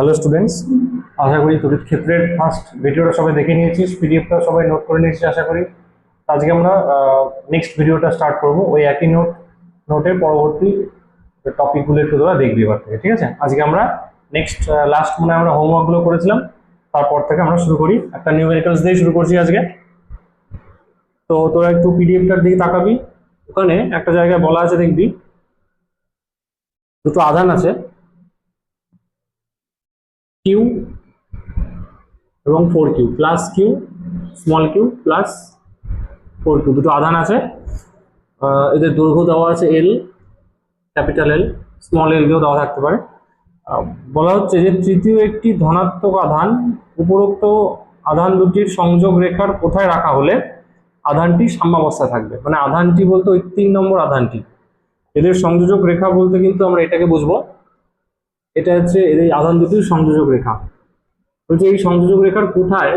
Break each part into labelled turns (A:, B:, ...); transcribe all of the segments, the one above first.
A: Hello students, আশা করি তড়িৎ ক্ষেত্রের ফার্স্ট ভিডিওটা সবাই দেখে নিয়েছিস, পিডিএফটা সবাই নোট করে নিয়েছিস আশা করি। আজকে আমরা নেক্সট ভিডিওটা স্টার্ট করব, ওই একই নোটের পরবর্তী টপিকগুলো একটু তোরা দেখবি এবার থেকে, ঠিক আছে? আজকে আমরা নেক্সট লাস্ট মানে আমরা হোমওয়ার্কগুলো করেছিলাম, তারপর থেকে আমরা শুরু করি। একটা নিউমেরিক্যালস দিয়ে শুরু করছি আজকে। তো তোরা একটু পিডিএফটার দিকে তাকাবি, ওখানে একটা জায়গায় বলা আছে, দেখবি দুটো আধান আছে, কিউ এবং 4Q, plus Q small Q plus 4Q, দুটো আধান আছে। এদের দৈর্ঘ্য দেওয়া আছে এল, ক্যাপিটাল এল, স্মল এল দিয়েও দেওয়া থাকতে পারে। বলা হচ্ছে যে তৃতীয় একটি ধনাত্মক আধান উপরোক্ত আধান দুটির সংযোগ রেখার কোথায় রাখা হলে আধানটি সাম্যাবস্থায় থাকবে। মানে আধানটি বলতে ওই 3 নম্বর আধানটি, এদের সংযোজক রেখা বলতে কিন্তু আমরা এটাকে বুঝবো, এটা হচ্ছে এই আধান দুটির সংযোজক রেখা। বলছে এই সংযোজক রেখার কোথায়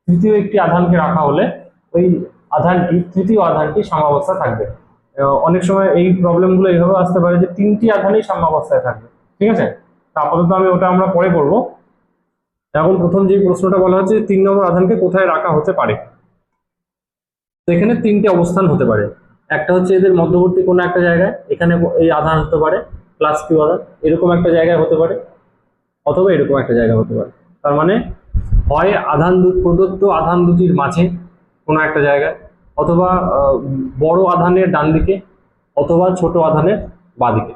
A: তৃতীয় একটি আধানকে রাখা হলে ওই আধানটি, তৃতীয় আধানটি সাম্যাবস্থায় থাকবে। অনেক সময় এই প্রবলেমগুলো এইভাবে আসতে পারে যে 3টি আধানই সাম্যাবস্থায় থাকবে, ঠিক আছে? আপাতত ওটা আমরা পরে করব। এখন প্রথম যে প্রশ্নটা বলা হচ্ছে 3 নম্বর আধানকে কোথায় রাখা হতে পারে। তো এখানে 3টে অবস্থান হতে পারে। একটা হচ্ছে এদের মধ্যবর্তী কোনো একটা জায়গায়, এখানে এই আধান হতে পারে প্লাস কিউ আধান, এরকম একটা জায়গায় হতে পারে, অথবা এরকম একটা জায়গা হতে পারে। তার মানে হয় প্রদত্ত আধান দুটির মাঝে কোনো একটা জায়গায়, অথবা বড় আধানের ডান দিকে, অথবা ছোট আধানের বাঁ দিকে।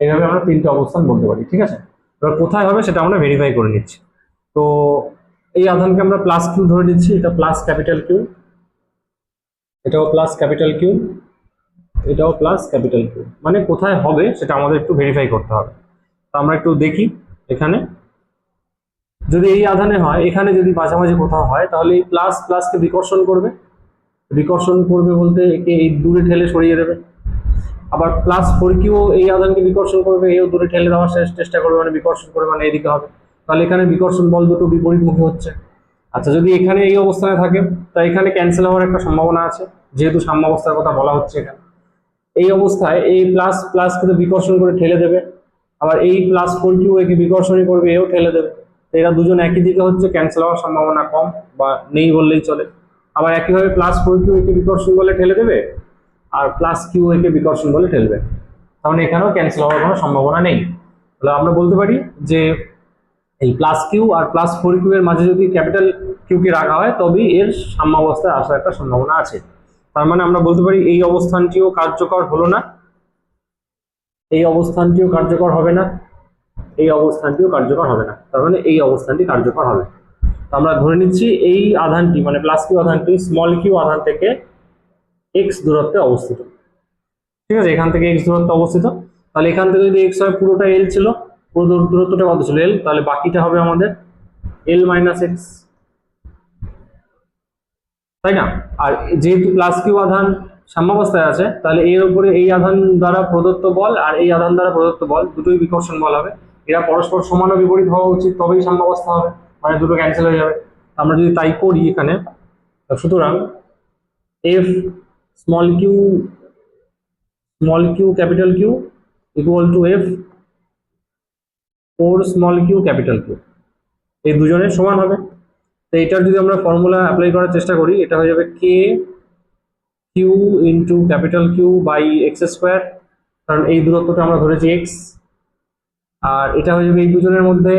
A: এইভাবে আমরা 3টে অবস্থান বলতে পারি, ঠিক আছে? এবার কোথায় হবে সেটা আমরা ভেরিফাই করে নিচ্ছি। তো এই আধানকে আমরা প্লাস কিউ ধরে নিচ্ছি, এটা প্লাস ক্যাপিটাল কিউ, এটাও প্লাস ক্যাপিটাল কিউ, এটাও প্লাস ক্যাপিটাল কিউ। মানে কোথায় হবে সেটা আমাদের একটু ভেরিফাই করতে হবে। তো আমরা একটু দেখি, এখানে যদি এই আধানে হয়, এখানে যদি মাঝামাঝি কোথাও হয়, তাহলে এই প্লাস প্লাসকে বিকর্ষণ করবে। বিকর্ষণ করবে বলতে একে এই দূরে ঠেলে সরিয়ে দেবে। আবার প্লাস 4Q এই আধানকে বিকর্ষণ করবে, এও দূরে ঠেলে দেওয়ার চেষ্টা করবে, মানে বিকর্ষণ করবে, মানে এদিকে হবে। তাহলে এখানে বিকর্ষণ বল দুটো বিপরীতমুখী হচ্ছে। আচ্ছা, যদি এখানে এই অবস্থানে থাকে তা এখানে ক্যান্সেল হওয়ার একটা সম্ভাবনা আছে, যেহেতু সাম্যাবস্থার কথা বলা হচ্ছে এখানে। এই অবস্থায় এই প্লাস প্লাস কিন্তু বিকর্ষণ করে ঠেলে দেবে, আবার এই প্লাস 4Q একে বিকর্ষণই করবে, এও ঠেলে দেবে। এরা দুজন একই দিকে হচ্ছে, ক্যান্সেল হওয়ার সম্ভাবনা কম বা নেই বললেই চলে। আবার একইভাবে প্লাস 4Q একে বিকর্ষণ বলে ঠেলে দেবে, আর প্লাস কিউ একে বিকর্ষণ বলে ঠেলবে। তাহলে এখানেও ক্যান্সেল হওয়ার কোনো সম্ভাবনা নেই। তাহলে আমরা বলতে পারি যে এই plus Q R plus 4Q এর মাঝে যদি ক্যাপিটাল কিউকে রাখা হয় তবেই এর সাম্যাবস্থায় আসার একটা সম্ভাবনা আছে। তার মানে আমরা বলতে পারি এই অবস্থানটিও কার্যকর হলো না, এই অবস্থানটিও কার্যকর হবে না, এই অবস্থানটিও কার্যকর হবে না। তার মানে এই অবস্থানটি কার্যকর হবে। তো আমরা ধরে নিচ্ছি এই আধানটি মানে প্লাস কিউ আধানটি স্মল কিউ আধান থেকে এক্স দূরত্বে অবস্থিত, ঠিক আছে? এখান থেকে এক্স দূরত্বে অবস্থিত। তাহলে এখান থেকে যদি এক্স হয়, পুরোটা এল ছিল, পুরো দূরত্বটা কত ছিল? এল। তাহলে বাকিটা হবে আমাদের এল মাইনাস এক্স, তাই না? আর যেহেতু প্লাস কিউ আধান সাম্যাবস্থায় আছে, তাহলে এর উপরে এই আধান দ্বারা প্রদত্ত বল আর এই আধান দ্বারা প্রদত্ত বল দুটোই বিকর্ষণ বল হবে। এরা পরস্পর সমান ও বিপরীত হওয়া উচিত, তবেই সাম্যাবস্থা হবে, মানে দুটো ক্যান্সেল হয়ে যাবে। আমরা যদি তাই করি এখানে, সুতরাং F small Q capital Q equal to F 4 small Q capital Q, এই দুজনের সমান হবে। তো এটার যদি আমরা ফর্মুলা অ্যাপ্লাই করার চেষ্টা করি, এটা হয়ে যাবে K Q into capital Q by X square, কারণ এই দূরত্বটা আমরা ধরেছি এক্স। আর এটা হয়ে যাবে এই দুজনের মধ্যে,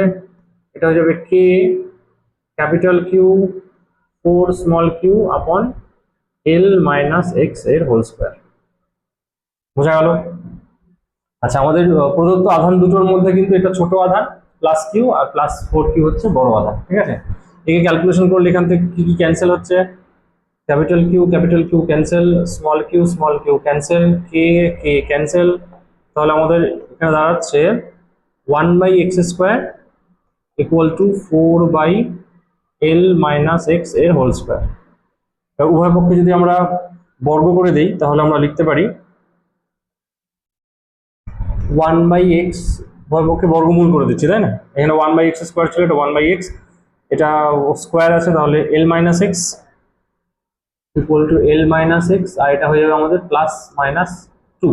A: এটা হয়ে যাবে কে ক্যাপিটাল কিউ 4 স্মল কিউ আপন এল মাইনাস এক্স এর হোল স্কোয়ার। বোঝা গেল? আচ্ছা, আমাদের প্রদত্ত আধান দুটোর মধ্যে কিন্তু এটা ছোট আধান প্লাস কিউ, আর প্লাস 4Q হচ্ছে বড় আধান, ঠিক আছে? একে ক্যালকুলেশন করলে এখান থেকে কি কি ক্যান্সেল হচ্ছে? Capital Q cancel, small Q cancel, K K cancel. তাহলে আমাদের এখানে দাঁড়াচ্ছে 1/x square equal to 4/l minus X এর হোল স্কোয়ার। উভয় পক্ষে যদি আমরা বর্গ করে দিই তাহলে আমরা লিখতে পারি 1/x, উভয় পক্ষে বর্গমূল করে দিচ্ছি, তাই না? এখানে 1/x স্কোয়ার ছিল, এটা 1/x, এটা স্কোয়ার আছে, তাহলে l minus X equal to l minus X, আর এটা হয়ে যাবে আমাদের প্লাস মাইনাস 2।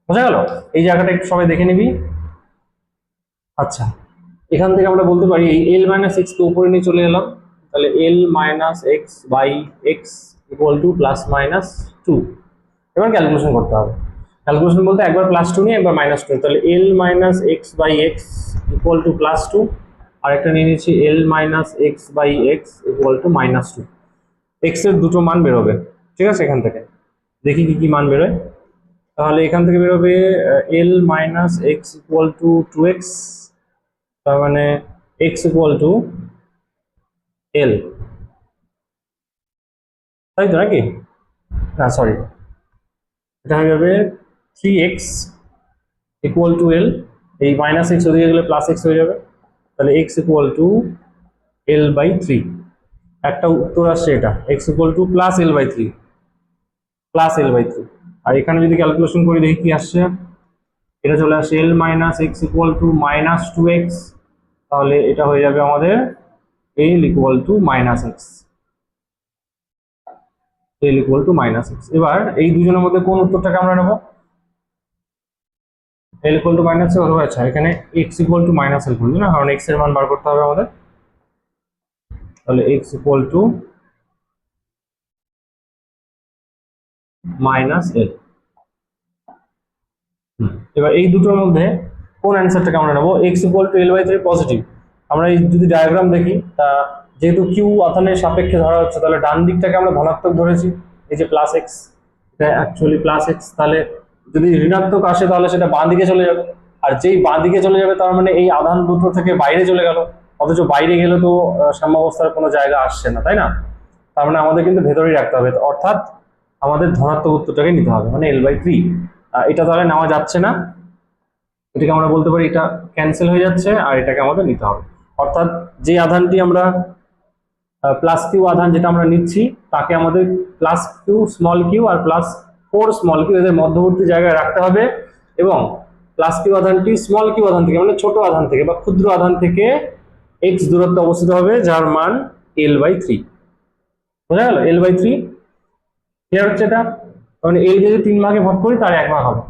A: বোঝা গেল? এই জায়গাটা একটু সবাই দেখে নিবি। আচ্ছা, এখান থেকে আমরা বলতে পারি এই এল মাইনাস এক্স কে উপরে নিয়ে চলে এলাম, তাহলে L minus X by X equal to plus minus two. এবার ক্যালকুলেশন করতে হবে। ক্যালকুলেশন বলতে একবার প্লাস টু নিয়ে একবার মাইনাস টু, তাহলে L minus X by X equal to plus two, আর একটা নিয়ে নিচ্ছি L minus X by X equal to minus two. X এর দুটো মান বেরোবে, ঠিক আছে। এখান থেকে দেখি কি কি মান বেরোয়। তাহলে এখান থেকে বেরোবে L minus X equal to two X, তার মানে এক্স ইকুয়াল টু এল, তাই তো নাকি? না সরি, এটা হয়ে যাবে থ্রি এক্স ইকুয়াল টু এল, এই মাইনাস এক্স ওদিকে গেলে প্লাস এক্স হয়ে যাবে, তাহলে x equal to L by three. একটা উত্তর আসছে এটা, X equal to plus L by three, plus L by three. আর এখানে যদি ক্যালকুলেশন করি দেখি কি আসছে, এটা চলে আসছে L minus X equal to minus two X, তাহলে এটা হয়ে যাবে আমাদের L equal to minus X, L equal to minus X. এবার এই দুজনের মধ্যে কোন উত্তরটাকে আমরা নেব? L equal to minus X অথবা আচ্ছা এখানে X equal to minus L করবো না, কারণ এক্স এর মান বার করতে হবে আমাদের, তাহলে x equal to minus L. এবার এই দুটোর মধ্যে কোন অ্যান্সারটাকে আমরা নেবো? X equal to L by three positive. আমরা এই যদি ডায়াগ্রাম দেখি, তা যেহেতু কিউ আধানের সাপেক্ষে ধরা হচ্ছে, তাহলে ডান দিকটাকে আমরা ধনাত্মক ধরেছি, এই যে প্লাস এক্স, এটা অ্যাকচুয়ালি প্লাস এক্স। তাহলে যদি ঋণাত্মক আসে তাহলে সেটা বাঁ দিকে চলে যাবে, আর যেই বাঁ দিকে চলে যাবে তার মানে এই আধান দুটো থেকে বাইরে চলে গেল, অথচ বাইরে গেলে তো সাম্যাবস্থার কোনো জায়গা আসছে না, তাই না? তার মানে আমাদের কিন্তু ভেতরেই রাখতে হবে, অর্থাৎ আমাদের ধনাত্মক উত্তরটাকে নিতে হবে, মানে এল বাই থ্রি। এটা তাহলে নেওয়া যাচ্ছে না, এটাকে আমরা বলতে পারি এটা ক্যান্সেল হয়ে যাচ্ছে, আর এটাকে আমাদের নিতে হবে। অর্থাৎ যে আধানটি আমরা প্লাস কিউ আধান যেটা আমরা নিচ্ছি, তাকে আমাদের plus Q small Q R plus four small Q এদের মধ্যবর্তী জায়গায় রাখতে হবে, এবং প্লাস কিউ আধানটি স্মল কিউ আধান থেকে মানে ছোট আধান থেকে বা ক্ষুদ্র আধান থেকে এক্স দূরত্বে অবস্থিত হবে, যার মান এল বাই থ্রি। বোঝা গেল? এল বাই থ্রি ক্লিয়ার হচ্ছে এটা? মানে এল যদি তিন ভাগে ভাগ করি তার এক ভাগ হবে,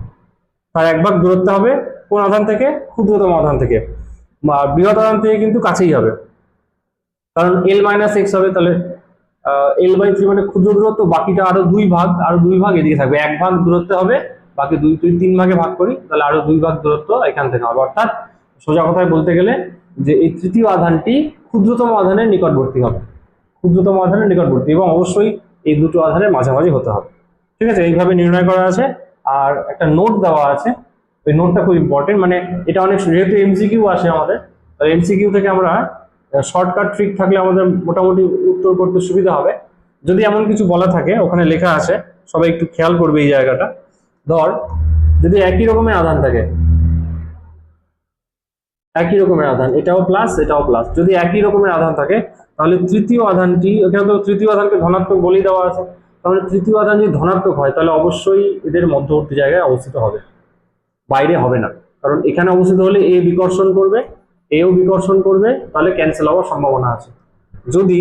A: তার এক ভাগ দূরত্ব হবে কোন আধান থেকে? ক্ষুদ্রতম আধান থেকে, বা বৃহৎ আধান থেকে কিন্তু কাছেই হবে, কারণ এল মাইনাস এক্স হবে, তাহলে এল বাই থ্রি মানে ক্ষুদ্র দূরত্ব, বাকিটা আরো দুই ভাগ এদিকে থাকবে, এক ভাগ দূরত্ব হবে, বাকি দুই তিন ভাগে ভাগ করি তাহলে আরো দুই ভাগ দূরত্ব এখান থেকে হবে। অর্থাৎ সোজা কথায় বলতে গেলে যে এই তৃতীয় আধানটি ক্ষুদ্রতম আধানের নিকটবর্তী হবে, ক্ষুদ্রতম আধানের নিকটবর্তী, এবং অবশ্যই এই দুটো আধানের মাঝামাঝি হতে হবে। ঠিক আছে, এইভাবে নির্ণয় করা আছে। আর একটা নোট দেওয়া আছে, ওই নোটটা খুব ইম্পর্টেন্ট, মানে এটা অনেক, যেহেতু এমসিকিউ আসে আমাদের, এমসিকিউ থেকে আমরা শর্টকাট ট্রিক থাকলে আমাদের মোটামুটি উত্তর করতে সুবিধা হবে। যদি এমন কিছু বলা থাকে ওখানে লেখা আছে, সবাই একটু খেয়াল করবে এই জায়গাটা। ধর যদি একই রকমের আধান থাকে, একই রকমের আধান, এটাও প্লাস এটাও প্লাস, যদি একই রকমের আধান থাকে তাহলে তৃতীয় আধানটি, এখানে তো তৃতীয় আধানকে ধনাত্মক বলেই দেওয়া আছে, তাহলে তৃতীয় আধান যদি ধনাত্মক হয় তাহলে অবশ্যই এদের মধ্যবর্তী জায়গায় অবস্থিত হবে, বাইরে হবে না। কারণ এখানে অবস্থিত হলে এ বিকর্ষণ করবে, এও বিকর্ষণ করবে, তাহলে ক্যান্সেল হওয়ার সম্ভাবনা আছে। যদি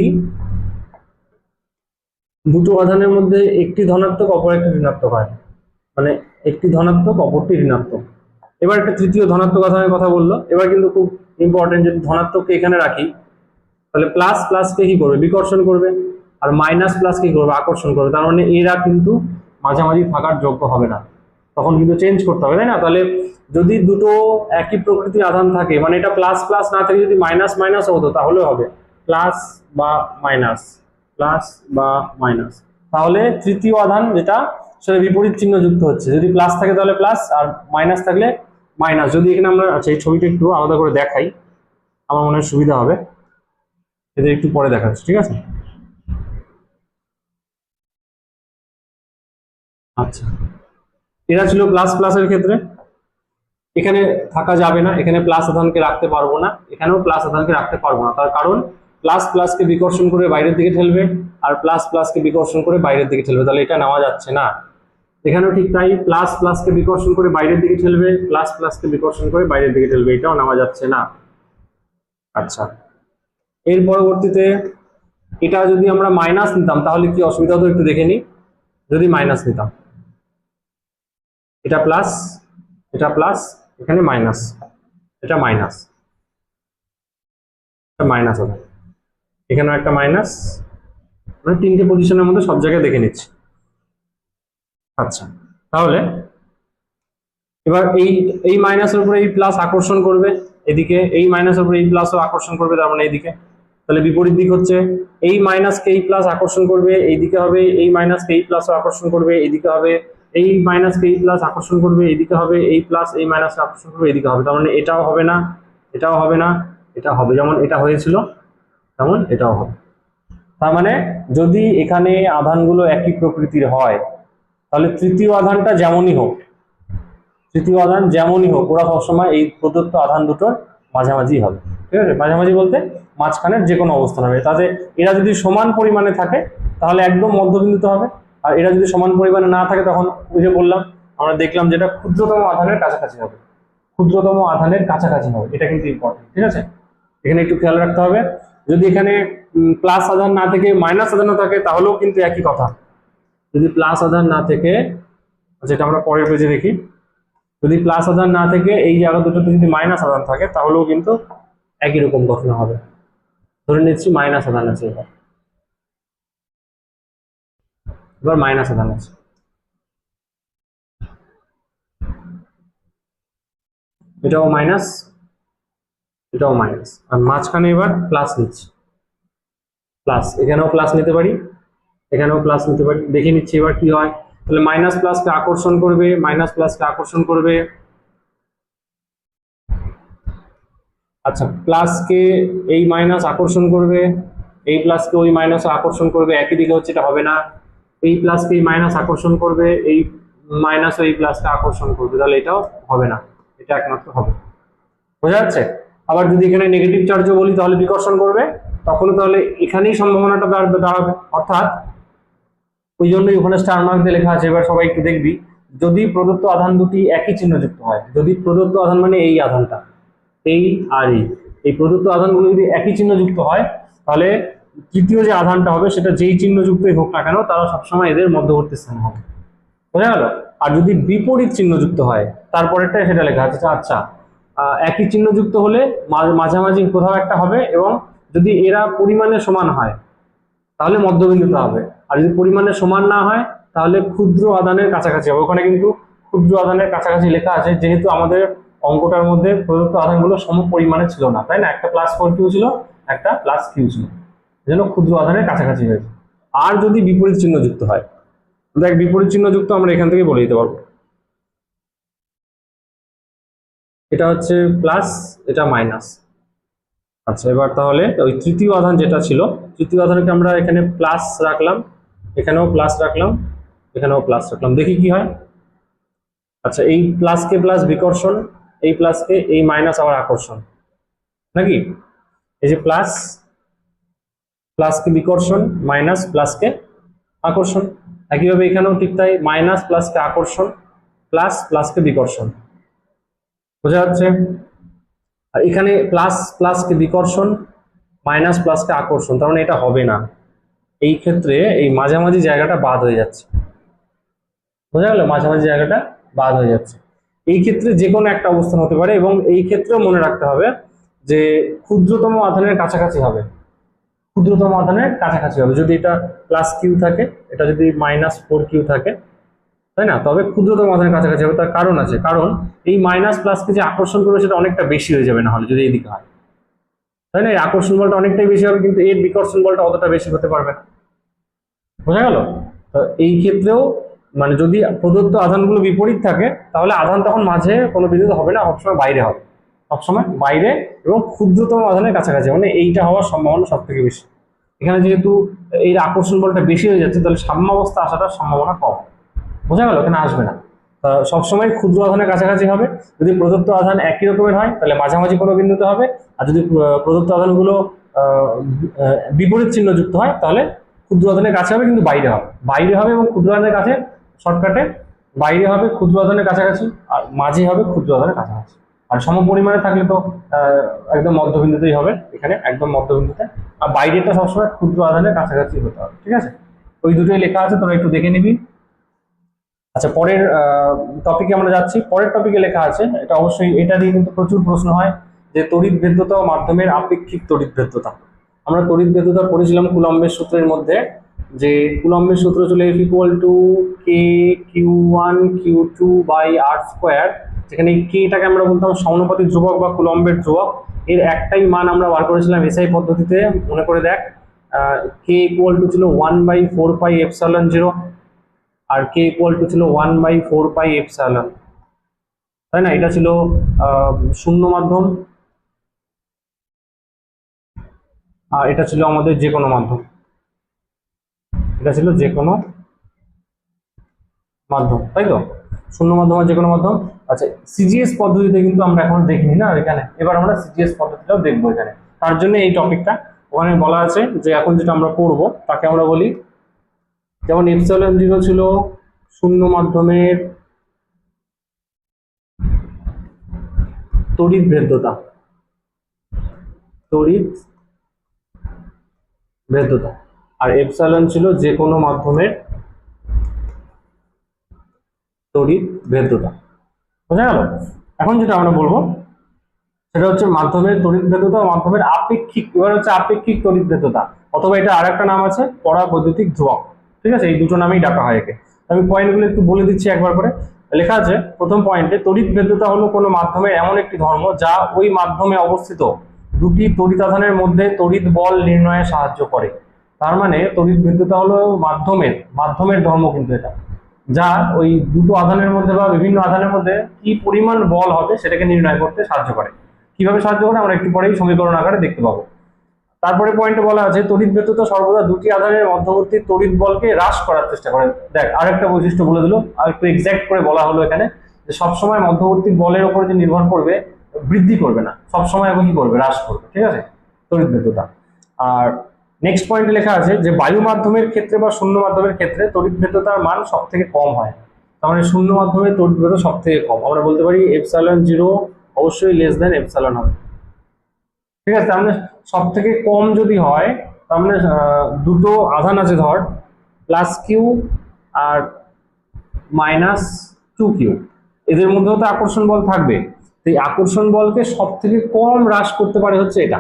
A: দুটো আধানের মধ্যে একটি ধনাত্মক অপর একটি ঋণাত্মক হয়, মানে একটি ধনাত্মক অপরটি ঋণাত্মক। এবার একটা তৃতীয় ধনাত্মক আধানের কথা বললো, এবার কিন্তু খুব ইম্পর্টেন্ট, যদি ধনাত্মককে এখানে রাখি তাহলে প্লাস প্লাসকে কি করবে? বিকর্ষণ করবে, আর মাইনাস প্লাস কি করবে? আকর্ষণ করবে। তার মানে এরা কিন্তু মাঝামাঝি থাকার যোগ্য হবে না, তখন কিন্তু চেঞ্জ করতে হবে, তাই না? তাহলে যদি দুটো একই প্রকৃতির আধান থাকে, মানে এটা প্লাস প্লাস না থাকে যদি মাইনাস মাইনাস হতো তাহলে হবে প্লাস বা মাইনাস, প্লাস বা মাইনাস, তাহলে তৃতীয় আধান যেটা সেটা বিপরীত চিহ্ন যুক্ত হচ্ছে, যদি প্লাস থাকে তাহলে প্লাস, আর মাইনাস থাকলে মাইনাস। যদি এখানে আমরা, আচ্ছা এই ছবিটা একটু আলাদা করে দেখাই, আমার মনে হয় সুবিধা হবে, এদের একটু পরে দেখাচ্ছি, ঠিক আছে? আচ্ছা, এরা ছিল প্লাস প্লাসের ক্ষেত্রে, এখানে থাকা যাবে না, এখানে প্লাস আধানকে রাখতে পারবো না, এখানেও প্লাস আধানকে রাখতে পারবো না, তার কারণ প্লাস প্লাসকে বিকর্ষণ করে বাইরের দিকে ঠেলবে, আর প্লাস প্লাসকে বিকর্ষণ করে বাইরের দিকে ঠেলবে, তাহলে এটা নেওয়া যাচ্ছে না। এখানেও ঠিক তাই, প্লাস প্লাসকে বিকর্ষণ করে বাইরের দিকে ঠেলবে, প্লাস প্লাসকে বিকর্ষণ করে বাইরের দিকে ঠেলবে, এটাও নেওয়া যাচ্ছে না। আচ্ছা, এর পরবর্তীতে এটা যদি আমরা মাইনাস নিতাম তাহলে কি অসুবিধা হতো একটু দেখে নিই। যদি মাইনাস নিতাম, এটা প্লাস, এটা প্লাস, এখানে মাইনাস, এটা মাইনাস, মাইনাস আধান, এখানেও একটা মাইনাস, মানে তিনটে পজিশনের মধ্যে সব জায়গায় দেখে নিচ্ছি। আচ্ছা, তাহলে এবার এই মাইনাসের উপরে এই প্লাস আকর্ষণ করবে এদিকে, এই মাইনাসের উপরে এই প্লাসও আকর্ষণ করবে, তার মানে এইদিকে। তাহলে বিপরীত দিক হচ্ছে এই মাইনাসকে এই প্লাস আকর্ষণ করবে এইদিকে হবে, এই মাইনাসকে এই প্লাসও আকর্ষণ করবে এইদিকে হবে, এই মাইনাসকে এই প্লাস আকর্ষণ করবে এইদিকে হবে, এই প্লাস এই মাইনাসকে আকর্ষণ করবে এইদিকে হবে। তার মানে এটাও হবে না, এটাও হবে না, এটা হবে, যেমন এটা হয়েছিল তেমন এটাও হবে। তার মানে যদি এখানে আধানগুলো একই প্রকৃতির হয় তাহলে তৃতীয় আধানটা যেমনই হোক, তৃতীয় আধান যেমনই হোক, ওরা সবসময় এই প্রদত্ত আধান দুটোর মাঝামাঝি হবে। ঠিক আছে, মাঝামাঝি বলতে মাঝখানের যে কোনো অবস্থান হবে। তাতে এরা যদি সমান পরিমাণে থাকে তাহলে একদম মধ্যবিন্দুতে হবে, আর এরা যদি সমান পরিমাণে না থাকে তখন ওই যে বললাম, আমরা দেখলাম যেটা ক্ষুদ্রতম আধানের কাছাকাছি হবে, ক্ষুদ্রতম আধানের কাছাকাছি হবে। এটা কিন্তু ইম্পর্টেন্ট। ঠিক আছে, এখানে একটু খেয়াল রাখতে হবে। যদি এখানে প্লাস আধান না থেকে মাইনাস আধানও থাকে তাহলেও কিন্তু একই কথা। যদি প্লাস আধান না থেকে, যেটা আমরা পরের পেজে দেখি, যদি প্লাস আধান না থেকে এই জায়গা দুটোতে যদি মাইনাস আধান থাকে তাহলেও কিন্তু একই রকম ঘটনা হবে। ধরে নিচ্ছি মাইনাস আধান আছে, এবার মাইনাস আধান আছে, এটাও মাইনাস, এটাও মাইনাস, আর মাঝখানে এবার প্লাস নিচ্ছি, প্লাস, এখানেও প্লাস নিতে পারি, এখানেও প্লাস নিতে পারি। দেখে নিচ্ছি এবার কি হয়। তাহলে মাইনাস প্লাসকে আকর্ষণ করবে, মাইনাস প্লাসকে আকর্ষণ করবে। আচ্ছা, প্লাসকে এই মাইনাস আকর্ষণ করবে, এই প্লাসকে ওই মাইনাস আকর্ষণ করবে, একই দিকে হচ্ছে, এটা হবে না। এই প্লাসকে এই মাইনাস আকর্ষণ করবে, এই মাইনাস এই প্লাসকে আকর্ষণ করবে, তাহলে এটাও হবে না, এটা একমাত্র হবে। বোঝা যাচ্ছে? আবার যদি এখানে নেগেটিভ চার্জও বলি তাহলে বিকর্ষণ করবে, তখনও তাহলে এখানেই সম্ভাবনাটা দাঁড়াবে। অর্থাৎ ওই জন্যই ওখানে স্টার মার্ক দিয়ে লেখা আছে। এবার সবাই একটু দেখবি, যদি প্রদত্ত আধান দুটি একই চিহ্নযুক্ত হয়, যদি প্রদত্ত আধান মানে এই আধানটা, এই আর এই প্রদত্ত আধানগুলো যদি একই চিহ্নযুক্ত হয় তাহলে তৃতীয় যে আধানটা হবে সেটা যেই চিহ্নযুক্তই হোক না কেন তারা সবসময় এদের মধ্যবর্তী স্থান হবে। বোঝা গেল? আর যদি বিপরীত চিহ্নযুক্ত হয়, তারপরেরটা সেটা লেখা আছে। আচ্ছা, একই চিহ্নযুক্ত হলে মাঝামাঝি কোথাও একটা হবে, এবং যদি এরা পরিমাণে সমান হয় তাহলে মধ্যবিন্দুটা হবে, আর যদি পরিমাণে সমান না হয় তাহলে ক্ষুদ্র আধানের কাছাকাছি হবে। ওখানে কিন্তু ক্ষুদ্র আধানের কাছাকাছি লেখা আছে, যেহেতু আমাদের অঙ্কটার মধ্যে প্রদত্ত আধানগুলো সম পরিমাণে ছিল না, তাই না? একটা +4q ছিল, একটা +q ছিল, যেন ক্ষুদ্র আধানের কাছাকাছি হয়েছে। আর যদি বিপরীত চিহ্ন যুক্ত হয়, দেখ বিপরীত চিহ্ন যুক্ত আমরা এখান থেকে বলে দিতে পারবো, এটা হচ্ছে প্লাস, এটা মাইনাস। আচ্ছা, এবার তাহলে ওই তৃতীয় আধান যেটা ছিল, তৃতীয় আধানকে আমরা এখানে প্লাস রাখলাম, এখানেও প্লাস রাখলাম, এখানেও প্লাস রাখলাম, দেখি কি হয়। আচ্ছা, এই প্লাসকে প্লাস বিকর্ষণ, এই প্লাসকে এই মাইনাস আবার আকর্ষণ, নাকি? এই যে প্লাস, প্লাসকে বিকর্ষণ, মাইনাস প্লাসকে আকর্ষণ। একইভাবে এখানেও ঠিক তাই, মাইনাস প্লাসকে আকর্ষণ, প্লাস প্লাসকে বিকর্ষণ। বোঝা যাচ্ছে? আর এখানে প্লাস প্লাসকে বিকর্ষণ, মাইনাস প্লাসকে আকর্ষণ, তার মানে এটা হবে না। এই ক্ষেত্রে এই মাঝামাঝি জায়গাটা বাদ হয়ে যাচ্ছে। বোঝা গেল? মাঝামাঝি জায়গাটা বাদ হয়ে যাচ্ছে। এই ক্ষেত্রে যে কোনো একটা অবস্থান হতে পারে, এবং এই ক্ষেত্রেও মনে রাখতে হবে যে ক্ষুদ্রতম আধানের কাছাকাছি হবে, ক্ষুদ্রতম আধানের কাছাকাছি হবে। যদি এটা +q থাকে, এটা যদি -4q থাকে, তাই না, তবে ক্ষুদ্রতম আধানের কাছাকাছি হবে। তার কারণ আছে, কারণ এই মাইনাস প্লাসকে যে আকর্ষণ করবে সেটা অনেকটা বেশি হয়ে যাবে না হলে, যদি এইদিকে হয়, তাই না? এই আকর্ষণ বলটা অনেকটাই বেশি হবে, কিন্তু এর বিকর্ষণ বলটা অতটা বেশি হতে পারবে না। বোঝা গেল? তো এই ক্ষেত্রেও মানে যদি প্রদত্ত আধানগুলো বিপরীত থাকে তাহলে আধান তখন মাঝে কোনো বিন্দুতে হবে না, সবসময় বাইরে হবে, সবসময় বাইরে, এবং ক্ষুদ্রতম আধানের কাছাকাছি, মানে এইটা হওয়ার সম্ভাবনা সব থেকে বেশি। এখানে যেহেতু এই আকর্ষণ বলটা বেশি হয়ে যাচ্ছে তাহলে সাম্যাবস্থা আসাটার সম্ভাবনা কম। বোঝা গেল? এখানে আসবে না। সবসময় ক্ষুদ্র আধানের কাছাকাছি হবে। যদি প্রদত্ত আধান একই রকমের হয় তাহলে মাঝামাঝি কোনো বিন্দুতে হবে, আর যদি প্রদত্ত আধানগুলো বিপরীত চিহ্ন যুক্ত হয় তাহলে ক্ষুদ্র আধানের কাছে হবে, কিন্তু বাইরে হবে, বাইরে হবে এবং ক্ষুদ্র আধানের কাছে, শর্টকাটে বাইরে হবে ক্ষুদ্র আধানের কাছাকাছি, আর মাঝে হবে ক্ষুদ্র আধানের কাছাকাছি। আর সম পরিমাণে থাকলে তো একদম মধ্যবিন্দুতেই হবে, এখানে একদম মধ্যবিন্দুতে। আর বাইরেটা সবসময় ক্ষুদ্র আধানের কাছাকাছি হতে হবে। ঠিক আছে, ওই দুটোই লেখা আছে, তোরা একটু দেখে নিবি। আচ্ছা, পরের টপিকে আমরা যাচ্ছি। পরের টপিকে লেখা আছে, এটা অবশ্যই এটা দিয়ে কিন্তু প্রচুর প্রশ্ন হয়, যে তড়িৎ ভেদ্যতা ও মাধ্যমের আপেক্ষিক তড়িৎ ভেদ্যতা। আমরা তড়িৎ ভেদ্যতা পড়েছিলাম কুলম্বের সূত্রের মধ্যে, যে কুলম্বের সূত্র ছিল F equal to K Q one Q two by R square, যেখানে এই কেটাকে আমরা বলতাম সমানুপাতিক ধ্রুবক বা কুলম্বের ধ্রুবক। এর একটাই মান আমরা বার করেছিলাম এসআই পদ্ধতিতে, মনে করে দেখ। কে ইকুয়াল টু ছিল 1/4πε0, আর কে ইকুয়াল টু ছিল 1/4πε, তাই না? এটা ছিল শূন্য মাধ্যম, আর এটা ছিল আমাদের যে কোনো মাধ্যম, এটা ছিল যে কোনো মাধ্যম, তাই তো? শূন্য মাধ্যম আর যে কোনো মাধ্যম। আচ্ছা, সিজিএস পদ্ধতিতে কিন্তু আমরা এখন দেখিনি না এখানে, এবার আমরা সিজিএস পদ্ধতিটাও দেখবো এখানে। তার জন্য এই টপিকটা ওখানে বলা আছে যে এখন যেটা আমরা পড়বো তাকে আমরা বলি, যেমন এপসাইলন জিরো ছিল শূন্য মাধ্যমের তড়িৎ ভেদ্যতা, তড়িৎ ভেদ্যতা, আর এপসাইলন ছিল যে কোনো মাধ্যমের তড়িৎ ভেদ্যতা। বোঝা গেল? এখন যেটা আমরা বলবো সেটা হচ্ছে মাধ্যমের তড়িৎ ভেদ্যতা, মাধ্যমের আপেক্ষিক, এবার হচ্ছে আপেক্ষিক তড়িৎ ভেদ্যতা, অথবা এটা আরেকটা নাম আছে পরাবৈদ্যুতিক ধ্রুবক। ঠিক আছে, এই দুটো নামেই ডাকা হয় একে। আমি পয়েন্টগুলো একটু বলে দিচ্ছি একবার করে। লেখা আছে প্রথম পয়েন্টে, তড়িৎ ভেদ্যতা হলো কোনো মাধ্যমের এমন একটি ধর্ম যা ওই মাধ্যমে অবস্থিত দুটি তড়িতাধানের মধ্যে তড়িৎ বল নির্ণয়ে সাহায্য করে। তার মানে তড়িৎ ভেদ্যতা হলো মাধ্যমের ধর্ম, কিন্তু এটা যা ওই দুটো আধানের মধ্যে বা বিভিন্ন আধানের মধ্যে কি পরিমাণ বল হবে সেটাকে নির্ণয় করতে সাহায্য করে। কিভাবে সাহায্য করে আমরা একটু পরেই সমীকরণ আকারে দেখতে পাবো। তারপরে পয়েন্টে বলা আছে তড়িৎ ভেদ্যতা সর্বদা দুটি আধানের মধ্যবর্তী তড়িৎ বলকে হ্রাস করার চেষ্টা করে। দেখ, আরেকটা বৈশিষ্ট্য বলে দিল, আর একটু এক্সাক্ট করে বলা হলো এখানে, যে সবসময় মধ্যবর্তী বলের উপর যে নির্ভর করবে, বৃদ্ধি করবে না, সবসময় এখন কি করবে, হ্রাস করবে। ঠিক আছে, তড়িৎ ভেদ্যতা। আর নেক্সট পয়েন্টে লেখা আছে যে বায়ু মাধ্যমের ক্ষেত্রে বা শূন্য মাধ্যমের ক্ষেত্রে তড়িৎ ভেদ্যতার মান সব থেকে কম হয়। তার মানে শূন্য মাধ্যমে তড়িৎ ভেদ্যতা সব থেকে কম, আমরা বলতে পারি এপসাইলন জিরো অবশ্যই লেস দেন এপসাইলন হবে। ঠিক আছে, তার মানে সব থেকে কম যদি হয়, তার মানে দুটো আধান আছে ধর, plus Q R minus two Q, এদের মধ্যেও তো আকর্ষণ বল থাকবে। এই আকর্ষণ বলকে সব থেকে কম হ্রাস করতে পারে হচ্ছে এটা,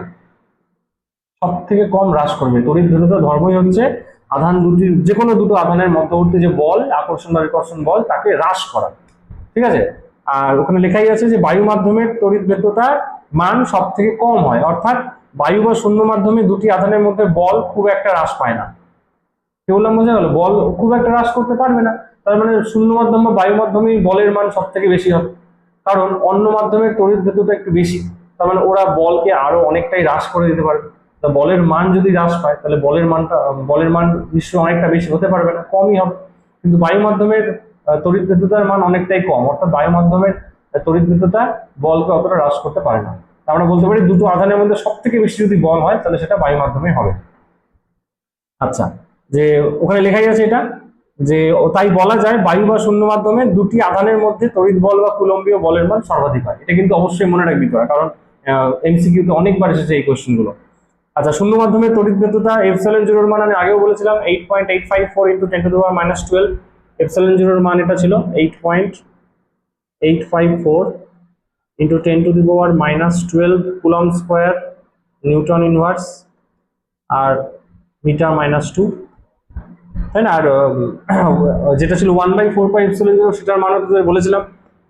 A: সব থেকে কম হ্রাস করবে। তড়িৎ ভেদ্যতা ধর্মই হচ্ছে আধান দুটির, যে কোনো দুটো আধানের মধ্যবর্তী যে বল, আকর্ষণ বা বিকর্ষণ বল, তাকে হ্রাস করা। ঠিক আছে, আর ওখানে লেখাই আছে যে বায়ু মাধ্যমের তড়িৎ ভেদ্যতার মান সব থেকে কম হয়, অর্থাৎ বায়ু বা শূন্য মাধ্যমে দুটি আধানের মধ্যে বল খুব একটা হ্রাস পায় না। কি বললাম, বোঝা গেল? বল খুব একটা হ্রাস করতে পারবে না, তার মানে শূন্য মাধ্যম বা বায়ু মাধ্যমেই বলের মান সব থেকে বেশি হবে, কারণ অন্য মাধ্যমের তড়িৎ ভেদ্যতা একটু বেশি, তার মানে ওরা বলকে আরো অনেকটাই হ্রাস করে দিতে পারবে। তা বলের মান যদি হ্রাস পায় তাহলে বলের মান নিশ্চয়ই অনেকটা বেশি হতে পারবে না, কমই হবে। কিন্তু বায়ু মাধ্যমের তড়িৎ ভেদ্যতার মান অনেকটাই কম, অর্থাৎ বায়ু মাধ্যমের তড়িৎ ভেদ্যতা বলকে অতটা হ্রাস করতে পারে না। আমরা বলতে পারি দুটো আধানের মধ্যে সব থেকে বেশি যদি বল হয় তাহলে সেটা বায়ু মাধ্যমে হবে। আচ্ছা, যে ওখানে লেখাই আছে এটা, যে তাই বলা যায় বায়ু বা শূন্য মাধ্যমে দুটি আধানের মধ্যে তড়িৎ বল বা কুলম্বীয় বলের মান সর্বাধিক হয়। এটা কিন্তু অবশ্যই মনে রাখবি তোরা, কারণ এমসিকিউতে অনেকবার এসেছে এই কোশ্চেন গুলো। আচ্ছা, শূন্য মাধ্যমে তড়িৎ ভেদ্যতা এপসাইলন জিরোর মান আমি আগেও বলেছিলাম 8.854 × 10⁻⁻12। এপসাইলন জিরোর মান এটা ছিল 8.854 × 10⁻⁻12 কুলম স্কোয়ার নিউটন ইনভার্স আর মিটার -2, তাই না? আর যেটা ছিল 1/4πε0, সেটার মান বলেছিলাম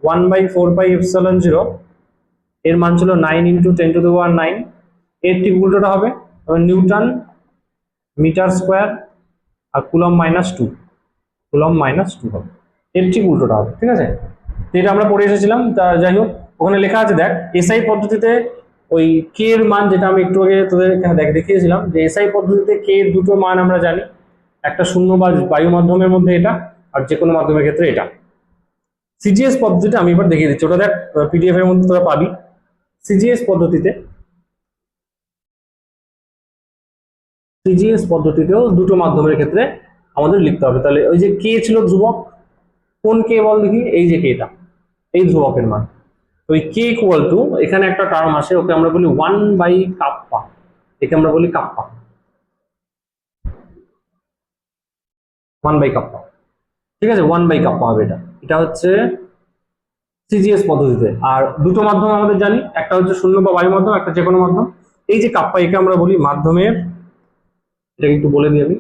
A: 1/4πε0, এর মান ছিল 9 × 10⁻9। এর ঠিক উল্টোটা হবে, নিউটন মিটার স্কোয়ার আর কুলম -2, কুলম -2 হবে, এর ঠিক উল্টোটা হবে। ঠিক আছে, এটা আমরা পড়ে এসেছিলাম। তা যাই হোক, ওখানে লেখা আছে দেখ, এসআই পদ্ধতিতে ওই কে এর মান, যেটা আমি একটু আগে তোদের এখানে দেখিয়েছিলাম, যে এসআই পদ্ধতিতে কে এর দুটো মান আমরা জানি, একটা শূন্য বা বায়ু মাধ্যমের মধ্যে এটা, আর যে কোনো মাধ্যমের ক্ষেত্রে এটা। সিজিএস পদ্ধতিটা আমি এবার দেখিয়ে দিচ্ছি, ওটা দেখ পিডিএফ এর মধ্যে তোরা পাবি। সিজিএস পদ্ধতিতেও দুটো মাধ্যমের ক্ষেত্রে আমাদের লিখতে হবে। তাহলে ওই যে কে ছিল ধ্রুবক, কোন কে বল দেখি, এই যে কেটা, এই ধ্রুবকের মান। ওই কে ইকুয়াল টু, এখানে একটা টার্ম আসে, ওকে আমরা বলি 1/কাপ্পা, একে আমরা বলি কাপ্পা, 1/কাপ্পা। ঠিক আছে, 1/কাপ্পা হবে এটা। এটা হচ্ছে সিজিএস পদ্ধতিতে। আর দুটো মাধ্যম আমাদের জানি, একটা হচ্ছে শূন্য বা বায়ু মাধ্যম, একটা যে কোনো মাধ্যম। এই যে কাপ্পা, একে আমরা বলি মাধ্যমের, এটা একটু বলে দিই আমি,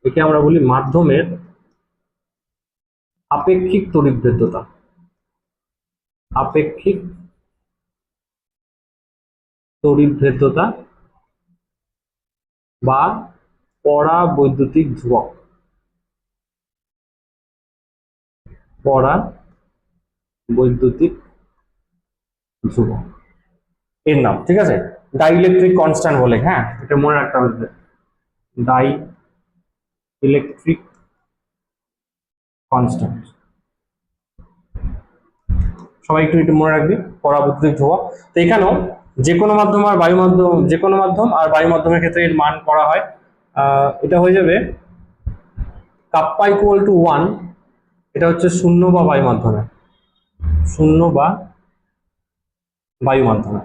A: একে আমরা বলি মাধ্যমের আপেক্ষিক তড়িৎভেদ্যতা। আপেক্ষিক তড়িৎভেদ্যতা বা পরাবৈদ্যুতিক ধ্রুবক। পরাবৈদ্যুতিক ধ্রুবক এর নাম, ঠিক আছে? ডাইইলেকট্রিক কনস্ট্যান্ট বলে, হ্যাঁ এটা মনে রাখতে হবে। ডাই ইলেকট্রিক কনস্ট্যান্ট, সবাই একটু একটু মনে রাখবি, পরাবৈদ্যুতিক ধ্রুবক। তো এখানেও যে কোনো মাধ্যম আর বায়ু মাধ্যম, যে কোনো মাধ্যম আর বায়ু মাধ্যমের ক্ষেত্রে এর মান করা হয়, এটা হয়ে যাবে কাপ্পা ইকুয়াল টু 1, এটা হচ্ছে শূন্য বা বায়ু মাধ্যমে, শূন্য বা বায়ু মাধ্যমে,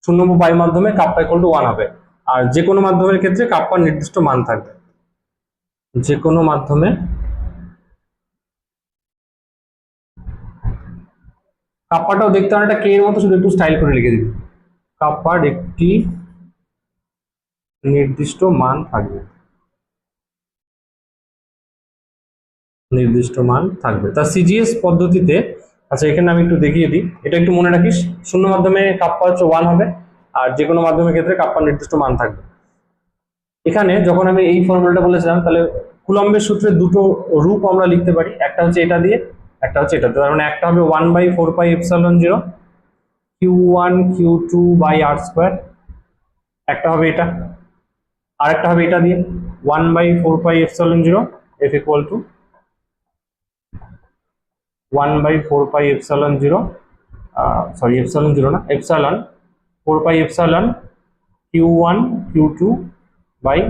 A: শূন্য বা বায়ু মাধ্যমে কাপ্পা ইকুয়াল টু 1 হবে। আর যে কোনো মাধ্যমের ক্ষেত্রে কাপ্পার নির্দিষ্ট মান থাকবে, যে কোনো মাধ্যমে কাপ্পাটাও দেখতে অনেকটা কে এর মতো, শুধু একটু স্টাইল করে লিখে দিবি, কাপ্পার একটি নির্দিষ্ট মান থাকবে, নির্দিষ্ট মান থাকবে। তা সিজিএস পদ্ধতিতে, আচ্ছা এখানে আমি একটু দেখিয়ে দিই, এটা একটু মনে রাখিস, শূন্য মাধ্যমে কাপ্পা হচ্ছে 1 হবে, আর যে কোনো মাধ্যমের ক্ষেত্রে কাপ্পার নির্দিষ্ট মান থাকবে। এখানে যখন আমি এই ফর্মুলাটা বলেছিলাম, তাহলে কুলম্বের সূত্রে দুটো রূপ আমরা লিখতে পারি, একটা হচ্ছে এটা দিয়ে, একটা হচ্ছে এটা। তার মানে একটা হবে 1/4πε0 Q1 Q2/r², একটা হবে এটা, আর একটা হবে এটা দিয়ে 1/4πε0 F equal to 1/4πε0, sorry epsilon 0 না, এপসাইলন 4πε Q1 Q2/r²।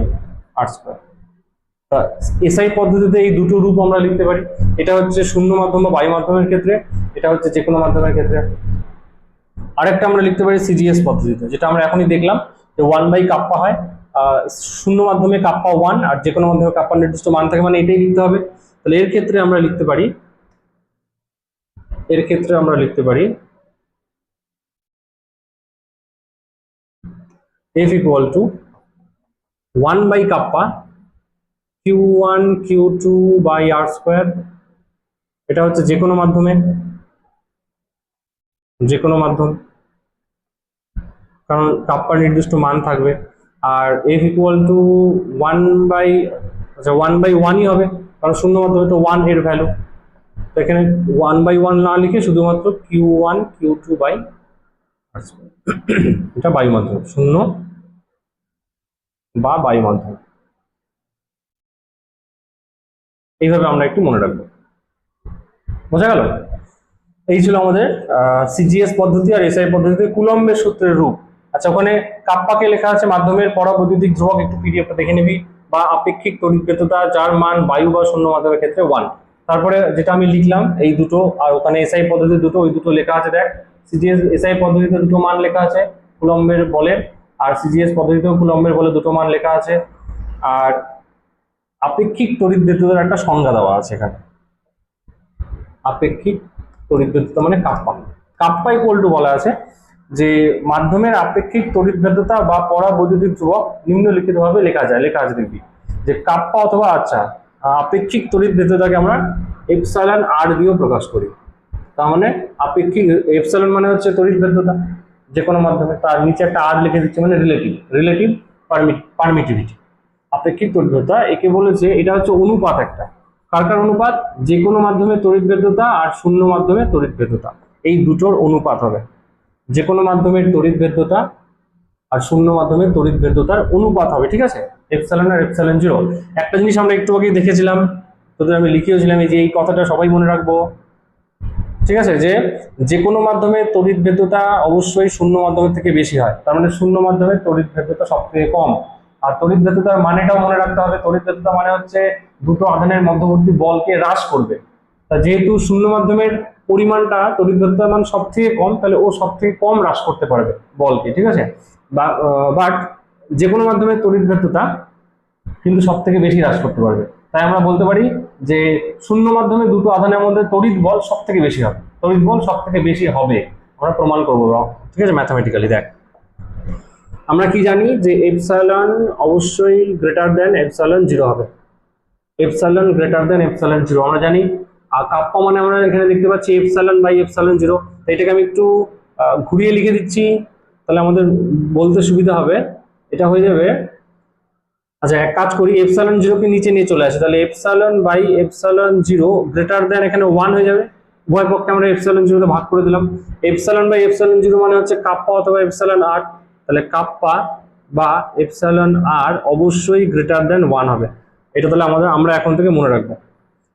A: এসআই পদ্ধতিতে এই দুটো রূপ আমরা লিখতে পারি, এটা হচ্ছে শূন্য মাধ্যম বা বায়ু মাধ্যমের ক্ষেত্রে, এটা হচ্ছে যে কোনো মাধ্যমের ক্ষেত্রে। আরেকটা আমরা লিখতে পারি সিজিএস পদ্ধতিতে, যেটা আমরা এখনই দেখলাম, যে 1/কাপ্পা হয়, শূন্য মাধ্যমে কাপ্পা 1, আর যে কোনো মাধ্যমে কাপ্পার নির্দিষ্ট মান থাকে, মানে এটাই লিখতে হবে। তাহলে এর ক্ষেত্রে আমরা লিখতে পারি, এর ক্ষেত্রে আমরা লিখতে পারি F equal two 1/কাপ্পা Q1 Q2/r², এটা হচ্ছে যে কোনো মাধ্যমে, যে কোনো মাধ্যম, কারণ কাপ্পার নির্দিষ্ট মান থাকবে। আর F ইকুয়াল টু 1/1ই হবে, কারণ শূন্য মাধ্যমে তো 1 এর ভ্যালু। তো এখানে 1/1 না লিখে শুধুমাত্র Q1 Q2/r², এটা বায়ু মাধ্যম, শূন্য বা বায়ু মাধ্যম। এইভাবে আমরা একটু মনে রাখবো, বোঝা গেল? এই ছিল আমাদের সিজিএস পদ্ধতি আর এসআই পদ্ধতিতে কুলম্বের সূত্রের রূপ। আচ্ছা, ওখানে কাপ্পাকে লেখা আছে মাধ্যমের পরাবৈদ্যুতিক ধ্রুবক, একটু পিডিএফটা দেখে নিবি, বা আপেক্ষিক তড়িৎভেদ্যতা যার মান বায়ু বা শূন্য মাধ্যমের ক্ষেত্রে 1। তারপরে যেটা আমি লিখলাম এই দুটো, আর ওখানে এসআই পদ্ধতি দুটো, ওই দুটো লেখা আছে, দেখ সিজিএস এসআই পদ্ধতিতে দুটো মান লেখা আছে কুলম্বের বলের, আর সিজিএস পদ্ধতিতেও কুলম্বের বলে দুটো মান লেখা আছে। আর আপেক্ষিক তড়িৎভেদ্যতার একটা সংজ্ঞা দেওয়া আছে এখানে, আপেক্ষিক তড়িৎভেদ্যতা মানে কাপ্পা। কাপ্পা ইকুয়াল টু বলা আছে যে মাধ্যমের আপেক্ষিক তড়িৎভেদ্যতা বা পরাবৈদ্যুতিক ধ্রুবক নিম্নলিখিতভাবে লেখা যায়, লেখা আছে দেখবি যে কাপ্পা অথবা, আচ্ছা আপেক্ষিক তড়িৎভেদ্যতাকে আমরা এপসাইলন আর দিয়েও প্রকাশ করি। তার মানে আপেক্ষিক, এপসাইলন মানে হচ্ছে তড়িৎভেদ্যতা যে কোনো মাধ্যমে, তার নিচে একটা আর লিখে দিচ্ছে, মানে রিলেটিভ, রিলেটিভ পারমিটিভিটি, আপেক্ষিক তড়িৎভেদ্যতা। একে বলেছে এটা হচ্ছে অনুপাত একটা, কার কার অনুপাত, যে কোনো মাধ্যমে তড়িৎভেদ্যতা আর শূন্য মাধ্যমে তড়িৎভেদ্যতা, এই দুটোর অনুপাত হবে। যে কোনো মাধ্যমের তড়িৎভেদ্যতা আর শূন্য মাধ্যমের তড়িৎভেদ্যতার অনুপাত হবে, ঠিক আছে, এপসাইলন আর এপসাইলন 0। একটা জিনিস আমরা একটু আগেই দেখেছিলাম, তোদের আমি লিখিয়েছিলাম, এই যে এই কথাটা সবাই মনে রাখবো, ঠিক আছে, যে যে কোনো মাধ্যমে তড়িৎভেদ্যতা অবশ্যই শূন্য মাধ্যমের থেকে বেশি হয়, তার মানে শূন্য মাধ্যমে তড়িৎভেদ্যতা সব থেকে কম। আর তড়িৎভেদ্যতার মানেটাও মনে রাখতে হবে, তড়িৎভেদ্যতা মানে হচ্ছে দুটো আধানের মধ্যবর্তী বলকে হ্রাস করবে। তা যেহেতু শূন্য মাধ্যমের পরিমাণটা তড়িৎভেদ্যতার মান সব থেকে কম, তাহলে ও সব থেকে কম হ্রাস করতে পারবে বলকে, ঠিক আছে। বাট যে কোনো মাধ্যমের তড়িৎভেদ্যতা কিন্তু সব থেকে বেশি হ্রাস করতে পারবে। তাই আমরা বলতে পারি যে শূন্য মাধ্যমে দুটো আধানের মধ্যে তড়িৎ বল সব থেকে বেশি হবে, তড়িৎ বল সব থেকে বেশি হবে, আমরা প্রমাণ করবো, ঠিক আছে, ম্যাথামেটিক্যালি। দেখ আমরা কি জানি যে এপসাইলন অবশ্যই গ্রেটার দেন এপসাইলন জিরো হবে, epsilon greater than epsilon zero আমরা জানি। আর কাপ্পা মানে আমরা এখানে দেখতে পাচ্ছি এপসাইলন বাই এপসাইলন জিরো। তো এটাকে আমি একটু ঘুরিয়ে লিখে দিচ্ছি, তাহলে আমাদের বলতে সুবিধা হবে। এটা হয়ে যাবে, আচ্ছা এক কাজ করি, এপসাইলন জিরোকে নিচে নিয়ে চলে আসে, তাহলে epsilon by epsilon zero greater than এখানে 1 হয়ে যাবে, উভয় পক্ষে আমরা এপসাইলন জিরোতে ভাগ করে দিলাম। এপসাইলন বাই এপসাইলন জিরো মানে হচ্ছে কাপ্পা অথবা এপসাইলন আর, তাহলে কাপ্পা বা এপসাইলন আর অবশ্যই গ্রেটার দেন 1 হবে। এটা তাহলে আমরা এখন থেকে মনে রাখবো,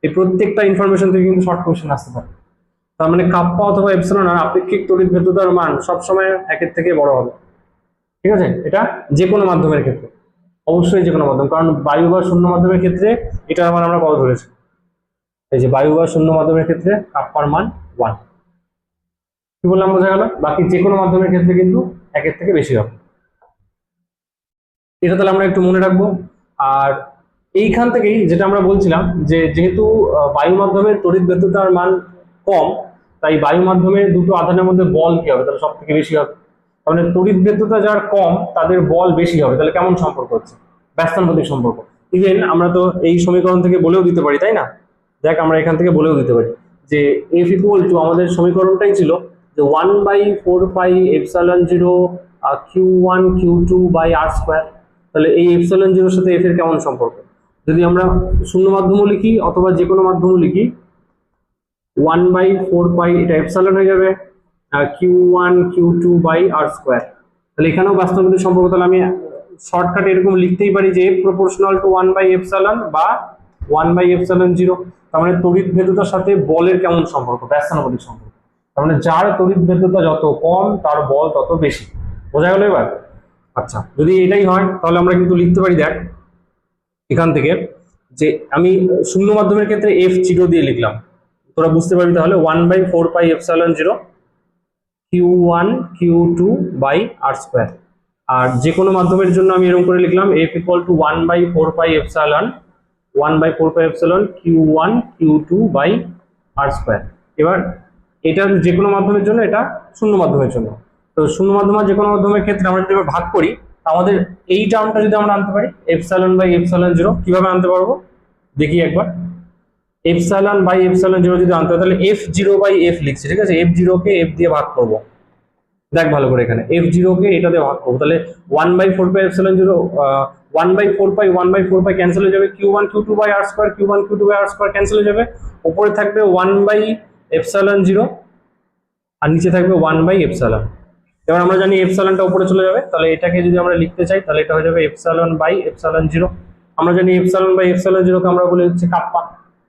A: এই প্রত্যেকটা ইনফরমেশন থেকে কিন্তু শর্ট কোশ্চেন আসতে পারে। তার মানে কাপ্পা অথবা এপসাইলন আর আপেক্ষিক তড়িৎ ভেদ্যতার মান সবসময় একের থেকে বড় হবে, ঠিক আছে, এটা যে কোনো মাধ্যমের ক্ষেত্রে, অবশ্যই যে কোনো মাধ্যম, কারণ বায়ু বা শূন্য মাধ্যমের ক্ষেত্রে এটার মান আমরা কত ধরেছি, এই যে বায়ু বা শূন্য মাধ্যমের ক্ষেত্রে কাপ্পার মান 1, কি বললাম বোঝা গেল? বাকি যে কোনো মাধ্যমের ক্ষেত্রে কিন্তু একের থেকে বেশি হবে, এটা তাহলে আমরা একটু মনে রাখবো। আর এইখান থেকেই যেটা আমরা বলছিলাম যে যেহেতু বায়ু মাধ্যমের তড়িৎ ভেদ্যতার মান কম, তাই বায়ু মাধ্যমের দুটো আধানের মধ্যে বল কি হবে, তাহলে সব থেকে বেশি হবে। তাহলে তড়িৎ ভেদ্যতা যার কম তাদের বল বেশি হবে, তাহলে কেমন সম্পর্ক হচ্ছে, ব্যস্তানুপাতিক সম্পর্ক। ইভেন আমরা তো এই সমীকরণ থেকে বলেও দিতে পারি, তাই না? দেখ আমরা এখান থেকে বলেও দিতে পারি যে এফ ইকুয়াল টু, আমাদের সমীকরণটাই ছিল যে 1/4πε0 Q1 Q2/r²। তাহলে এই এপসাইলন জিরোর সাথে এফ এর কেমন সম্পর্ক, যদি আমরা শূন্য মাধ্যমও লিখি অথবা যে কোনো মাধ্যমও লিখি, 1/4π এটা এপসাইলন হয়ে যাবে Q1 Q2/r²। তাহলে এখানেও বাস্তবায়িত সম্পর্ক, তাহলে আমি শর্টকাট এরকম লিখতেই পারি যে এফ প্রপোর্শনাল টু 1/ε বা 1/ε0। তার মানে তড়িৎ ভেদ্যতার সাথে বলের কেমন সম্পর্ক, ব্যস্তানুপাতিক সম্পর্ক। তার মানে যার তড়িৎ ভেদ্যতা যত কম তার বল তত বেশি, বোঝা গেল এবার? আচ্ছা যদি এটাই হয় তাহলে আমরা কিন্তু লিখতে পারি, দেখ এখান থেকে যে আমি শূন্য মাধ্যমের ক্ষেত্রে F0 দিয়ে লিখলাম, তোরা বুঝতে পারবি তাহলে 1/4πε0 Q1 Q2/r²। আর যে কোনো মাধ্যমের জন্য আমি এরকম করে লিখলাম F equal two 1/4πε Q1 Q2/r²। এবার এটা যে কোনো মাধ্যমের জন্য, এটা শূন্য মাধ্যমের জন্য। তো শূন্য মাধ্যম আর যে কোনো মাধ্যমের ক্ষেত্রে আমরা যদি এবার ভাগ করি, আমাদের এই টার্মটা যদি আমরা আনতে পারি ε/ε0, কিভাবে আনতে পারবো দেখি একবার। ε/ε0 যদি আনতে হয় তাহলে F0/F লিখছি, ঠিক আছে, F0 কে F দিয়ে ভাগ করবো, দেখ ভালো করে এখানে F0 কে এটা দিয়ে ভাগ করবো, তাহলে 1/4πε0 1/4π ক্যান্সেল হয়ে যাবে, Q1 Q2/r² Q1 Q2/r² cancel হয়ে যাবে, উপরে থাকবে 1/ε0 আর নিচে থাকবে 1/ε। এবার আমরা জানি এপসাইলনটা উপরে চলে যাবে, তাহলে এটাকে যদি আমরা লিখতে চাই তাহলে এটা হয়ে যাবে ε/ε0। আমরা জানি ε/ε0 কে আমরা বলি হচ্ছে কাপ্পা,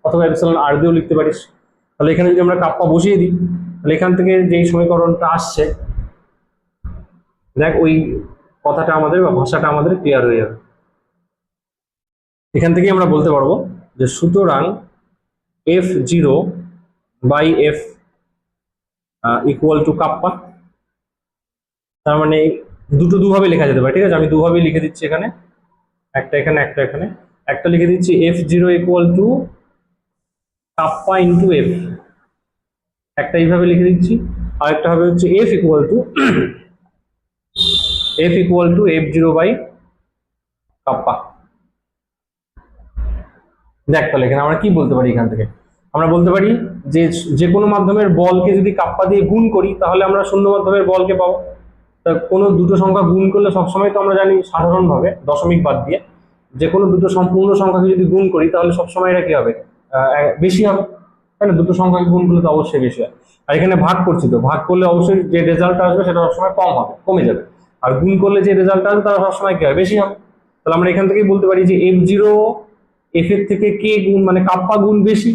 A: অথবা এপসাইলন আর দিয়েও লিখতে পারিস। তাহলে এখানে যদি আমরা কাপ্পা বসিয়ে দিই তাহলে এখান থেকে যেই সমীকরণটা আসছে, দেখ ওই কথাটা আমাদের বা ভাষাটা আমাদের ক্লিয়ার হয়ে যাবে। এখান থেকেই আমরা বলতে পারবো যে সুতরাং F0/F ইকুয়াল টু কাপ্পা। তার মানে দুটো দুভাবে লেখা যেতে পারে, ঠিক আছে, আমি দুভাবে লিখে দিচ্ছি, এখানে একটা, এখানে একটা, এখানে একটা লিখে দিচ্ছি F0 equal to kappa into F, একটা এইভাবে লিখে দিচ্ছি, আর একটা হবে হচ্ছে F ইকুয়াল টু F0/কাপ্পা। দেখ তাহলে এখানে আমরা কি বলতে পারি, এখান থেকে আমরা বলতে পারি যে যে কোনো মাধ্যমের বলকে যদি কাপ্পা দিয়ে গুণ করি তাহলে আমরা শূন্য মাধ্যমের বলকে পাবো। তা কোনো দুটো সংখ্যা গুণ করলে সবসময় তো আমরা জানি সাধারণভাবে দশমিক বাদ দিয়ে যে কোনো দুটো সম্পূর্ণ সংখ্যাকে যদি গুণ করি তাহলে সবসময় এটা কি হবে, বেশি হবে, তাই না? দুটো সংখ্যাকে গুণ করলে তো অবশ্যই বেশি হয়। আর এখানে ভাগ করছি, তো ভাগ করলে অবশ্যই যে রেজাল্ট আসবে সেটা সবসময় কম হবে, কমে যাবে। আর গুণ করলে যে রেজাল্ট আসবে তারা সবসময় কি হয়, বেশি হবে। তাহলে আমরা এখান থেকেই বলতে পারি যে F0 F এর থেকে কে গুণ মানে কাপ্পা গুণ বেশি।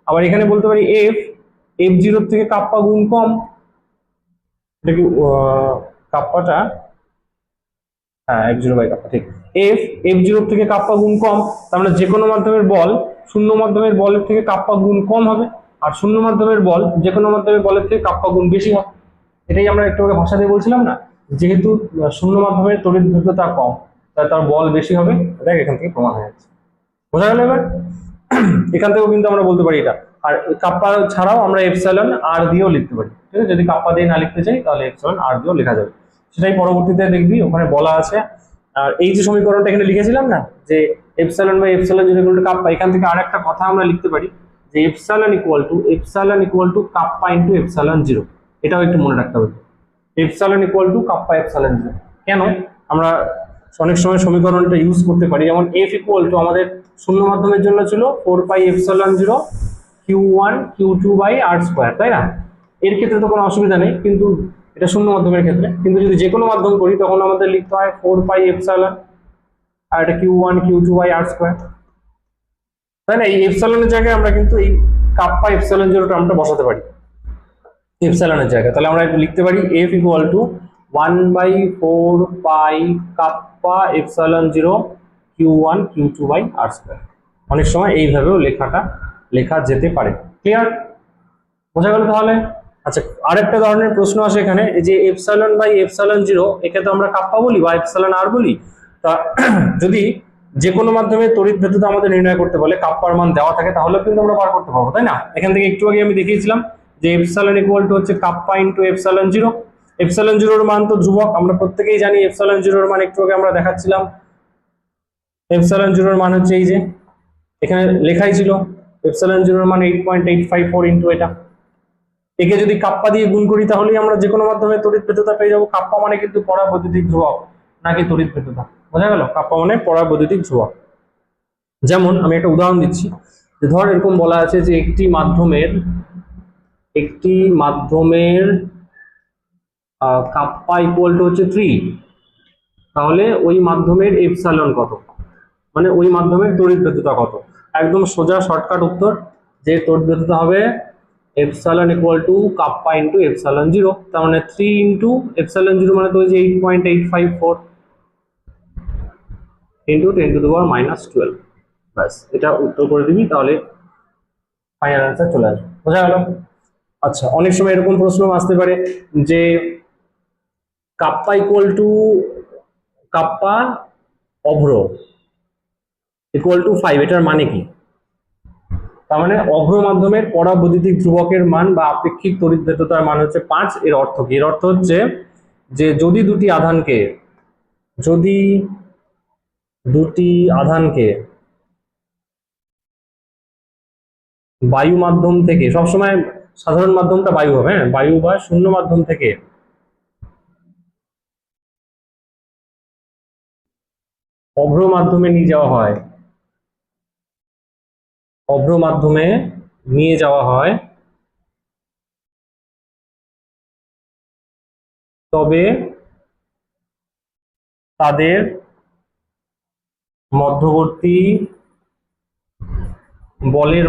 A: আবার এখানে বলতে পারি F0 থেকে কাপ্পা গুণ কম। এটা কি কাপ্পাটা, হ্যাঁ F0/কাপ্পা, ঠিক। F0 থেকে কাপ্পা গুণ কম, তার মানে যে কোনো মাধ্যমের বল শূন্য মাধ্যমের বলের থেকে কাপ্পা গুণ কম হবে, আর শূন্য মাধ্যমের বল যে কোনো মাধ্যমের বলের থেকে কাপ্পা গুণ বেশি হবে। এটাই আমরা একটু আগে ভাষা দিয়ে বলছিলাম না, যেহেতু শূন্য মাধ্যমের তড়িৎ ভেদ্যতা কম তাই তার বল বেশি হবে, দেখ এখান থেকে প্রমাণ হয়ে যাচ্ছে, বোঝা গেল এবার? এখান থেকেও কিন্তু আমরা বলতে পারি এটা। আর কাপ্পা ছাড়াও আমরা এপসাইলন আর দিয়েও লিখতে পারি, ঠিক আছে? যদি কাপ্পা দিয়ে না লিখতে চাই তাহলে এপসাইলন আর দিয়েও লেখা যাবে, সেটাই পরবর্তীতে দেখবি ওখানে বলা আছে। আর এই যে সমীকরণটা এখানে লিখেছিলাম না, যে epsilon by epsilon zero equal to kappa, এখান থেকে আর একটা কথা আমরা লিখতে পারি যে epsilon equal to kappa into epsilon zero. এটাও একটু মনে রাখতে হবে, epsilon equal to kappa epsilon zero. কেন আমরা অনেক সময় সমীকরণটা ইউজ করতে পারি, যেমন এফ ইকুয়াল টু আমাদের শূন্য মাধ্যমের জন্য ছিল 4 pi epsilon zero Q1 Q2 by R square, তাই না? এর ক্ষেত্রে তো কোনো অসুবিধা নেই, কিন্তু এটা শূন্য মাধ্যমের ক্ষেত্রে। কিন্তু যদি যে কোনো মাধ্যম করি তখন আমাদের লিখতে হয় 4 পাই এপসাইলন আর এটা Q1 Q2 by R square, তাই না? এই এপসাইলনের জায়গায় আমরা কিন্তু এই কাপ্পা এপসাইলন জিরো টার্মটা বসাতে পারি এপসাইলনের জায়গায়। তাহলে আমরা লিখতে পারি F equal to 1/4 pi kappa epsilon zero Q1 Q2 by R square. অনেক সময় এইভাবেও লেখা যেতে পারে। ক্লিয়ার? বোঝা গেল তাহলে? আচ্ছা, আরেকটা ধরনের প্রশ্ন আসে এখানে, এই যে এপসাইলন বাই এপসাইলন জিরো, একে তো আমরা কাপ্পা বলি বা এপসাইলন আর বলি। তা যদি যে কোনো মাধ্যমে তড়িৎ ভেদ্যতা আমাদের নির্ণয় করতে বলে, কাপ্পার মান দেওয়া থাকে, তাহলে কিন্তু আমরা বার করতে পারবো, তাই না? এখান থেকে একটু আগে আমি দেখিয়েছিলাম যে এপসাইলন ইকুয়াল টু হচ্ছে kappa into epsilon zero. Epsilon জিরোর মান তো ধ্রুবক, আমরা প্রত্যেকেই জানি এপসাইলন জিরোর মান একটু আগে আমরা দেখাচ্ছিলাম। এপসাইলন জিরোর মান হচ্ছে এই যে এখানে লেখাই ছিল, এপসাইলন জিরোর মান 8.854 ইন্টু এটা। একে যদি কাপ্পা দিয়ে গুণ করি তাহলেই আমরা যে কোনো মাধ্যমে তড়িৎ ভেদ্যতা পেয়ে যাবো। কাপ্পা মানে কিন্তু পরাবৈদ্যুতিক ধ্রুবক, নাকি তড়িৎ ভেদ্যতা। বোঝা গেল? কাপ্পা মানে পরাবৈদ্যুতিক ধ্রুবক। যেমন আমি একটা উদাহরণ দিচ্ছি, যে ধর এরকম বলা আছে যে একটি মাধ্যমের কাপ্পা ইকুয়াল টু হচ্ছে 3, তাহলে ওই মাধ্যমের এপসাইলন কত, মানে ওই মাধ্যমের তড়িৎ ভেদ্যতা কত। একদম সোজা শর্টকাট উত্তর, যে তড়িৎ ভেদ্যতা হবে epsilon equal to kappa into epsilon zero. তার মানে 3 ইন্টু এপসাইলন জিরো মানে তো ওই যে 8.854 ইন্টু 10⁻⁻12। ব্যাস, এটা উত্তর করে দিবি, তাহলে ফাইনাল অ্যান্সার চলে আসবে। বোঝা গেল? আচ্ছা, অনেক সময় এরকম প্রশ্ন আসতে পারে যে কাপ্পা ইকুয়াল টু কাপ্পা অভ্র ইকুয়াল টু 5, এটার মানে কি? তার মানে অভ্র মাধ্যমের পরাবৈদ্যুতিক ধ্রুবকের মান বা আপেক্ষিক তড়িৎ ভেদ্যতার মান হচ্ছে 5। এর অর্থ কি? এর অর্থ হচ্ছে যে যদি দুটি আধানকে বায়ু মাধ্যম থেকে, সবসময় সাধারণ মাধ্যমটা বায়ু হবে, হ্যাঁ, বায়ু বা শূন্য মাধ্যম থেকে অভ্র মাধ্যমে নিয়ে যাওয়া হয়, তবে তাদের মধ্যবর্তী বলের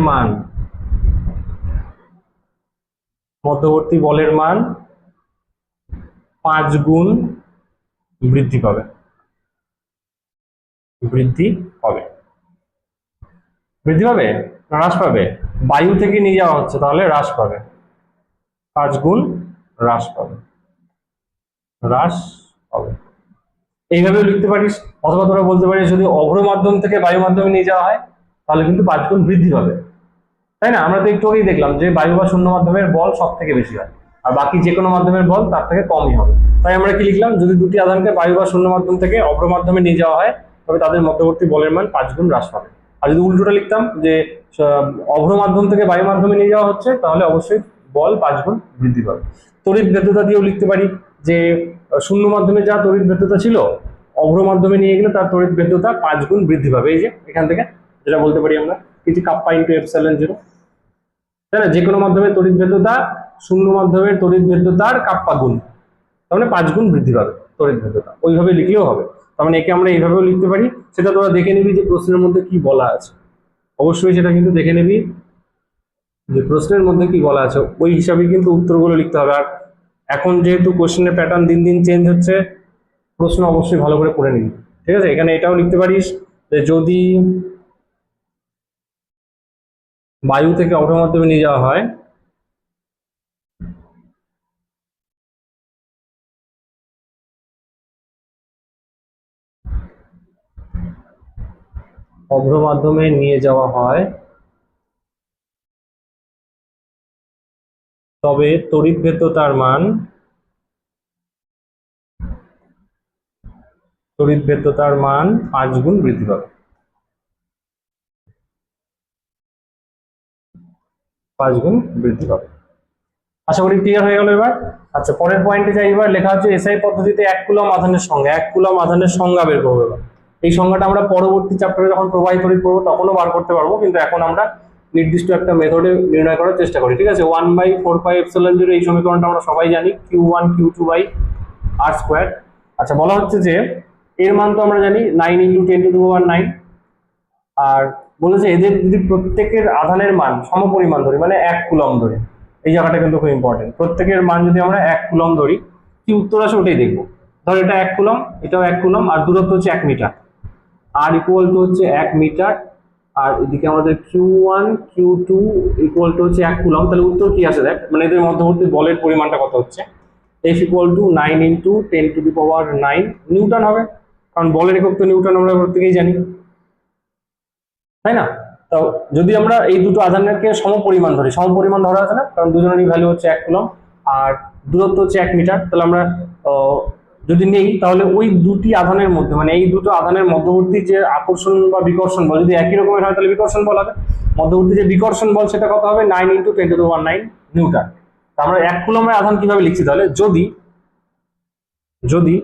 A: মান 5 গুণ বৃদ্ধি পাবে। বৃদ্ধি পাবে না হ্রাস পাবে? বায়ু থেকে নিয়ে যাওয়া হচ্ছে, তাহলে হ্রাস পাবে, 5 গুণ হ্রাস পাবে। এইভাবেও লিখতে পারিস, অথবা তোরা বলতে পারিস যদি অভ্র মাধ্যম থেকে বায়ু মাধ্যমে নিয়ে যাওয়া হয় তাহলে কিন্তু 5 গুণ বৃদ্ধি পাবে, তাই না? আমরা তো একটু আগেই দেখলাম যে বায়ু বা শূন্য মাধ্যমের বল সব থেকে বেশি হয়, আর বাকি যে কোনো মাধ্যমের বল তার থেকে কমই হবে। তাই আমরা কি লিখলাম, যদি দুটি আধানকে বায়ু বা শূন্য মাধ্যম থেকে অভ্র মাধ্যমে নিয়ে যাওয়া হয় তবে তাদের মধ্যবর্তী বলের মান 5 গুণ হ্রাস পাবে। আর যদি উল্টোটা লিখতাম যে অভ্র মাধ্যম থেকে বায়ু মাধ্যমে নিয়ে যাওয়া হচ্ছে, তাহলে অবশ্যই বল 5 গুণ বৃদ্ধি পাবে। তড়িৎ ভেদ্যতা দিয়েও লিখতে পারি যে শূন্য মাধ্যমে যা তড়িৎ ভেদ্যতা ছিল, অভ্র মাধ্যমে নিয়ে গেলে তার তড়িৎ ভেদ্যতা 5 গুণ বৃদ্ধি পাবে। এই যে এখান থেকে যেটা বলতে পারি আমরা, কিছু কাপ্পা ইন্টু এপসাইলন জিরো, তাই না? যে কোনো মাধ্যমের তড়িৎ ভেদ্যতা শূন্য মাধ্যমের তড়িৎ ভেদ্যতার কাপ্পা গুণ, তার মানে 5 গুণ বৃদ্ধি পাবে তড়িৎ ভেদ্যতা। ওইভাবে লিখলেও হবে, তার মানে একে আমরা এইভাবেও লিখতে পারি। সেটা তোরা দেখে নিবি যে প্রশ্নের মধ্যে কি বলা আছে, অবশ্যই সেটা কিন্তু দেখে নিবি যে প্রশ্নের মধ্যে কি বলা আছে, ওই হিসাবে কিন্তু উত্তরগুলো লিখতে হবে। আর এখন যেহেতু কোশ্চেনের প্যাটার্ন দিন দিন চেঞ্জ হচ্ছে, প্রশ্ন অবশ্যই ভালো করে পড়ে নিবি, ঠিক আছে? এখানে এটাও লিখতে পারিস যে যদি বায়ু থেকে অভ্র মাধ্যমে নিয়ে যাওয়া হয় অভ্র মাধ্যমে নিয়ে যাওয়া হয় তবে তড়িৎ ভেদ্যতার মান 5 গুণ বৃদ্ধি পাবে। 5 গুণ বৃদ্ধি পাবে। আশা করি ক্লিয়ার হয়ে গেল এবার। আচ্ছা, পরের পয়েন্টে যাই। এবার লেখা হচ্ছে এসআই পদ্ধতিতে 1 কুলম আধানের সংজ্ঞা। 1 কুলম আধানের সংজ্ঞা বের করবো এবার। এই সংজ্ঞাটা আমরা পরবর্তী চ্যাপ্টারে যখন প্রবাহিত তড়িৎ পড়বো তখনও বার করতে পারবো, কিন্তু এখন আমরা নির্দিষ্ট একটা মেথডে নির্ণয় করার চেষ্টা করি। ঠিক আছে, 1/4πε0 এই সমীকরণটা আমরা সবাই জানি, Q1 Q2/r²। আচ্ছা, বলা হচ্ছে যে এর মান তো আমরা জানি 9 × 10⁹, আর বলেছে এদের যদি প্রত্যেকের আধানের মান সমপরিমাণ ধরি, মানে 1 কুলম ধরি, এই জায়গাটা কিন্তু খুব ইম্পর্টেন্ট। প্রত্যেকের মান যদি আমরা 1 কুলম ধরি, কি উত্তর আসে ওটাই দেখবো। ধর এটা 1 কুলম, এটাও 1 কুলম, আর দূরত্ব হচ্ছে 1 মিটার, আর ইকুয়াল টু হচ্ছে 1 মিটার, আর এদিকে আমাদের Q1 Q2 ইকুয়াল টু হচ্ছে 1 কুলম। তাহলে উত্তর কি আসে দেখ, মানে এদের মধ্যবর্তী বলের পরিমাণটা কত হচ্ছে। F ইকুয়াল টু 9 × 10⁹ নিউটন হবে, কারণ বলের একক তো নিউটন, আমরা প্রত্যেকেই জানি, তাই না? তো যদি আমরা এই দুটো আধানকে সমপরিমাণ ধরি, সমপরিমাণ ধরা আছে না, কারণ দুজনেরই ভ্যালু হচ্ছে 1 কুলম আর দূরত্ব হচ্ছে 1 মিটার, তাহলে আমরা যদি নেই তাহলে ওই দুটি আধানের মধ্যে, মানে এই দুটো আধানের মধ্যবর্তী যে আকর্ষণ বা বিকর্ষণ বল যদি একই রকমের হয় তাহলে বিকর্ষণ বল হবে। মধ্যবর্তী যে বিকর্ষণ বল সেটা কত হবে, 9 × 10⁹ নিউটন। তো আমরা 1 কুলমের আধান কিভাবে লিখছি তাহলে, যদি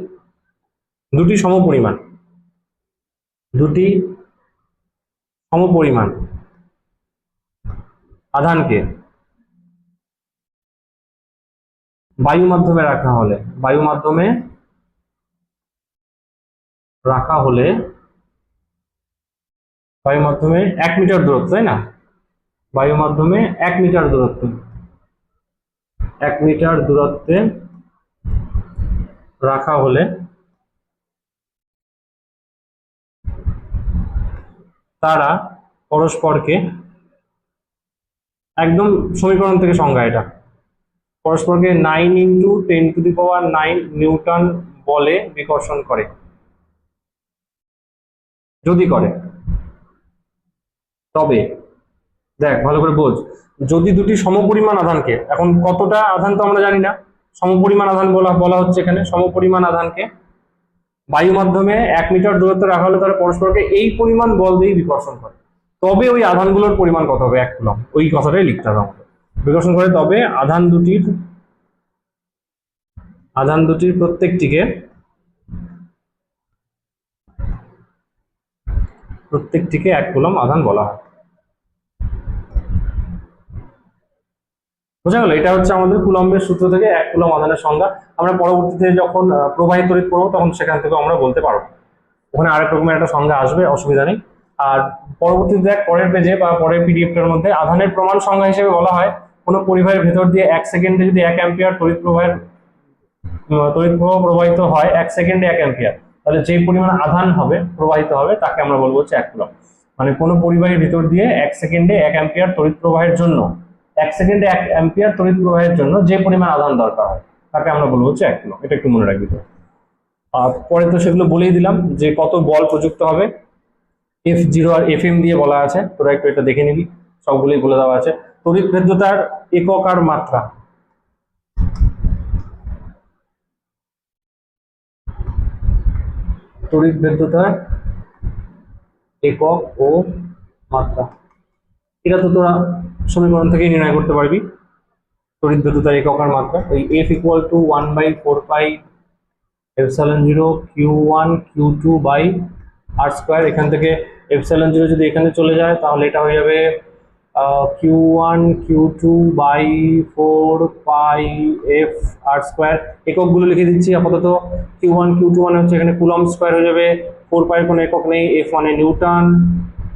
A: দুটি সমপরিমাণ আধানকে বায়ু মাধ্যমে রাখা হলে বায়ু মাধ্যমে 1 মিটার দূরত্ব, তাই না, বায়ু মাধ্যমে 1 মিটার দূরত্বে রাখা হলে তারা পরস্পরকে, একদম সমীকরণ থেকে সংজ্ঞা এটা, পরস্পরকে 9 × 10⁹ নিউটন বলে বিকর্ষণ করে। যদি করে, তবে দেখ ভালো করে বোঝ, যদি দুটি সমপরিমাণ আধানকে, এখন কতটা আধান তো আমরা জানি না, সমপরিমাণ আধান বলা হচ্ছে এখানে, সমপরিমাণ আধানকে বায়ু মাধ্যমে 1 মিটার দূরত্বে রাখা হলে তারা পরস্পরকে এই পরিমাণ বল দিয়ে বিকর্ষণ করে, তবে ওই আধানগুলোর পরিমাণ কত হবে, 1 কুলম। ওই কথাটাই লিখতে হবে আমাদের, বিকর্ষণ করে, তবে আধান দুটির প্রত্যেকটিকে 1 কুলম আধান বলা হয়। বোঝা গেল? এটা হচ্ছে আমাদের কুলম্বের সূত্র থেকে 1 কুলম আধানের সংজ্ঞা। আমরা পরবর্তীতে যখন প্রবাহিত তড়িৎ পড়বো তখন সেখান থেকে আমরা বলতে পারবো, ওখানে আরেক রকমের একটা সংজ্ঞা আসবে, অসুবিধা নেই। আর পরবর্তীতে দেখ পরের পেজে বা পরের পিডিএফটার মধ্যে আধানের প্রমাণ সংজ্ঞা হিসেবে বলা হয় কোনো পরিবাহের ভেতর দিয়ে 1 সেকেন্ডে যদি 1 অ্যাম্পিয়ার তড়িৎ প্রবাহ প্রবাহিত হয়, 1 সেকেন্ডে 1 অ্যাম্পিয়ার, তাহলে যে পরিমাণ আধান হবে প্রবাহিত হবে তাকে আমরা বলবো হচ্ছে 1 কুলম। মানে কোনো পরিবাহের ভিতর দিয়ে 1 সেকেন্ডে 1 অ্যাম্পিয়ার তড়িৎ প্রবাহের জন্য, 1 সেকেন্ডে 1 অ্যাম্পিয়ার তড়িৎ প্রবাহের জন্য যে পরিমাণ আধান দরকার হয় তাকে আমরা বলবো হচ্ছে 1 কুলম। এটা একটু মনে রাখবি তো। আর পরে তো সেগুলো বলেই দিলাম যে কত বল প্রযুক্ত হবে, F0 আর Fm দিয়ে বলা আছে, তোরা একটু এটা দেখে নিবি, সবগুলোই বলে দেওয়া আছে। তড়িৎ ভেদ্যতার একক আর মাত্রা, তড়িৎ ভেদ্যতার একক ও মাত্রা, এটা তো তোরা সমীকরণ থেকেই নির্ণয় করতে পারবি। তড়িৎ ভেদ্যতার একক আর মাত্রা, ওই F equal to 1/4πε0 Q1 Q2/r²। এখান থেকে ε0 যদি এখানে চলে যায় তাহলে এটা হয়ে যাবে Q1 Q2/4πfr²। এককগুলো লিখে দিচ্ছি আপাতত। Q1 Q2 মানে হচ্ছে এখানে কুলম স্কয়ার হয়ে যাবে, 4π এর কোনো একক নেই, F মানে নিউটন,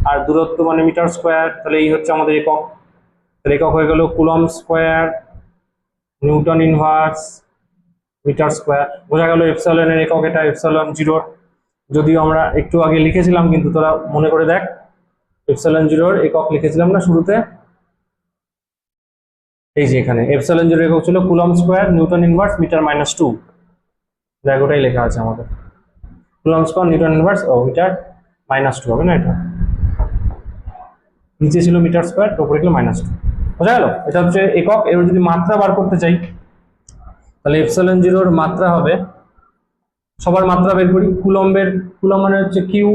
A: আর দূরত্ব মানে মিটার স্কয়ার, তাহলে এই হচ্ছে আমাদের একক। তাহলে একক হয়ে গেল coulomb square, newton inverse, metre square. বোঝা গেল এপসাইলন এর একক এটা, ε0। যদিও আমরা একটু আগে লিখেছিলাম, কিন্তু তোরা মনে করে দেখ, ε0 এর একক লিখেছিলাম না শুরুতে, এই যে এখানে ε0 এর একক ছিল coulomb square, newton inverse, metre -2। দেখ ওটাই লেখা আছে আমাদের, কুলম স্কয়ার, নিউটন ইনভার্স ও মিটার -2 হবে না, এটা নিচে ছিল মিটার স্কয়ার, উপরে ছিল -2। বোঝা গেল? এটা হচ্ছে একক। এর যদি মাত্রা বার করতে চাই তাহলে এপসাইলন জিরোর মাত্রা হবে, সবার মাত্রা বের করি। কুলম্ব মানে হচ্ছে কিউ,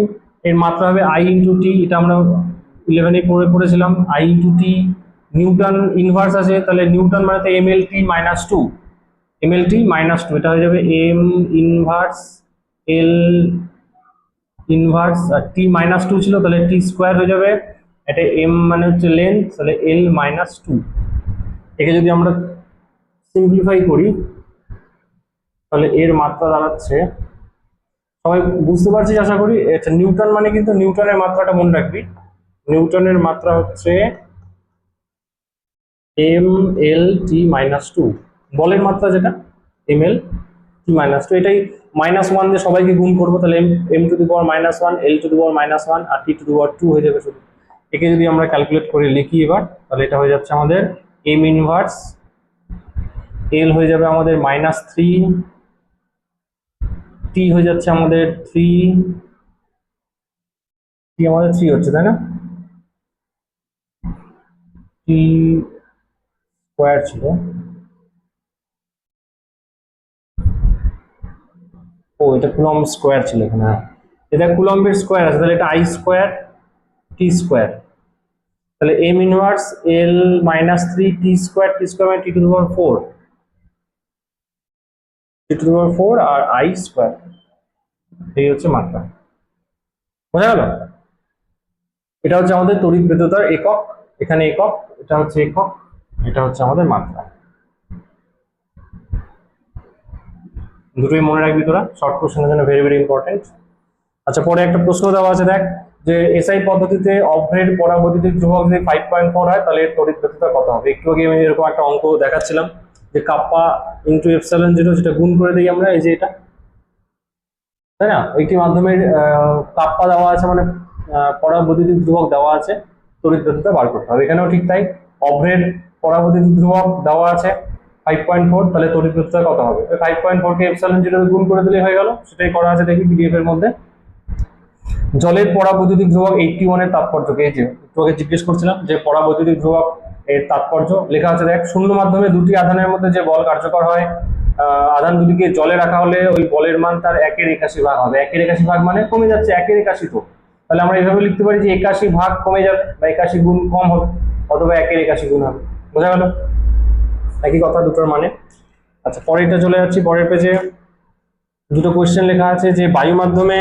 A: এর মাত্রা হবে আই ইন্টু টি, এটা আমরা 11-এ পড়েছিলাম, I into T. Newton inverse আছে, তাহলে নিউটন মানে তো M L T minus two, M L T minus two, এটা হয়ে যাবে এম ইনভার্স এল ইনভার্স, আর টি মাইনাস টু ছিল তাহলে টি স্কোয়ার হয়ে যাবে। এটা এম মানে হচ্ছে লেন্থ, তাহলে এল মাইনাস টু। একে যদি আমরা সিম্পলিফাই করি তাহলে এর মাত্রা দাঁড়াচ্ছে, সবাই বুঝতে পারছিস আশা করি। এটা নিউটন মানে কিন্তু নিউটনের মাত্রাটা মনে রাখবি, নিউটনের মাত্রা হচ্ছে M L T minus two, বলের মাত্রা যেটা M L T minus two. এটাই মাইনাস ওয়ান দিয়ে সবাইকে গুণ করবো, তাহলে M to the power minus one, L to the power minus one, আর T to the power two হয়ে যাবে শুধু। একে যদি আমরা ক্যালকুলেট করে লিখি এবার, তাহলে এটা হয়ে যাচ্ছে আমাদের এম ইনভার্স এল হয়ে যাবে আমাদের মাইনাস থ্রি, টি হয়ে যাচ্ছে আমাদের থ্রি, টি আমাদের থ্রি হচ্ছে তাই না, টি স্কোয়ার ছিল, ও এটা কুলম্ব স্কোয়ার ছিল এখানে, হ্যাঁ এটা কুলম্বের স্কোয়ার আছে, তাহলে এটা আই স্কোয়ার টি স্কোয়ার, তাহলে M inverse L minus three T square, T square মানে T to the power four, T to the power four আর আই স্কোয়ার, এই হচ্ছে মাত্রা। বোঝা গেল? এটা হচ্ছে আমাদের তড়িৎ ভেদ্যতার একক, এখানে একক, এটা হচ্ছে একক, এটা হচ্ছে আমাদের মাত্রা। দুটোই মনে রাখবি তোরা, শর্ট কোশ্চেনের জন্য ভেরি ভেরি ইম্পর্টেন্ট। আচ্ছা, পরে একটা প্রশ্ন দেওয়া আছে দেখ, যে এসআই পদ্ধতিতে অভ্রের পরাবৈদ্যুতিক ধ্রুবক যদি 5.4 হয় তাহলে এর তড়িৎ ভেদ্যতা কত হবে। একটু আগে আমি এরকম একটা অঙ্ক দেখাচ্ছিলাম যে কাপ্পা ইন্টু এপসাইলন জিরো, যেটা গুণ করে দিই আমরা, এই যে এটা, তাই না, একটি মাধ্যমের কাপ্পা দেওয়া আছে মানে পরাবৈদ্যুতিক ধ্রুবক দেওয়া আছে, তড়িৎ ভেদ্যতা বার করতে হবে। এখানেও ঠিক তাই, অভ্রের পরাবৈদ্যুতিক ধ্রুবক দেওয়া আছে 5.4, তাহলে তড়িৎ ভেদ্যতা কত হবে। 5.4 কে এপসাইলন জিরো গুণ করে দিলে হয়ে গেল, সেটাই করা আছে দেখি পিডিএফ এর মধ্যে। জলের পরাবৈদ্যুতিক ধ্রুবক 81 এর তাৎপর্যকে, এই যে তোকে জিজ্ঞেস করছিলাম যে পরাবৈদ্যুতিক ধ্রুবক এর তাৎপর্য লেখা আছে দেখ, শূন্য মাধ্যমে দুটি আধানের মধ্যে যে বল কার্যকর হয়, আধান দুটিকে জলে রাখা হলে ওই বলের মান তার 1/81 হবে। 1/81 মানে কমে যাচ্ছে, 1/81 তো, তাহলে আমরা এইভাবে লিখতে পারি যে 81 কমে যাবে বা 81 গুণ কম হবে, অথবা 1/81 গুণ হবে। বোঝা গেল একই কথা দুটোর মানে। আচ্ছা, পরেরটা চলে যাচ্ছি, পরের পেজে দুটো কোয়েশ্চেন লেখা আছে যে বায়ু মাধ্যমে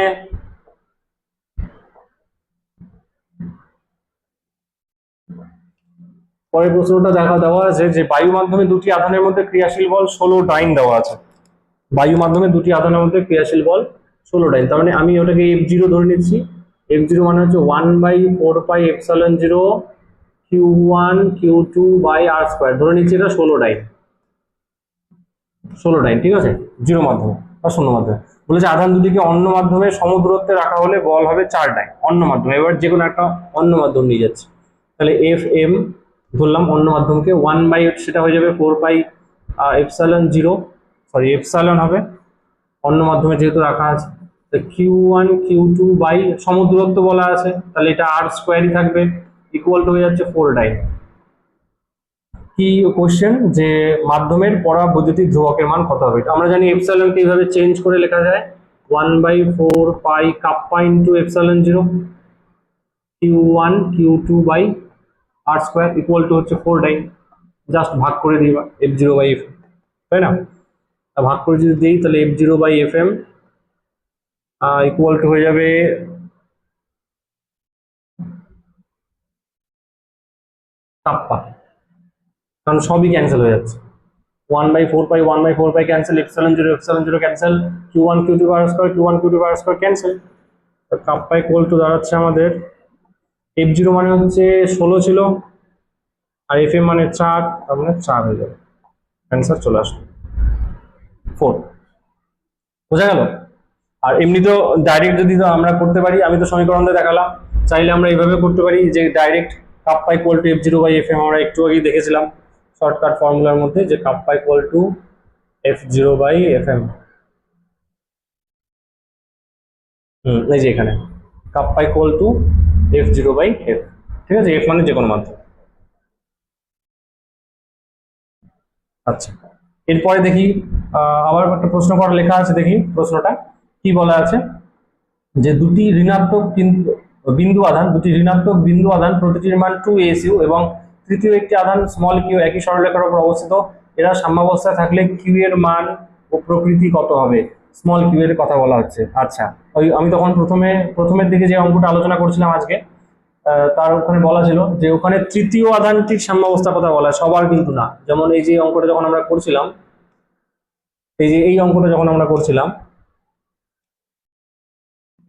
A: পরের প্রশ্নটা দেওয়া আছে যে বায়ু মাধ্যমে দুটি আধানের মধ্যে ক্রিয়াশীল বল 16 ডাইন দেওয়া আছে। বায়ু মাধ্যমে দুটি আধানের মধ্যে ক্রিয়াশীল বল 16 ডাইন, তার মানে আমি ওটাকে এফ জিরো ধরে নিচ্ছি। এফ জিরো মানে হচ্ছে 1/4 epsilon zero Q1 Q2 by R square, ধরে নিচ্ছি এটা 16 ডাইন, 16 ডাইন, ঠিক আছে, জিরো মাধ্যমে বা শূন্য মাধ্যমে। বলেছে আধান দুটিকে অন্য মাধ্যমে সমদূরত্বে রাখা হলে বল হবে 4 ডাইন, অন্য মাধ্যমে। এবার যে কোনো একটা অন্য মাধ্যম নিয়ে যাচ্ছে, তাহলে এফ এম ধরলাম অন্য মাধ্যমকে, 1/8 সেটা হয়ে যাবে 4 এপসাইলন জিরো, সরি এপসাইলন হবে, অন্য মাধ্যমে যেহেতু রাখা আছে। তো Q1 Q2 বাই সমদূরত্ব বলা আছে, তাহলে এটা আর স্কোয়ারই থাকবে, ইকুয়াল টু হয়ে যাচ্ছে 4 ডাইন। কি কোশ্চেন যে মাধ্যমের পরাবৈদ্যুতিক ধ্রুবকের মান কত হবে। আমরা জানি এপসাইলনকে এইভাবে চেঞ্জ করে লেখা যায় 1/4 kappa into epsilon zero Q1 Q2 by R square equal to হচ্ছে 4 ডাইন। জাস্ট ভাগ করে দিই বা এফ জিরো বাই এফ, তাই না, ভাগ করে যদি দিই তাহলে F zero by F M equal to হয়ে যাবে কাপ্পা, কারণ সবই ক্যান্সেল হয়ে যাচ্ছে। 1/4 cancel, epsilon zero cancel, Q1 Q2 আর স্কোয়ার ক্যান্সেল, তো কাপ্পা ইকুয়াল টু দাঁড়াচ্ছে আমাদের এফ জিরো মানে হচ্ছে 16 ছিল, আর এফ এম মানে 4, তার মানে 4 হয়ে যাবে, অ্যান্সার চলে আসলো 4। বোঝা গেল? আর এমনিতেও ডাইরেক্ট যদি তো আমরা করতে পারি, আমি তো সমীকরণটা দেখালাম, চাইলে আমরা এইভাবে করতে পারি যে direct kappa equal to F zero by F M, আমরা একটু আগেই দেখেছিলাম শর্টকাট ফর্মুলার মধ্যে যে kappa equal to F zero by F M. এই যে এখানে kappa equal to F zero by F, ঠিক আছে, এফ মানে যে কোনো মাধ্যম। আচ্ছা, এরপরে দেখি আবার একটা প্রশ্ন করা লেখা আছে, দেখি প্রশ্নটা কি বলা আছে, যে দুটি ঋণাত্মক দুটি ঋণাত্মক বিন্দু আধান প্রতিটির মান 2 ASU এবং তৃতীয় একটি আধান স্মল কিউ একই সরলরেখার উপর অবস্থিত, এরা সাম্যাবস্থায় থাকলে কিউ এর মান ও প্রকৃতি কত হবে? স্মল কিউ এর কথা বলা হচ্ছে। আচ্ছা, ওই আমি তখন প্রথমের দিকে যে অঙ্কটা আলোচনা করছিলাম আজকে, তার ওখানে বলা ছিল যে ওখানে তৃতীয় আধানটির সাম্যাবস্থার কথা বলা হয়, সবার কিন্তু না। যেমন এই যে অঙ্কটা যখন আমরা করছিলাম, এই অঙ্কটা যখন আমরা করছিলাম,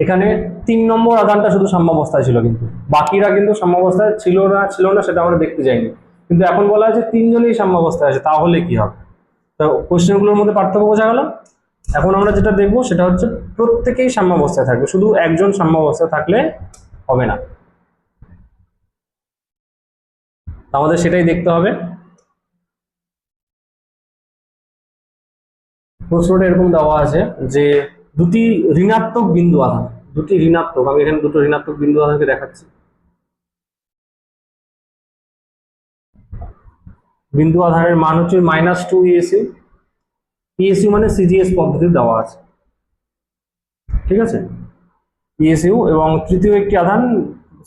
A: এখানে 3 নম্বর আধানটা শুধু সাম্যাবস্থায় ছিল, কিন্তু বাকিরা কিন্তু সাম্যাবস্থায় ছিল না সেটা আমরা দেখতে যাইনি। কিন্তু এখন বলা হয় যে তিনজনই সাম্যাবস্থায় আছে, তাহলে কি হবে? তো কোশ্চেনগুলোর মধ্যে পার্থক্য বোঝা গেল। এখন আমরা যেটা দেখবো সেটা হচ্ছে প্রত্যেকেই সাম্যাবস্থায় থাকবে, শুধু একজন সাম্যাবস্থায় থাকলে হবে না। আমাদের সেটাই দেখতে হবে। প্রশ্নটা এরকম দেওয়া আছে যে দুটি ঋণাত্মক বিন্দু আধান, আমি এখানে দুটো ঋণাত্মক বিন্দু আধানকে দেখাচ্ছি। বিন্দু আধানের মান হচ্ছে -2 ESU মানে সিজিএস পদ্ধতি দেওয়া আছে, ঠিক আছে। ESU এবং তৃতীয় একটি আধান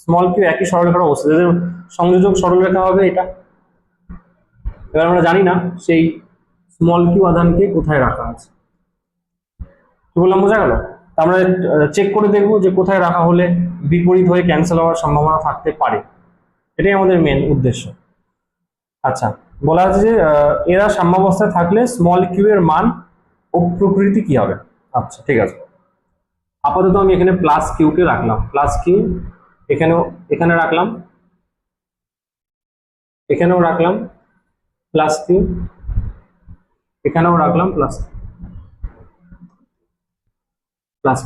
A: স্মল কিউ একই সরলরেখার অবস্থিত, এদের সংযোজক সরলরেখা হবে এটা। এবার আমরা জানি না সেই স্মল কিউ আধানকে কোথায় রাখা আছে, কি বললাম বোঝা গেল? আমরা চেক করে দেখবো যে কোথায় রাখা হলে বিপরীত হয়ে ক্যান্সেল হওয়ার সম্ভাবনা থাকতে পারে, এটাই আমাদের মেন উদ্দেশ্য। আচ্ছা, বলা আছে যে এরা সাম্যাবস্থায় থাকলে স্মল কিউ এর মান ও প্রকৃতি কি হবে? আচ্ছা, ঠিক আছে। আপাতত আমি এখানে প্লাস কিউ কে রাখলাম, প্লাস কিউ এখানে রাখলাম, এখানেও রাখলাম প্লাস কিউ, এখানেও রাখলাম প্লাস প্লাস।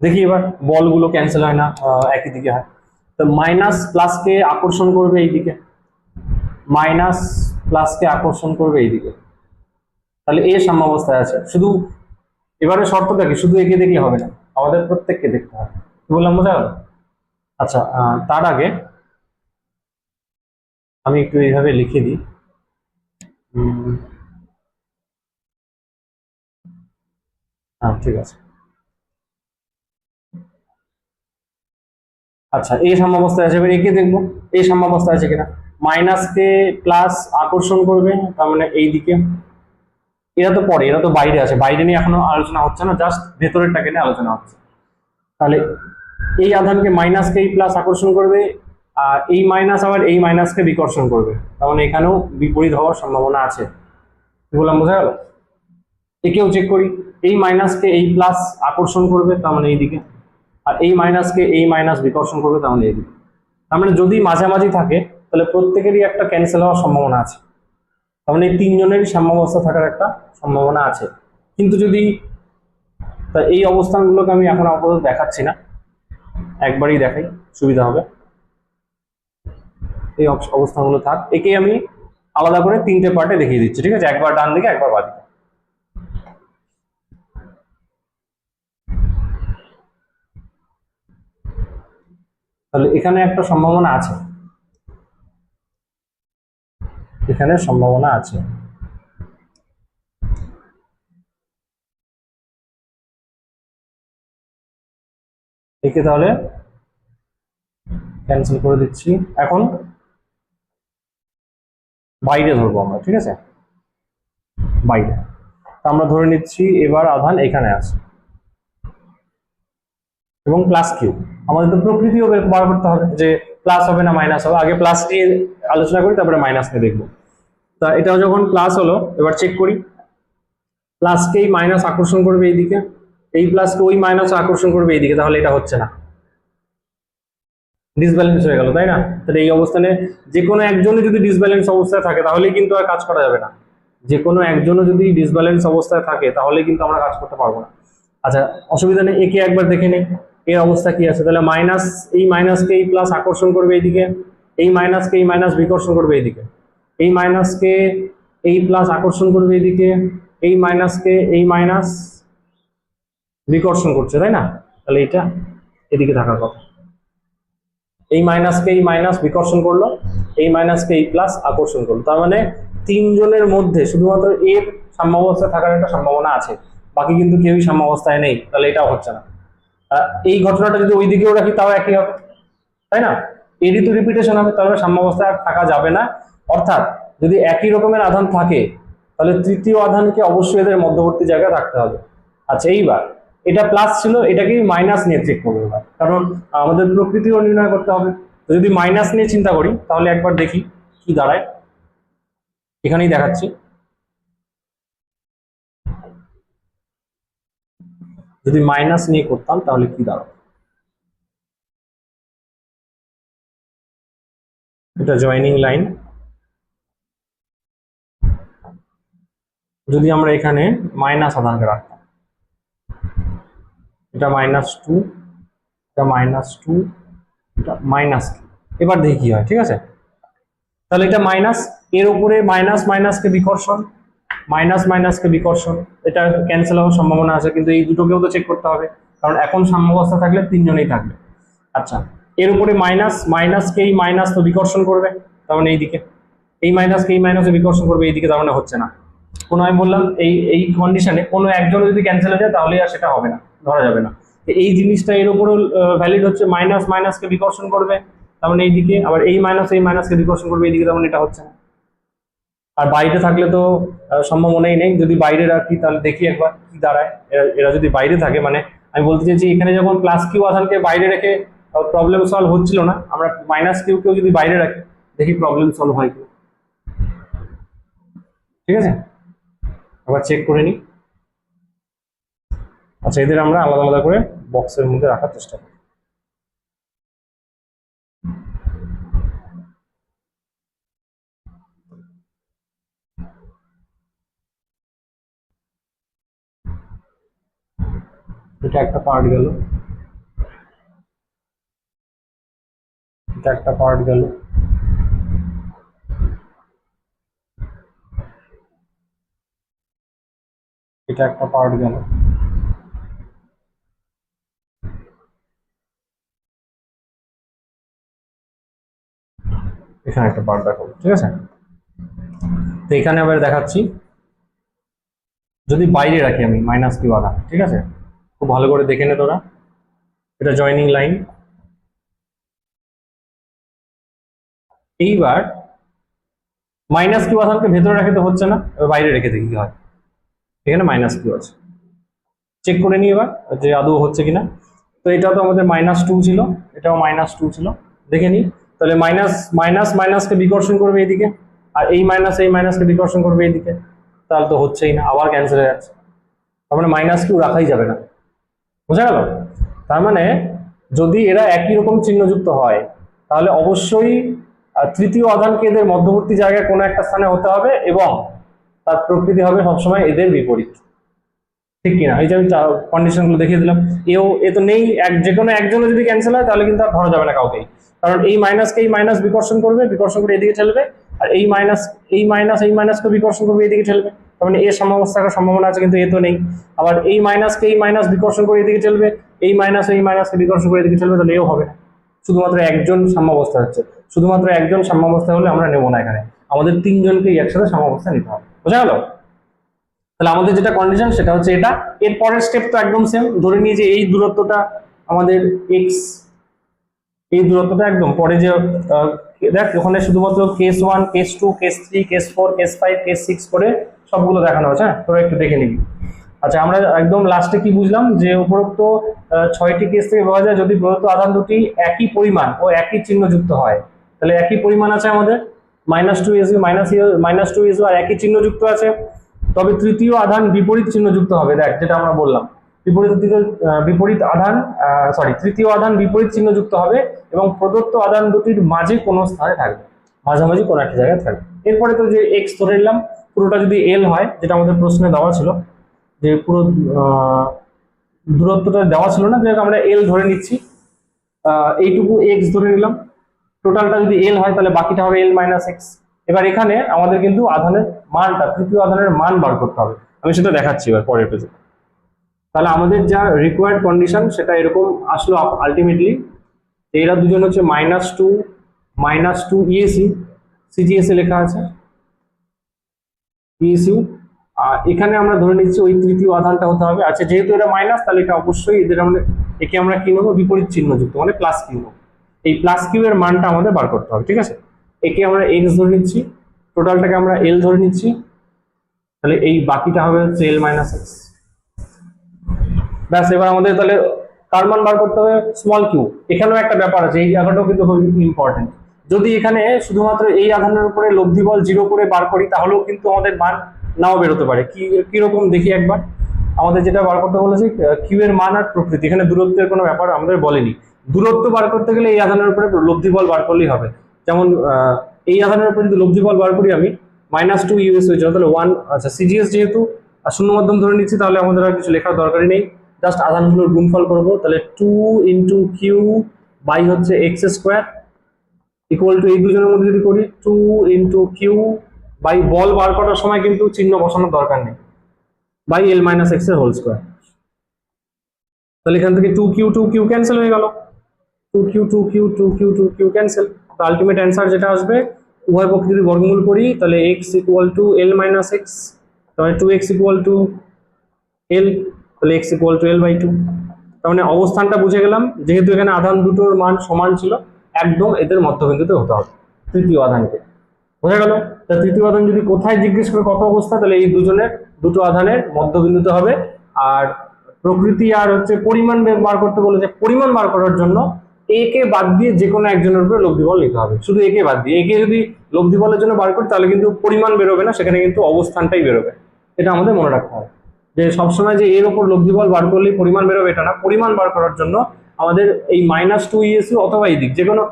A: দেখি এবার বলগুলো ক্যান্সেল হয় না, একই দিকে হয়। তো মাইনাস প্লাসকে আকর্ষণ করবে এইদিকে, মাইনাস প্লাসকে আকর্ষণ করবে এইদিকে, তাহলে এ সাম্যাবস্থায় আছে। শুধু এবারে শর্তটা কি, শুধু একে দেখলে হবে না, আমাদের প্রত্যেককে দেখতে হবে, কি বললাম বোঝা গেল? আচ্ছা, তার আগে আমি একটু এইভাবে লিখে দিই। হ্যাঁ, ঠিক আছে। আচ্ছা, এই সাম্যাবস্থায় আছে, এবার একে দেখবো এই সাম্যাবস্থায় আছে কিনা। মাইনাসকে প্লাস আকর্ষণ করবে, তার মানে এই দিকে। এরা তো পরে, এরা তো বাইরে আছে, বাইরে নিয়ে এখনো আলোচনা হচ্ছে না, জাস্ট ভেতরেরটাকে নিয়ে আলোচনা হচ্ছে। তাহলে এই আধানকে মাইনাসকে এই প্লাস আকর্ষণ করবে, আর এই মাইনাস আবার এই মাইনাসকে বিকর্ষণ করবে, তার মানে এখানেও বিপরীত হওয়ার সম্ভাবনা আছে, কি বললাম বোঝা গেল? একেও চেক করি, এই মাইনাসকে এই প্লাস আকর্ষণ করবে, তার মানে এইদিকে, আর এই মাইনাসকে এই মাইনাস বিকর্ষণ করবে, তার মানে এইদিকে। তার মানে যদি মাঝামাঝি থাকে তাহলে প্রত্যেকেরই একটা ক্যান্সেল হওয়ার সম্ভাবনা আছে, তার মানে এই তিনজনেরই সাম্যাবস্থা থাকার একটা সম্ভাবনা আছে। কিন্তু যদি এই অবস্থানগুলোকে আমি এখন আপাতত দেখাচ্ছি না, একবারই দেখাই সুবিধা হবে। এই অবস্থানগুলো থাক, একে আমি আলাদা করে 3টে পার্টে দেখিয়ে দিচ্ছি, ঠিক আছে? একবার ডান দিকে, একবার বাঁ দিকে। তাহলে এখানে একটা সম্ভাবনা আছে, এখানে সম্ভাবনা আছে। একে তাহলে ক্যান্সেল করে দিচ্ছি। এখন বাইরে ধরবো আমরা, ঠিক আছে? বাইরে আমরা ধরে নিচ্ছি এবার আধান এখানে আছে এবং প্লাস কিউ। আমাদের তো প্রকৃতিও বার করতে হবে যে প্লাস হবে না মাইনাস হবে, আগে প্লাস নিয়ে আলোচনা করি, তারপরে মাইনাস নিয়ে দেখবো। তা এটাও যখন প্লাস হলো, এবার চেক করি, প্লাসকে এই মাইনাস আকর্ষণ করবে এইদিকে, এই প্লাসকে ওই মাইনাস আকর্ষণ করবে এইদিকে, তাহলে এটা হচ্ছে না, ডিসব্যালেন্স হয়ে গেল, তাই না? তাহলে এই অবস্থানে যে কোনো একজনই যদি ডিসব্যালেন্স অবস্থায় থাকে তাহলে কিন্তু আর কাজ করা যাবে না, যে কোনো একজনও যদি ডিসব্যালেন্স অবস্থায় থাকে তাহলে কিন্তু আমরা কাজ করতে পারবো না। আচ্ছা, অসুবিধা নেই, একে একবার দেখে নেই এর অবস্থা কি আছে। তাহলে মাইনাস, এই মাইনাসকে এই প্লাস আকর্ষণ করবে এইদিকে, এই মাইনাসকে এই মাইনাস বিকর্ষণ করবে এইদিকে, এই মাইনাসকে এই প্লাস আকর্ষণ করবে এইদিকে, এই মাইনাসকে এই মাইনাস বিকর্ষণ করছে, তাই না? তাহলে এটা এদিকে থাকার কথা। এই মাইনাসকে এই মাইনাস বিকর্ষণ করলো, এই মাইনাসকে এই প্লাস আকর্ষণ করলো, তার মানে তিনজনের মধ্যে শুধুমাত্র এর সাম্যাবস্থায় থাকার একটা সম্ভাবনা আছে, বাকি কিন্তু কেউই সাম্যাবস্থায় নেই, তাহলে এটাও হচ্ছে না। এই ঘটনাটা যদি ওই দিকেও রাখি তাও একই হবে, তাই না? এরই তো রিপিটেশন হবে, তাহলে সাম্যাবস্থায় আর থাকা যাবে না। অর্থাৎ যদি একই রকমের আধান থাকে তাহলে তৃতীয় আধানকে অবশ্যই এদের মধ্যবর্তী জায়গায় রাখতে হবে। আচ্ছা, এইবার এটা প্লাস ছিল, এটাকেই মাইনাস নিয়ে চেক করবো এবার, কারণ আমাদের প্রকৃতিও নির্ণয় করতে হবে। তো যদি মাইনাস নিয়ে চিন্তা করি তাহলে একবার দেখি কি দাঁড়ায়, এখানেই দেখাচ্ছি। যদি মাইনাস নিয়ে করতাম তাহলে কি দাঁড়ায়, এটা জয়েনিং লাইন। যদি আমরা এখানে মাইনাস আধানকে রাখতাম, এটা -2, এটা -2, এটা -2, এবার দেখি কি হয়। ঠিক আছে, তাহলে এটা মাইনাস, এর উপরে মাইনাস মাইনাসকে বিকর্ষণ, মাইনাস মাইনাসকে বিকর্ষণ, এটা ক্যান্সেল হওয়ার সম্ভাবনা আছে, কিন্তু এই দুটোকেও তো চেক করতে হবে, কারণ এখন সাম্যাবস্থা থাকলে তিনজনেই থাকবে। আচ্ছা, এর উপরে মাইনাস, মাইনাসকে এই মাইনাস তো বিকর্ষণ করবে, তার মানে এইদিকে এই মাইনাসকে এই মাইনাসে বিকর্ষণ করবে, এইদিকে, তার মানে হচ্ছে না। কোনো, আমি বললাম এই এই কন্ডিশনে কোনো একজন যদি ক্যান্সেল হয়ে যায় তাহলে আর সেটা হবে না, ধরা যাবে না। এই জিনিসটা এর উপরেও ভ্যালিড হচ্ছে, মাইনাস মাইনাসকে বিকর্ষণ করবে, তার মানে এইদিকে, আবার এই মাইনাসকে বিকর্ষণ করবে এইদিকে, তার মানে এটা হচ্ছে না। আর বাইরে থাকলে তো সম্ভাবনাই নেই। যদি বাইরে রাখি তাহলে দেখি একবার কি দাঁড়ায়। এরা যদি বাইরে থাকে, মানে আমি বলতে চাইছি এখানে যখন প্লাস কিউ আধানকে বাইরে রেখে প্রবলেম সলভ হচ্ছিল না, আমরা মাইনাস কিউ কেও যদি বাইরে রাখি দেখি প্রবলেম সলভ হয় কি। ঠিক আছে, আবার চেক করে নিই। আচ্ছা, এদের আমরা আলাদা আলাদা করে বক্সের মধ্যে রাখার চেষ্টা করি। এটা একটা পার্ট গেল, এটা একটা পার্ট গেল, এটা একটা পার্ট গেল, এখানে একটা পার্ট দেখো। ঠিক আছে, তো এখানে আবার দেখাচ্ছি, যদি বাইরে রাখি আমি মাইনাস কিউ আধান, ঠিক আছে, খুব ভালো করে দেখে নে তোরা, এটা জয়েনিং লাইন। এইবার মাইনাস কিউ আধানকে ভেতরে রাখতে তো হচ্ছে না, এবার বাইরে রেখে দেখি কি হয়। এখানে মাইনাস কিউ আছে, চেক করে নিই এবার যে আদৌ হচ্ছে কিনা। তো এটা তো আমাদের -2 ছিল, এটাও -2 ছিল, দেখে নিই। তাহলে মাইনাস মাইনাস মাইনাসকে বিকর্ষণ করবে এইদিকে, আর এই মাইনাসকে বিকর্ষণ করবে এইদিকে, তাহলে তো হচ্ছেই না, আবার ক্যান্সেল হয়ে যাচ্ছে। তার মানে মাইনাস কিউ রাখাই যাবে না, বোঝা গেল? তার মানে যদি এরা একই রকম চিহ্নযুক্ত হয় তাহলে অবশ্যই তৃতীয় আধানকে এদের মধ্যবর্তী জায়গায় কোনো একটা স্থানে হতে হবে, এবং তার প্রকৃতি হবে সবসময় এদের বিপরীত। ঠিক কিনা? এই যে আমি কন্ডিশন গুলো দেখিয়ে দিলাম। এ তো নেই, যে কোনো একজনও যদি ক্যান্সেল হয় তাহলে কিন্তু আর ধরা যাবে না কাউকেই, কারণ এই মাইনাসকে এই মাইনাস বিকর্ষণ করবে, বিকর্ষণ করে এদিকে ঠেলবে, আর এই মাইনাসকে বিকর্ষণ করবে এদিকে ঠেলবে, তার মানে এর সাম্যাবস্থা থাকার সম্ভাবনা আছে, কিন্তু এ তো নেই। আবার এই মাইনাসকে এই মাইনাস বিকর্ষণ করে এদিকে ঠেলবে, এই মাইনাসকে বিকর্ষণ করে এদিকে ঠেলবে, তাহলে এও হবে না। শুধুমাত্র একজন সাম্যাবস্থা হচ্ছে, শুধুমাত্র একজন সাম্যাবস্থা হলে আমরা নেবো না, এখানে আমাদের তিনজনকেই একসাথে সাম্যাবস্থা নিতে হবে। বোঝা গেল? তাহলে আমাদের যেটা কন্ডিশন সেটা হচ্ছে এটা। এর পরের স্টেপ তো একদম সেম, ধরে নিয়ে যে এই দূরত্বটা আমাদের এক্স, এই দূরত্বটা একদম পরে যে দেখ ওখানে শুধুমাত্র case 1, case 2, case 3, case 4, case 5, case 6 করে সবগুলো দেখানো হচ্ছে। হ্যাঁ, তোরা একটু দেখে নিবি। আচ্ছা, আমরা একদম লাস্টে কি বুঝলাম, যে উপরোক্ত 6টি কেস থেকে বোঝা যায় যদি প্রদত্ত আধান দুটি একই পরিমাণ ও একই চিহ্নযুক্ত হয়, তাহলে একই পরিমাণ আছে আমাদের -2 -2 আর একই চিহ্নযুক্ত আছে, তবে তৃতীয় আধান বিপরীত চিহ্নযুক্ত হবে। দেখ, যেটা আমরা বললাম, তৃতীয় আধান বিপরীত চিহ্নযুক্ত হবে এবং প্রদত্ত আধান দুটির মাঝে কোনো স্থানে থাকবে, মাঝামাঝি কোনো একটা জায়গায় থাকবে। এরপরে তো যে এক্স ধরে নিলাম, পুরোটা যদি এল হয়, যেটা আমাদের প্রশ্নে দেওয়া ছিল, যে পুরো দূরত্বটা দেওয়া ছিল না, যে আমরা এল ধরে নিচ্ছি, এইটুকু এক্স ধরে নিলাম, টোটালটা যদি এল হয় তাহলে বাকিটা হবে এল মাইনাস এক্স। এবার এখানে আমাদের কিন্তু আধানের মানটা, তৃতীয় আধানের মান বার করতে হবে, আমি সেটা দেখাচ্ছি এবার পরের পেজে। তাহলে আমাদের যা রিকোয়ার্ড কন্ডিশন সেটা এরকম আসলো আলটিমেটলি। এরা দুজন হচ্ছে -2 ইএসি, সিজিএসএ লেখা আছে, ইএসইউ। এখানে আমরা ধরে নিচ্ছি ওই তৃতীয় আধানটা হতে হবে। আচ্ছা, যেহেতু এটা মাইনাস, তাহলে এটা অবশ্যই একে আমরা কি নেবো, বিপরীত চিহ্ন যুক্ত, মানে প্লাস কিউ নেবো। এই প্লাস কিউ এর মানটা আমাদের বার করতে হবে, ঠিক আছে। একে আমরা এক্স ধরে নিচ্ছি, টোটালটাকে আমরা এল ধরে নিচ্ছি, তাহলে এই বাকিটা হবে হচ্ছে এল মাইনাস এক্স। ব্যাস, এবার আমাদের তাহলে কার মান বার করতে হবে, স্মল কিউ। এখানেও একটা ব্যাপার আছে, এই জায়গাটাও কিন্তু খুব ইম্পর্টেন্ট। যদি এখানে শুধুমাত্র এই আধানের উপরে লব্ধি বল 0 করে বার করি, তাহলেও কিন্তু আমাদের মান নাও বেরোতে পারে। কিরকম দেখি একবার। আমাদের যেটা বার করতে বলেছে কিউ এর মান আর প্রকৃতি, এখানে দূরত্বের কোনো ব্যাপার আমাদের বলেনি। দূরত্ব বার করতে গেলে এই আধানের উপরে লব্ধি বল বার করলেই হবে। যেমন এই আধানের উপরে যদি লব্ধি বল বার করি আমি, -2 ইউএস হয়ে যাবে, তাহলে 1। আচ্ছা, সিজিএস যেহেতু শূন্য মাধ্যম ধরে নিচ্ছি, তাহলে আমাদের আর কিছু লেখার দরকারই নেই, জাস্ট আধানগুলোর গুণফল করবো। তাহলে 2 ইন্টু কিউ বাই হচ্ছে এক্স স্কোয়ার ইকুয়াল টু, এই দুজনের মধ্যে যদি করি 2 ইন্টু কিউ বাই, বল বার করার সময় কিন্তু চিহ্ন বসানোর দরকার নেই, বাই এল মাইনাস এক্স এর হোল স্কোয়ার। তাহলে এখান থেকে 2 কিউ ক্যান্সেল হয়ে গেল, 2 কিউ ক্যান্সেল। তো আলটিমেট অ্যান্সার যেটা আসবে, উভয় পক্ষে যদি বর্গমূল করি, তাহলে x equal to L minus x, তাহলে 2x ইকুয়াল টু এল, তাহলে x equal to L by 2। তার মানে অবস্থানটা বুঝে গেলাম, যেহেতু এখানে আধান দুটোর মান সমান ছিল, একদম এদের মধ্যবিন্দুতে হতে হবে তৃতীয় আধানকে। বোঝা গেল? তা তৃতীয় আধান যদি কোথায় জিজ্ঞেস করে কত অবস্থা, তাহলে এই দুটো আধানের মধ্যবিন্দুতে হবে। আর প্রকৃতি আর হচ্ছে পরিমাণ বার করতে বলেছে, পরিমাণ বার করার জন্য এ কে বাদ দিয়ে যে কোনো একজনের উপরে লব্ধি বল নিতে হবে, শুধু একে বাদ দিয়ে। একে যদি লব্ধি বলের জন্য বার করি, তাহলে কিন্তু পরিমাণ বেরোবে না, সেখানে কিন্তু অবস্থানটাই বেরোবে। এটা আমাদের মনে রাখতে হবে যে সবসময় যে এর উপর লব্ধি বল বার করলেই পরিমাণ বেরোবে এটা না। পরিমাণ বার করার জন্য আমাদের এই -2 ইএসইউ অথবা এই দিক, যে কোনো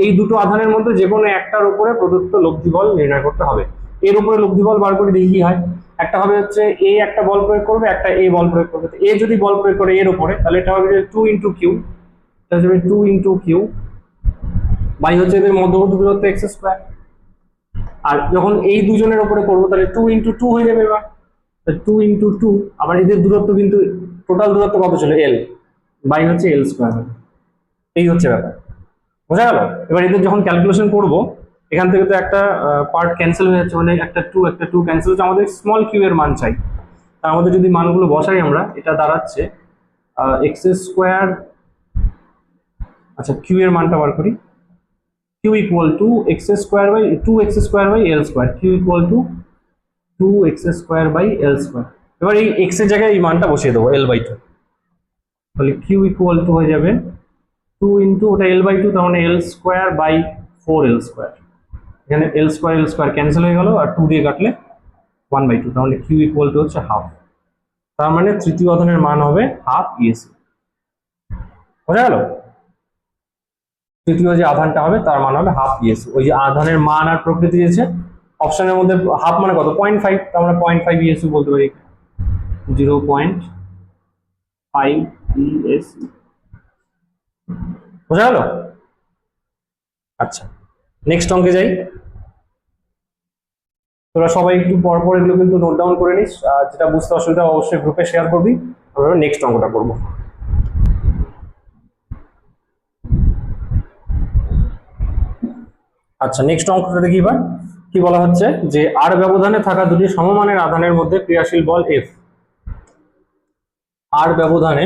A: এই দুটো আধানের মধ্যে যে কোনো একটার উপরে প্রদত্ত লব্ধি বল নির্ণয় করতে হবে। এর উপরে লব্ধি বল বার করে দেখি কি হয়। একটা হবে হচ্ছে এ একটা বল প্রয়োগ করবে, একটা এ বল প্রয়োগ করবে। এ যদি বল প্রয়োগ করে এর উপরে, তাহলে এটা হবে 2 ইন্টু কিউ, তাহলে 2 ইন্টু কিউ বাই হচ্ছে এদের মধ্যবর্তী দূরত্ব এক্স স্কোয়ার। আর যখন এই দুজনের উপরে করবো, তাহলে 2 ইন্টু 2 হয়ে যাবে। এবার 2 ইন্টু 2, আবার এদের দূরত্ব কিন্তু টোটাল দূরত্ব কত ছিল, এল, বাই হচ্ছে এল স্কোয়ার। এই হচ্ছে ব্যাপার, বোঝা গেল? এবার এদের যখন ক্যালকুলেশন করব, এখান থেকে তো একটা পার্ট ক্যান্সেল হয়ে যাচ্ছে, মানে একটা টু ক্যান্সেল হচ্ছে। আমাদের স্মল কিউ এর মান চাই। তার মধ্যে যদি মানগুলো বসাই আমরা, এটা দাঁড়াচ্ছে এক্স স্কোয়ার। আচ্ছা, কিউ এর মানটা বার করি। Q equal to x square by 2x square by L square, Q equal to 2x square by L square. এবার এই এক্স এর জায়গায় এই মানটা বসিয়ে দেবো, এল বাই 2। তাহলে কিউ ইকুয়াল টু হয়ে যাবে 2 ইন্টু ওটা এল বাই 2, তার মানে এল স্কোয়ার বাই 4 এল স্কোয়ার। এখানে এল স্কোয়ার ক্যান্সেল হয়ে গেল, আর 2 দিয়ে কাটলে 1/2, তাহলে কিউ ইকুয়াল টু হচ্ছে হাফ। তার মানে তৃতীয় আধানের মান হবে হাফ ইএসি। বোঝা গেল? তৃতীয় যে আধানটা হবে তার মান হবে হাফ ইএসি। ওই যে আধানের মান আর প্রকৃতি দিয়েছে অপশনের মধ্যে, হাফ মানে কত, 0.5, তো আমরা 0.5 ইএসি বলতে পারি, 0.5 ইএসি। বোঝা গেল? আচ্ছা, নেক্সট অঙ্কে যাই। তোরা সবাই একটু পরপর এগুলো কিন্তু নোট ডাউন করে নিস, আর যেটা বুঝতে অসুবিধা অবশ্যই গ্রুপে শেয়ার করবি। আমরা নেক্সট অঙ্কটা করবো। আচ্ছা, নেক্সট অঙ্কটা দেখি এবার কি বলা হচ্ছে, যে আর ব্যবধানে থাকা দুটি সমমানের আধানের মধ্যে ক্রিয়াশীল বল এফ। আর ব্যবধানে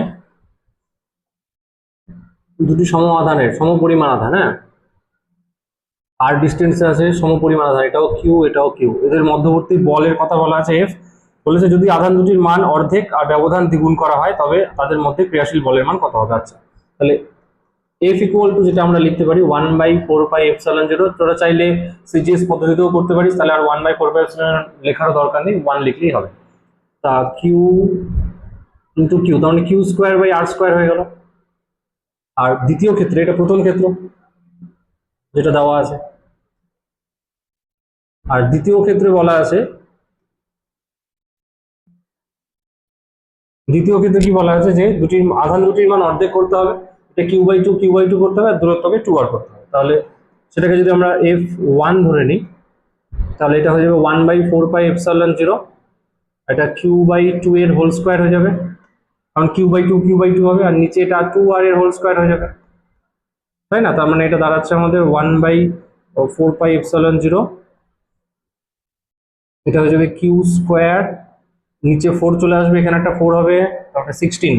A: দুটি আধানের সমপরিমাণ আধান, হ্যাঁ, আর ডিস্টেন্সে আছে সমপরিমাণ আধান, এটাও কিউ এটাও কিউ, এদের মধ্যবর্তী বলের কথা বলা আছে এফ। বলেছে যদি আধান দুটির মান অর্ধেক আর ব্যবধান দ্বিগুণ করা হয়, তবে তাদের মধ্যে ক্রিয়াশীল বলের মান কত হবে। আচ্ছা, তাহলে এফ ইকুয়াল টু, যেটা আমরা লিখতে পারি 1/4πε0। তোরা চাইলে সিজিএস পদ্ধতিতেও করতে পারিস, তাহলে আর 1/4πε লেখার দরকার নেই, 1 লিখলেই হবে। তা কিউ ইন্টু কিউ, তার মানে Q square by R square হয়ে গেল। আর দ্বিতীয় ক্ষেত্রে, এটা প্রথম ক্ষেত্র যেটা দেওয়া আছে, আর দ্বিতীয় ক্ষেত্রে বলা আছে, দ্বিতীয় ক্ষেত্রে কি বলা আছে, যে আধান দুটির মান অর্ধেক করতে হবে, এটা কিউ বাই টু করতে হবে, আর দূরত্বকে 2 আর করতে হবে। তাহলে সেটাকে যদি আমরা f1 ধরে নিই, তাহলে এটা হয়ে যাবে 1/4πε0, এটা কিউ/2 এর হোল স্কোয়ার হয়ে যাবে, কারণ কিউ বাই টু হবে, আর নিচে এটা 2r এর হোল স্কোয়ার হয়ে যাবে, তাই না? তার মানে এটা দাঁড়াচ্ছে আমাদের 1/4πε0 এটা হয়ে যাবে কিউ স্কোয়ার, নিচে 4 চলে আসবে, এখানে একটা 4 হবে, তারপরে 16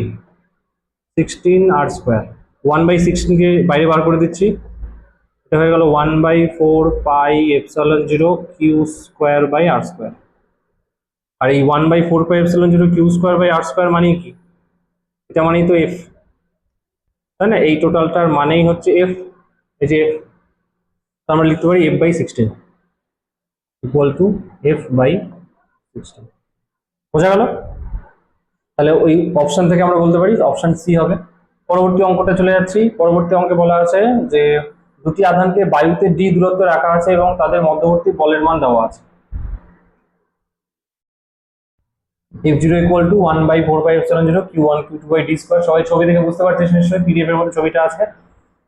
A: আর স্কোয়ার, 1/16 বাইরে বার করে দিচ্ছি, এটা হয়ে গেল 1/4 pi epsilon 0 Q square by R square. আর এই 1/4 pi epsilon 0 Q square by R square মানে কি? এটা মানেই তো এফ, তাই না? এই টোটালটার মানেই হচ্ছে এফ, এই যে এফ, তো আমরা লিখতে পারি f/16 ইকুয়াল টু f/16। বোঝা গেল? তাহলে ওই অপশন থেকে আমরা বলতে পারি অপশন সি হবে। পরবর্তী অঙ্কটা চলে যাচ্ছি। পরবর্তী অঙ্কে বলা আছে যে দুটি আধানকে বায়ুতে ডি দূরত্বে রাখা আছে এবং তাদের মধ্যবর্তী বলের মান দেওয়া আছে। F0 equal to 1/4 Q1 Q2/d²। সবাই ছবি দেখে বুঝতে পারছিস নিশ্চয়ই, পিডিএফ এর মধ্যে ছবিটা আছে।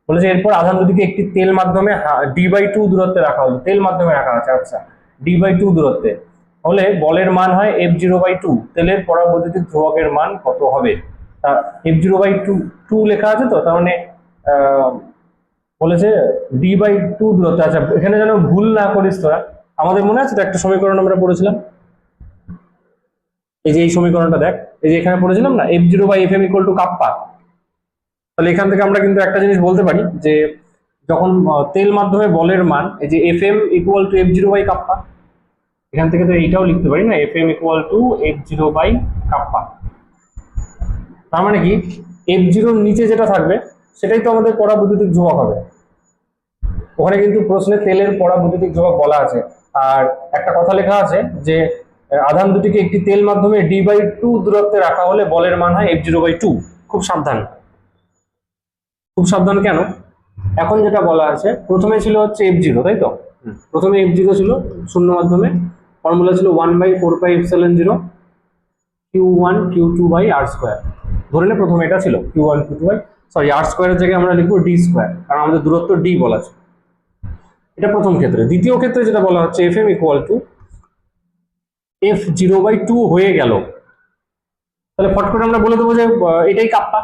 A: বলেছে এরপর আধান দুটিকে একটি তেল মাধ্যমে d/2 দূরত্বে রাখা হলো, তেল মাধ্যমে রাখা আছে, আচ্ছা d/2 দূরত্বে হলে বলের মান হয় F0/2, তেলের পরাবৈদ্যুতিক ধ্রুবকের মান কত হবে? F0/2 লেখা আছে, তো তার মানে বলেছে d/2 দূরত্বে। আচ্ছা এখানে যেন ভুল না করিস তোরা, আমাদের মনে আছে তো একটা সমীকরণ আমরা পড়েছিলাম, এই যে এই সমীকরণটা দেখ, এই যে এখানে পড়েছিলাম না, F0/Fm ইকুয়াল টু কাপ্পা। তাহলে এখান থেকে আমরা কিন্তু একটা জিনিস বলতে পারি যে যখন তেল মাধ্যমে বলের মান, এই যে Fm ইকুয়াল টু F0/কাপ্পা, এখান থেকে তো এইটাও লিখতে পারি না, Fm ইকুয়াল টু F0/কাপ্পা। তার মানে কি F0 নিচে যেটা থাকবে সেটাই তো আমাদের পরাবৈদ্যুতিক ধ্রুবক হবে। ওখানে কিন্তু প্রশ্নে তেলের পরাবৈদ্যুতিক ধ্রুবক বলা আছে। আর একটা কথা লেখা আছে যে আধান দুটিকে একটি তেল মাধ্যমে d/2 দূরত্বে রাখা হলে বলের মান হয় F0/2। খুব সাবধান, খুব সাবধান। কেন? এখন যেটা বলা আছে, প্রথমে ছিল হচ্ছে F0, তাই তো? প্রথমে F0 ছিল শূন্য মাধ্যমে, ফর্মুলা ছিল 1/4 পাই এপসাইলন 0 Q1 Q2/r²। ধরে নে প্রথমে এটা ছিল Q1 Q2 আর স্কোয়ারের জায়গায় আমরা লিখবো d², কারণ আমাদের দূরত্ব d বলা আছে। এটা প্রথম ক্ষেত্রে। দ্বিতীয় ক্ষেত্রে যেটা বলা হচ্ছে Fm ইকুয়াল টু F0/2 হয়ে গেল, তাহলে ফট করে আমরা বলে দেবো যে এটাই কাপ্পা,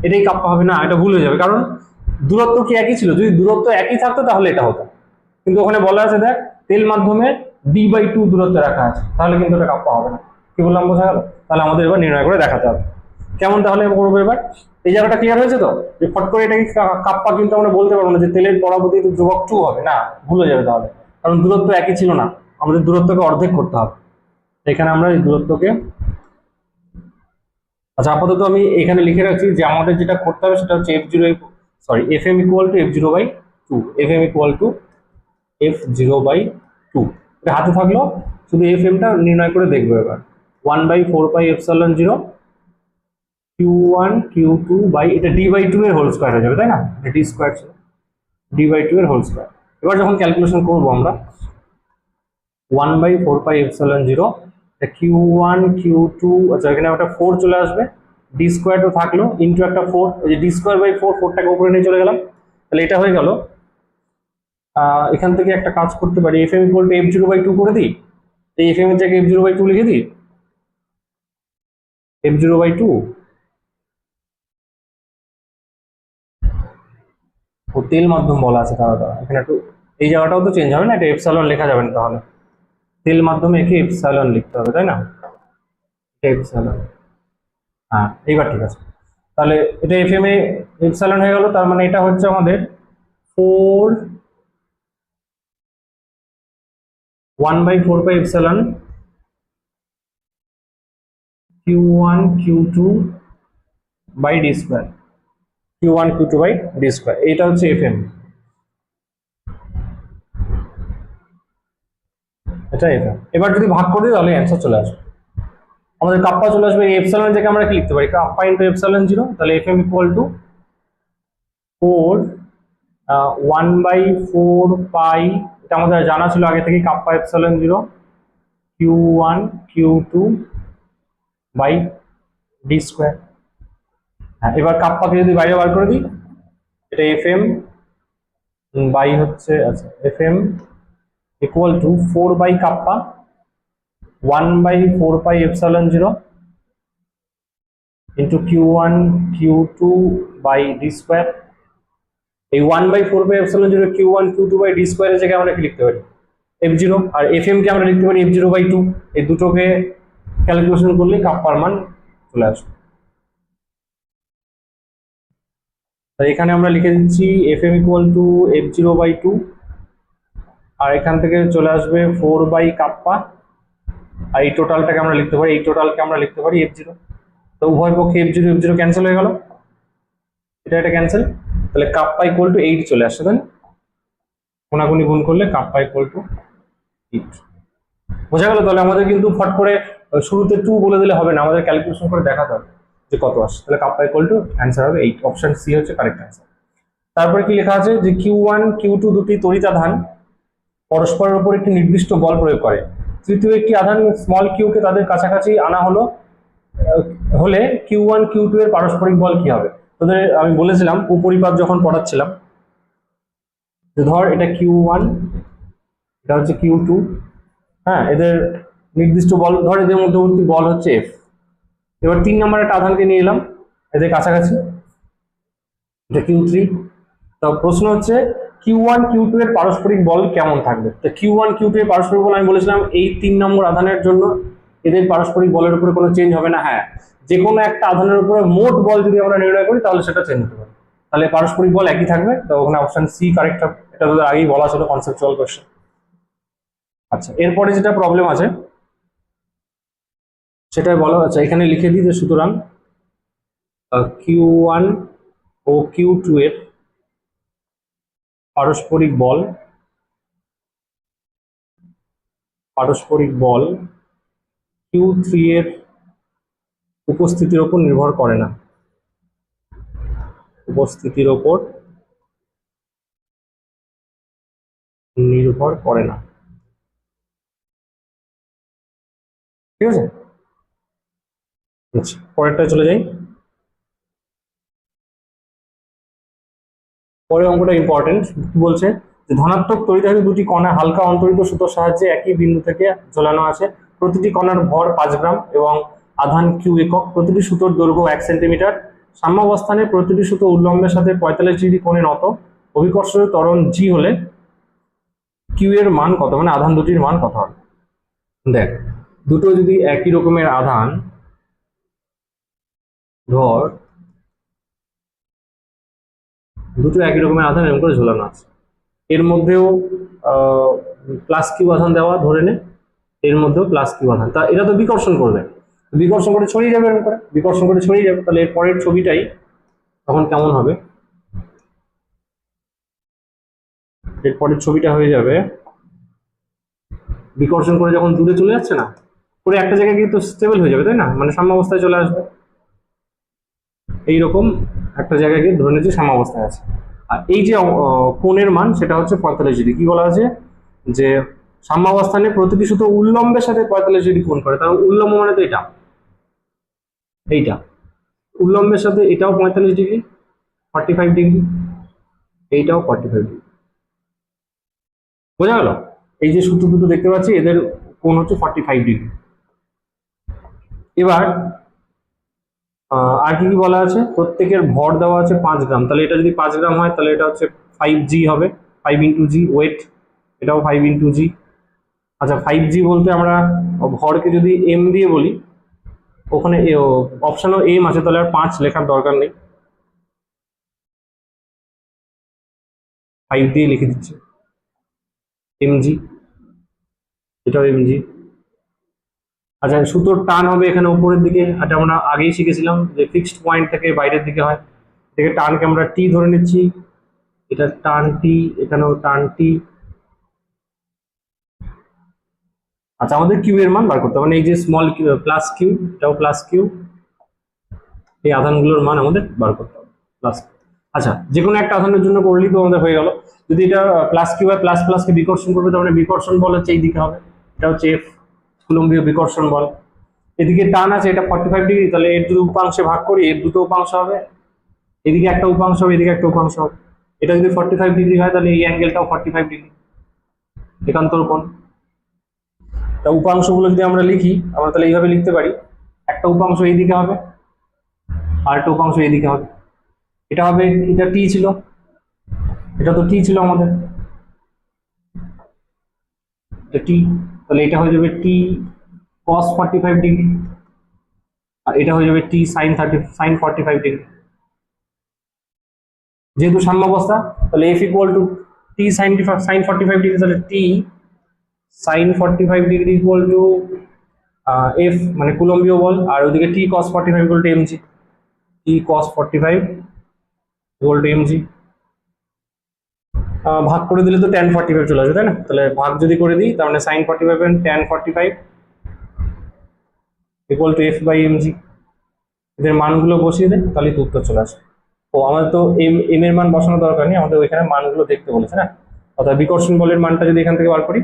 A: এটাই কাপ্পা হবে না, এটা ভুল হয়ে যাবে, কারণ দূরত্ব কি একই ছিল? যদি দূরত্ব একই থাকতো তাহলে এটা হতো, কিন্তু ওখানে বলা আছে দেখ তেল মাধ্যমে d/2 দূরত্বে রাখা আছে, তাহলে কিন্তু এটা কাপ্পা হবে না। কি বললাম, বোঝা গেল? তাহলে আমাদের এবার নির্ণয় করে দেখাতে হবে। কেমন তাহলে করবো এবার? এই জায়গাটা ক্লিয়ার হয়েছে তো, যে ফট করে এটাকে কাপ্পা কিন্তু আমরা বলতে পারবো না যে তেলের পরাবৈদ্যুতিক ধ্রুবক 2 হবে না, ভুল হয়ে যাবে তাহলে, কারণ দূরত্ব একই ছিল না, আমাদের দূরত্বকে অর্ধেক করতে হবে। এখানে আমরা এই দূরত্বকে, আচ্ছা আপাতত আমি এখানে লিখে রাখছি যে আমাদের যেটা করতে হবে সেটা হচ্ছে Fm equal two F0/2, Fm equal two F0/2। এটা হাতে থাকলো, শুধু Fmটা নির্ণয় করে দেখবো এবার। 1/4 pi epsilon 0 Q1 Q2 by, এটা d/2 এর হোল স্কয়ার হয়ে যাবে, তাই না? এটা d স্কয়ার ছিল, d/2 এর হোল স্কয়ার। এবার যখন ক্যালকুলেশন করবো আমরা 1/4 পাই এপসাইলন 0, Q1 Q2, আচ্ছা এখানে একটা 4 চলে আসবে, d² তো থাকলো ইন্টু একটা 4, ওই যে d²/4, 4টাকে উপরে নিয়ে চলে গেলাম, তাহলে এটা হয়ে গেল। এখান থেকে একটা কাজ করতে পারি, Fm ইকুয়াল টু F0/2 করে দিই, এই Fm এর জায়গায় F0/2 লিখে দিই, F0/2 ও তেল মাধ্যম বলা আছে, তারা এখানে একটু এই জায়গাটাও তো চেঞ্জ হবে না, এটা এপসাইলন লেখা যাবে না, তাহলে তেল মাধ্যমে একে এপসাইলন লিখতে হবে, তাই না? এপসাইলন, হ্যাঁ এইবার ঠিক আছে। তাহলে এটা Fm এ এপসাইলন হয়ে গেল, তার মানে এটা হচ্ছে আমাদের 4 1/4 pi epsilon Q1 Q2/d², Q1 Q2/d², এটা হচ্ছে Fm, এটা Fm। এবার যদি ভাগ করে দিই তাহলে অ্যান্সার চলে আসবে, আমাদের কাপ্পা চলে আসবে। এই এপসাইলন থেকে আমরা কি লিখতে পারি? কাপ্পা ইন্টু এপসাইলন 0, তাহলে Fm ইকুয়াল টু 4 1/4 এটা আমাদের জানা ছিল আগে থেকে, কাপ্পা এপসাইলন 0 Q1 Q2/d²। হ্যাঁ এবার কাপ্পাকে যদি বাইরে বার করে দিই, এটা Fm বাই হচ্ছে, আচ্ছা Fm ইকুয়াল টু 4/কাপ্পা 1/4 pi epsilon 0 into Q1 Q2/d²। এই 1/4 পাই এপসাইলন 0 Q1 Q2/d² এর জায়গায় আমরা কি লিখতে পারি? f0, আর fm কে আমরা লিখতে পারি f0/2। এই দুটোকে ক্যালকুলেশন করলে কাপ্পার মান চলে আসবে। তাই এখানে আমরা লিখে দিচ্ছি fm = f0/2, আর এখান থেকে চলে আসবে 4/কাপ্পা, আর এই টোটালটাকে আমরা লিখতে পারি, এই টোটালকে আমরা লিখতে পারি f0। তো উভয় পক্ষে f0 f0 ক্যান্সেল হয়ে গেল, এটা ক্যান্সেল, তাহলে কাপ্পা = 8 চলে আসছে। তাই কোনাকুনি গুণ করলে কাপ্পা = 8 বোঝা গেল। তাহলে আমাদের কিন্তু ফট করে শুরুতে 2 বলে দিলে হবে না, আমাদের ক্যালকুলেশন করে দেখাতে হবে যে কত আসছে। তাহলে কাপ্পা = অ্যান্সার হবে 8, অপশন সি হচ্ছে কারেক্ট অ্যান্সার। তারপরে কি লেখা আছে যে Q1 Q2 দুটি তড়িৎ আধান পরস্পরের উপর একটি নির্দিষ্ট বল প্রয়োগ করে। তৃতীয় একটি আধান স্মল কিউ কে তাদের কাছাকাছি আনা হলে Q1 Q2 এর পারস্পরিক বল কি হবে? তোদের আমি বলেছিলাম উপরিপাত যখন পড়াচ্ছিলাম, যে ধর এটা Q1, এটা হচ্ছে Q2, হ্যাঁ, এদের নির্দিষ্ট বল, ধর এদের মধ্যবর্তী বল হচ্ছে F। এবার 3 নম্বর একটা আধানকে নিয়ে এলাম এদের কাছাকাছি, এটা Q3। তো প্রশ্ন হচ্ছে Q1 Q2 এর পারস্পরিক বল কেমন থাকবে? তো Q1 Q2 এর পারস্পরিক বল আমি বলেছিলাম এই 3 নম্বর আধানের জন্য এদের পারস্পরিক বলের উপরে কোনো চেঞ্জ হবে না। হ্যাঁ, যে কোনো একটা আধানের উপরে মোট বল যদি আমরা নির্ণয় করি তাহলে সেটা চেঞ্জ হতে পারে, তাহলে পারস্পরিক বল একই থাকবে। তো ওখানে অপশন সি কারেক্ট হবে, এটা তোদের আগেই বলা ছিল, কনসেপচুয়াল কোশ্চেন। আচ্ছা, এরপরে যেটা প্রবলেম আছে সেটাই বলা আছে, এখানে লিখে দিই যে সুতরাং Q1 ও Q2 এর পারস্পরিক বল Q3 এর উপস্থিতির উপর নির্ভর করে না, উপস্থিতির উপর নির্ভর করে না। ঠিক আছে, আচ্ছা পরেরটা চলে যাই। পরের অঙ্কটা ইম্পর্টেন্ট, কি বলছে যে ধনাত্মক তড়িৎবাহী দুটি কণা হালকা অন্তরিত সুতোর সাহায্যে একই বিন্দু থেকে ঝোলানো আছে। প্রতিটি কণার ভর 5 গ্রাম এবং আধান Q একক। প্রতিটি সুতোর দৈর্ঘ্য 1 সেন্টিমিটার। সাম্যাবস্থানে প্রতিটি সুতো উল্লম্বের সাথে 45 ডিগ্রি কোণে নত। অভিকর্ষজ ত্বরণ G হলে Q এর মান কত, মানে আধান দুটির মান কত হবে? দেখ, দুটো যদি একই রকমের আধান, ধর দুটো একই রকমের আধান এরকম করে ঝোলানো আছে, এর মধ্যেও প্লাস কিউ আধান দেওয়া ধরে নে, এর মধ্যেও প্লাস কিউ আধান, তা এটা তো বিকর্ষণ করবে, বিকর্ষণ করে ছড়িয়ে যাবে, এরকম করে বিকর্ষণ করে ছড়িয়ে যাবে। তাহলে এর পরের ছবিটাই তখন কেমন হবে? এর পরের ছবিটা হয়ে যাবে বিকর্ষণ করে যখন দূরে চলে যাচ্ছে না, করে একটা জায়গায় কিন্তু স্টেবল হয়ে যাবে, তাই না? মানে সাম্যাবস্থায় চলে আসবে, এইরকম একটা জায়গায় গিয়ে ধরে নিচ্ছে সাম্যাবস্থায় আছে। আর এই যে কোণের মান সেটা হচ্ছে 45 ডিগ্রি। কি বলা আছে যে সাম্যাবস্থানে প্রতিটি সুতো উল্লম্বের সাথে 45 ডিগ্রি কোণ করে, তার উল্লম্ব মানে তো এইটা উল্লম্বের সাথে এটাও 45 ডিগ্রি, 45 ডিগ্রি, এইটাও 45 ডিগ্রি। বোঝা গেল? এই যে সুতো দুটো দেখতে পাচ্ছি এদের কোণ হচ্ছে 45 ডিগ্রি। এবার আর কি কি বলা আছে? প্রত্যেকের ভর দেওয়া আছে 5 গ্রাম, তাহলে এটা যদি 5 গ্রাম হয় তাহলে এটা হচ্ছে 5G হবে, 5 ইন্টু জি। ওয়েট এটাও 5 ইন্টু জি। আচ্ছা, 5G বলতে আমরা ভরকে যদি এম দিয়ে বলি, ওখানে অপশানও এম আছে, তাহলে আর 5 লেখার দরকার নেই, 5 দিয়ে লিখে দিচ্ছি এমজি, এটাও এমজি। আচ্ছা, সুতোর টান হবে এখানে উপরের দিকে, এটা আমরা আগেই শিখেছিলাম যে ফিক্সড পয়েন্ট থেকে বাইরের দিকে হয়, থেকে টানকে আমরা টি ধরে নিচ্ছি, এটা টান টি, এখানেও টান টি। আচ্ছা, আমাদের কিউ এর মান বার করতে হবে, মানে এই যে স্মল কিউ প্লাস কিউ, এটাও প্লাস কিউ, এই আধানগুলোর মান আমাদের বার করতে হবে প্লাস। আচ্ছা, যে কোনো একটা আধানের জন্য করলেই তো আমাদের হয়ে গেল। যদি এটা প্লাস কিউ হয়, প্লাস প্লাসকে বিকর্ষণ করবে, তার মানে বিকর্ষণ বল হচ্ছে এই দিকে হবে, এটা হচ্ছে এফ, কুলম্বীয় বিকর্ষণ বল। এদিকে টান আছে, এটা 45 ডিগ্রি, তাহলে এর যদি উপাংশে ভাগ করি এর দুটো উপাংশ হবে, এদিকে একটা উপাংশ হবে, এদিকে একটা উপাংশ হবে। এটা যদি 45 ডিগ্রি হয় তাহলে এই অ্যাঙ্গেলটাও 45 ডিগ্রি, একান্তর কোণ। তা উপাংশগুলো যদি আমরা লিখি, আমরা তাহলে এইভাবে লিখতে পারি, একটা উপাংশ এইদিকে হবে আর একটা উপাংশ এইদিকে হবে। এটা হবে, এটা টি ছিল, এটা তো টি ছিল আমাদের, এটা টি, তাহলে এটা হয়ে যাবে টি cos 45 ডিগ্রি, আর এটা হয়ে যাবে টি sin 45 ডিগ্রি। যেহেতু সাম্যাবস্থা, তাহলে F equal to T sine 45 degree, তাহলে T sine 45 degree equal to F মানে কুলম্বীয় বল, আর ওদিকে T cos 45 equal to MG, T cos 45 equal to MG. ভাগ করে দিলে তো tan 45 চলে আসবে, তাই না? তাহলে ভাগ যদি করে দিই, তার মানে sin 45 and tan 45 equal to F by MG. এদের মানগুলো বসিয়ে দেয়, তাহলে তো উত্তর চলে আসে। তো আমাদের তো এম এর মান বসানোর দরকার নেই, আমাদের ওইখানে মানগুলো দেখতে বলেছে না। অর্থাৎ বিকর্ষণ বলের মানটা যদি এখান থেকে বার করি,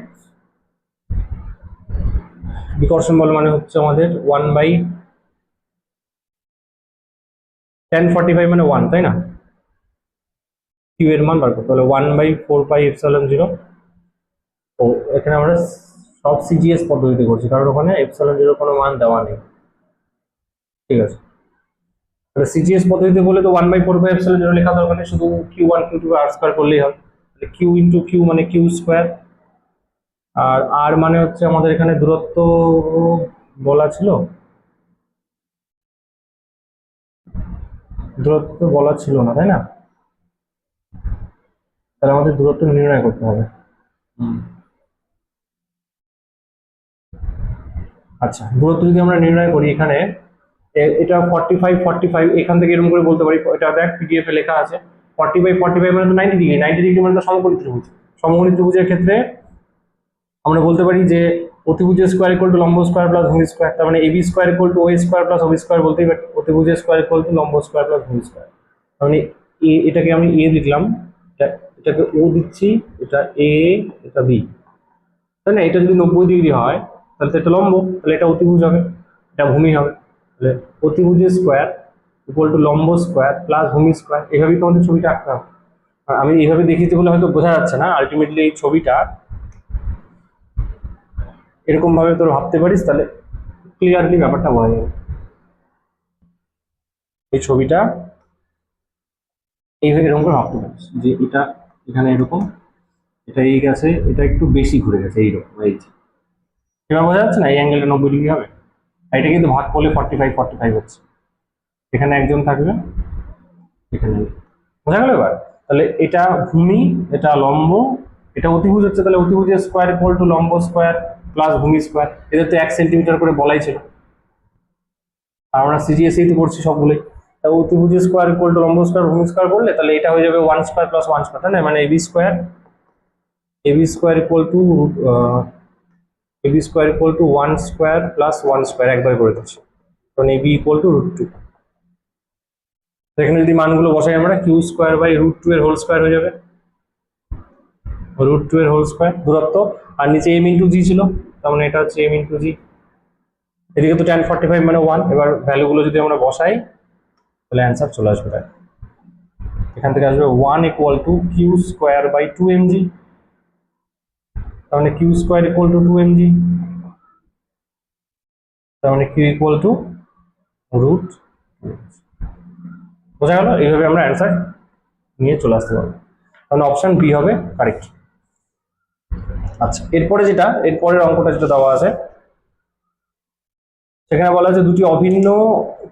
A: বিকর্ষণ বল মানে হচ্ছে আমাদের 1/tan 45 মানে 1, তাই না? কিউ এর মান বার করতে হলে 1/4πε0। তো এখানে আমরা সব সিজিএস পদ্ধতিতে করছি, কারণ ওখানে ε0 কোনো মান দেওয়া নেই। ঠিক আছে, তাহলে সিজিএস পদ্ধতিতে বলে তো 1/4πε0 লেখা দরকার নেই, শুধু Q1 Q2 আর স্কয়ার করলেই হবে। তাহলে Q ইন্টু Q মানে Q স্কয়ার, আর আর মানে হচ্ছে আমাদের এখানে দূরত্ব বলা ছিল, দূরত্ব বলা ছিল না, তাই না? তাহলে আমাদের দূরত্ব নির্ণয় করতে হবে। আচ্ছা, দূরত্ব যদি আমরা নির্ণয় করি, এখানে এটা 45 এখান থেকে এরকম করে বলতে পারি, এটা দেখ পিডিএফ এ লেখা আছে 40/45 মানে তো 90 ডিগ্রি, 90 ডিগ্রি মানে তো সমকোণী ত্রিভুজ। সমকোণী ত্রিভুজের ক্ষেত্রে আমরা বলতে পারি যে অতিভুজের স্কয়ার ইকুয়াল টু লম্ব স্কয়ার প্লাস ভূমি স্কয়ার, তার মানে AB square equal to OA square plus OB square বলতেই পারি। অতিভুজের স্কয়ার ইকুয়াল টু লম্ব স্কয়ার প্লাস ভূমি স্কয়ার, তার মানে এটাকে আমি এ লিখলাম, এটাকে ও দিচ্ছি, এটা এ, এটা বি, তাই না? এটা যদি 90 ডিগ্রি হয়, তাহলে তো এটা লম্ব, তাহলে এটা অতিভুজ হবে, এটা ভূমি হবে। তাহলে অতিভুজের স্কয়ার ইকুয়াল টু লম্ব স্কয়ার প্লাস ভূমি স্কয়ার, এভাবেই তোমাদের ছবিটা আঁকতে হবে। আর আমি এইভাবে দেখিয়েছি বলে হয়তো বোঝা যাচ্ছে না, আলটিমেটলি এই ছবিটা এরকম ভাবে তোর ভাবতে পারিস, তাহলে ক্লিয়ারলি ব্যাপারটা বোঝা যাবে। এই ছবিটা এইভাবে এরকম করে ভাবতে পারিস যে এটা এখানে এরকম, এটা এই গেছে, এটা একটু বেশি ঘুরে গেছে এইরকম, এই যে এবার বোঝা যাচ্ছে না, এই অ্যাঙ্গেলটা 90 ডিগ্রি হবে। এটা কিন্তু ভাগ করলে 45 হচ্ছে, এখানে একজন থাকবে, এখানে, বোঝা গেল এবার? তাহলে এটা ভূমি, এটা লম্ব, এটা অতিভুজ হচ্ছে, তাহলে অতিভুজের স্কয়ার ইকুয়াল টু লম্ব স্কয়ার প্লাস ভূমি স্কয়ার, এটা তো 1 সেন্টিমিটার করে বলাই ছিল, আর আমরা সিজিএসই তো করছি সবগুলোই। তা অতিভুজের স্কয়ার ইকুয়াল টু লম্ব স্কয়ার ভূমি স্কয়ার করলে তাহলে এটা হয়ে যাবে 1 স্কয়ার প্লাস 1 স্কয়ার, তাই না? মানে AB square equal to AB square equal to 1 square plus 1 square, একবার করে দিচ্ছি, কারণ এবি ইকুয়াল টু √2। এখানে যদি মানগুলো বসাই আমরা, কিউ স্কয়ার বাই √2 এর হোল স্কয়ার হয়ে যাবে, √2 এর হোল স্কয়ার দূরত্ব, আর নিচে এম ইন্টু জি ছিল, তার মানে এটা হচ্ছে এম ইন্টু জি। এদিকে তো tan 45 মানে 1, এবার ভ্যালুগুলো যদি আমরা বসাই তাহলে অ্যান্সার চলে আসবে। তাই এখান থেকে আসবে 1 equal to Q square by 2 mg, তার মানে Q square equal to 2 mg, তার মানে কিউ ইকুয়াল টু √, বোঝা গেল? এইভাবে আমরা অ্যান্সার নিয়ে চলে আসতে পারবো, তাহলে অপশন বি হবে কারেক্ট। আচ্ছা, এরপরে যেটা, এরপরের অঙ্কটা যেটা দেওয়া আছে, সেখানে বলা আছে দুটি অভিন্ন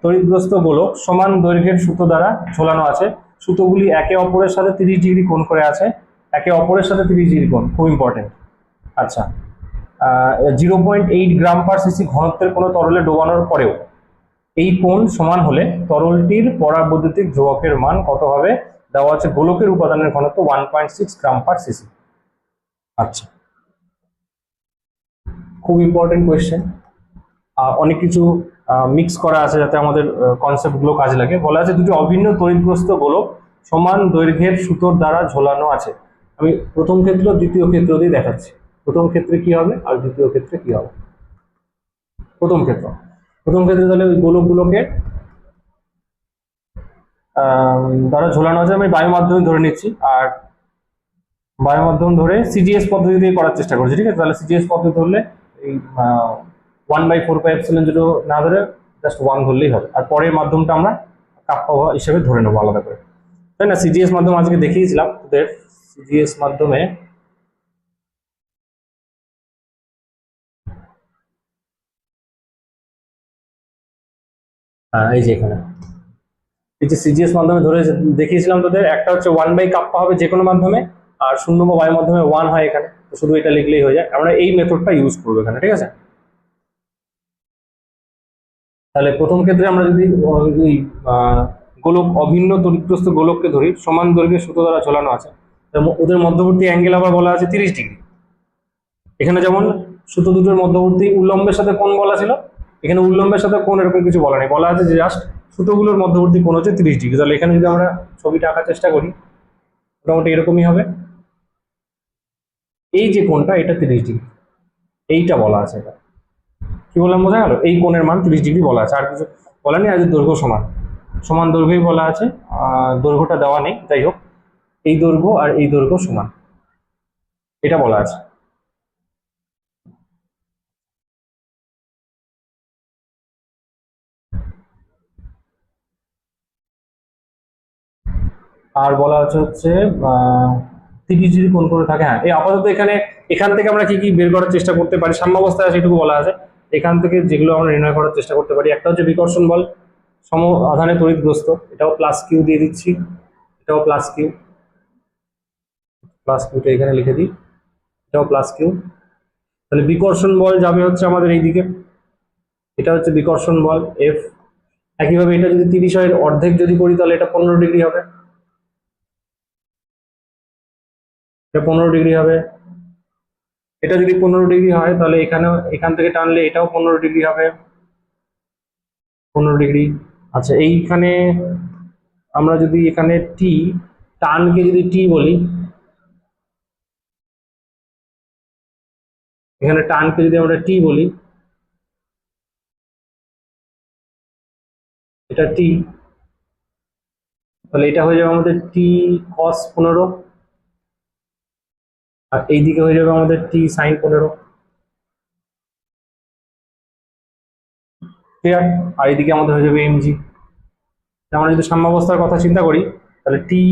A: তড়িৎগ্রস্ত গোলক সমান দৈর্ঘ্যের সুতো দ্বারা ঝোলানো আছে, সুতোগুলি একে অপরের সাথে 30 ডিগ্রি কোণ করে আছে, একে অপরের সাথে 30 ডিগ্রি কোণ, খুব ইম্পর্টেন্ট। আচ্ছা, 0.8 গ্রাম পার সিসি ঘনত্বের কোনো তরলে ডোবানোর পরেও এই কোণ সমান হলে তরলটির পরাবৈদ্যুতিক ধ্রুবকের মান কত হবে? দেওয়া আছে গোলকের উপাদানের ঘনত্ব 1.6 গ্রাম পার সিসি। আচ্ছা, খুব ইম্পর্টেন্ট কোয়েশ্চেন, অনেক কিছু মিক্স করা আছে যাতে আমাদের কনসেপ্টগুলো কাজে লাগে। বলা আছে দুটি অভিন্ন তড়িৎগ্রস্ত গোলক সমান দৈর্ঘ্যের সুতোর দ্বারা ঝোলানো আছে। আমি প্রথম ক্ষেত্র দ্বিতীয় ক্ষেত্র দিয়ে দেখাচ্ছি, প্রথম ক্ষেত্রে কি হবে আর দ্বিতীয় ক্ষেত্রে কি হবে। প্রথম ক্ষেত্রে তাহলে ওই গোলকগুলোকে দ্বারা ঝোলানো আছে, আমি বায়ু মাধ্যমে ধরে নিচ্ছি, আর বায়ু মাধ্যম ধরে সিজিএস পদ্ধতি দিয়ে করার চেষ্টা করছি। ঠিক আছে, তাহলে সিজিএস পদ্ধতি ধরলে এই 1/4πε0 না ধরে জাস্ট 1 ধরলেই হবে, আর পরের মাধ্যমটা আমরা কাপ্পা হিসেবে ধরে নেবো আলাদা করে, তাই না? সিজিএস মাধ্যম আজকে দেখিয়েছিলাম তোদের, সিজিএস মাধ্যমে এই যে এখানে এই যে সিজিএস মাধ্যমে ধরে দেখিয়েছিলাম তোদের, একটা হচ্ছে 1/কাপ্পা হবে যে কোনো মাধ্যমে, আর শূন্য বা বায়ু মাধ্যমে 1 হয় এখানে, তো শুধু এটা লিখলেই হয়ে যায়। আমরা এই মেথডটা ইউজ করবো এখানে, ঠিক আছে। তাহলে প্রথম ক্ষেত্রে আমরা যদি ওই গোলক, অভিন্ন তড়িৎগ্রস্ত গোলককে ধরি, সমান দৈর্ঘ্যের সুতো দ্বারা ঝোলানো আছে, ওদের মধ্যবর্তী অ্যাঙ্গেল আবার বলা আছে 30 ডিগ্রি। এখানে যেমন সুতো দুটোর মধ্যবর্তী উল্লম্বের সাথে কোণ বলা ছিল, এখানে উল্লম্বের সাথে কোণ এরকম কিছু বলা নেই, বলা আছে যে জাস্ট সুতোগুলোর মধ্যবর্তী কোণ হচ্ছে 30 ডিগ্রি। তাহলে এখানে যদি আমরা ছবিটা আঁকার চেষ্টা করি, মোটামুটি এরকমই হবে। এই যে কোণটা, এটা 30 ডিগ্রি, এইটা বলা আছে। এটা কি বললাম বোঝা গেল? এই কোণের মান 30 ডিগ্রি বলা আছে, আর কিছু বলা নেই। আর দৈর্ঘ্য সমান, সমান দৈর্ঘ্যই বলা আছে, দৈর্ঘ্যটা দেওয়া নেই, যাই হোক এই দৈর্ঘ্য আর এই দৈর্ঘ্য সমান, এটা বলা আছে। আর বলা আছে হচ্ছে 30 ডিগ্রি কোণ করে থাকে। হ্যাঁ, এই আপাতত এখানে, এখান থেকে আমরা কি কি বের করার চেষ্টা করতে পারি, সাম্যাবস্থায় আছে এটুকু বলা আছে। এখান থেকে যেগুলো আমরা নির্ণয় করার চেষ্টা করতে পারি, একটা হচ্ছে বিকর্ষণ বল সম আধানে তড়িৎগ্রস্ত, এটাও প্লাস কিউ দিয়ে দিচ্ছি, এটাও প্লাস কিউ, প্লাস কিউটা এখানে লিখে দিই, এটাও প্লাস কিউ। তাহলে বিকর্ষণ বল যাবে হচ্ছে আমাদের এইদিকে, এটা হচ্ছে বিকর্ষণ বল এফ। একইভাবে এটা যদি 30 হয়, অর্ধেক যদি করি তাহলে এটা 15 ডিগ্রি হবে, এটা 15 ডিগ্রি হবে। এটা যদি 15 ডিগ্রি হয় তাহলে এখানেও, এখান থেকে টানলে এটাও 15 ডিগ্রি হবে, 15 ডিগ্রি। আচ্ছা, এইখানে আমরা যদি এখানে টি, টানকে যদি টি বলি, এখানে টানকে যদি আমরা টি বলি, এটা টি, তাহলে এটা হয়ে যাবে আমাদের টি কস 15, আর এইদিকে হয়ে যাবে আমাদের টি সাইন 15। ক্লিয়ার? আর এইদিকে আমাদের হয়ে যাবে এমজি। আমরা যদি সাম্যাবস্থার কথা চিন্তা করি, তাহলে T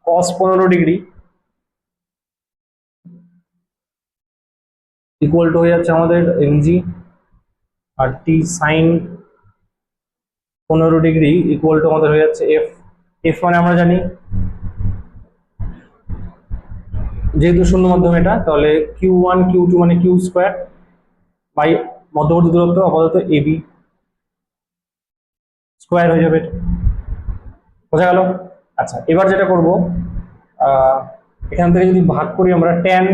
A: cos 15 degree equal to হয়ে যাচ্ছে আমাদের এমজি, আর T sine 15 degree equal to আমাদের হয়ে যাচ্ছে এফ। এফ মানে আমরা জানি, যেহেতু শূন্য মাধ্যম এটা, তাহলে Q1 Q2 মানে কিউ স্কোয়ার বাই মধ্যবর্তী দূরত্ব আপাতত এবি স্কোয়ার হয়ে যাবে, বোঝা গেল? আচ্ছা, এবার যেটা করব, এখান থেকে যদি ভাগ করি আমরা, ট্যান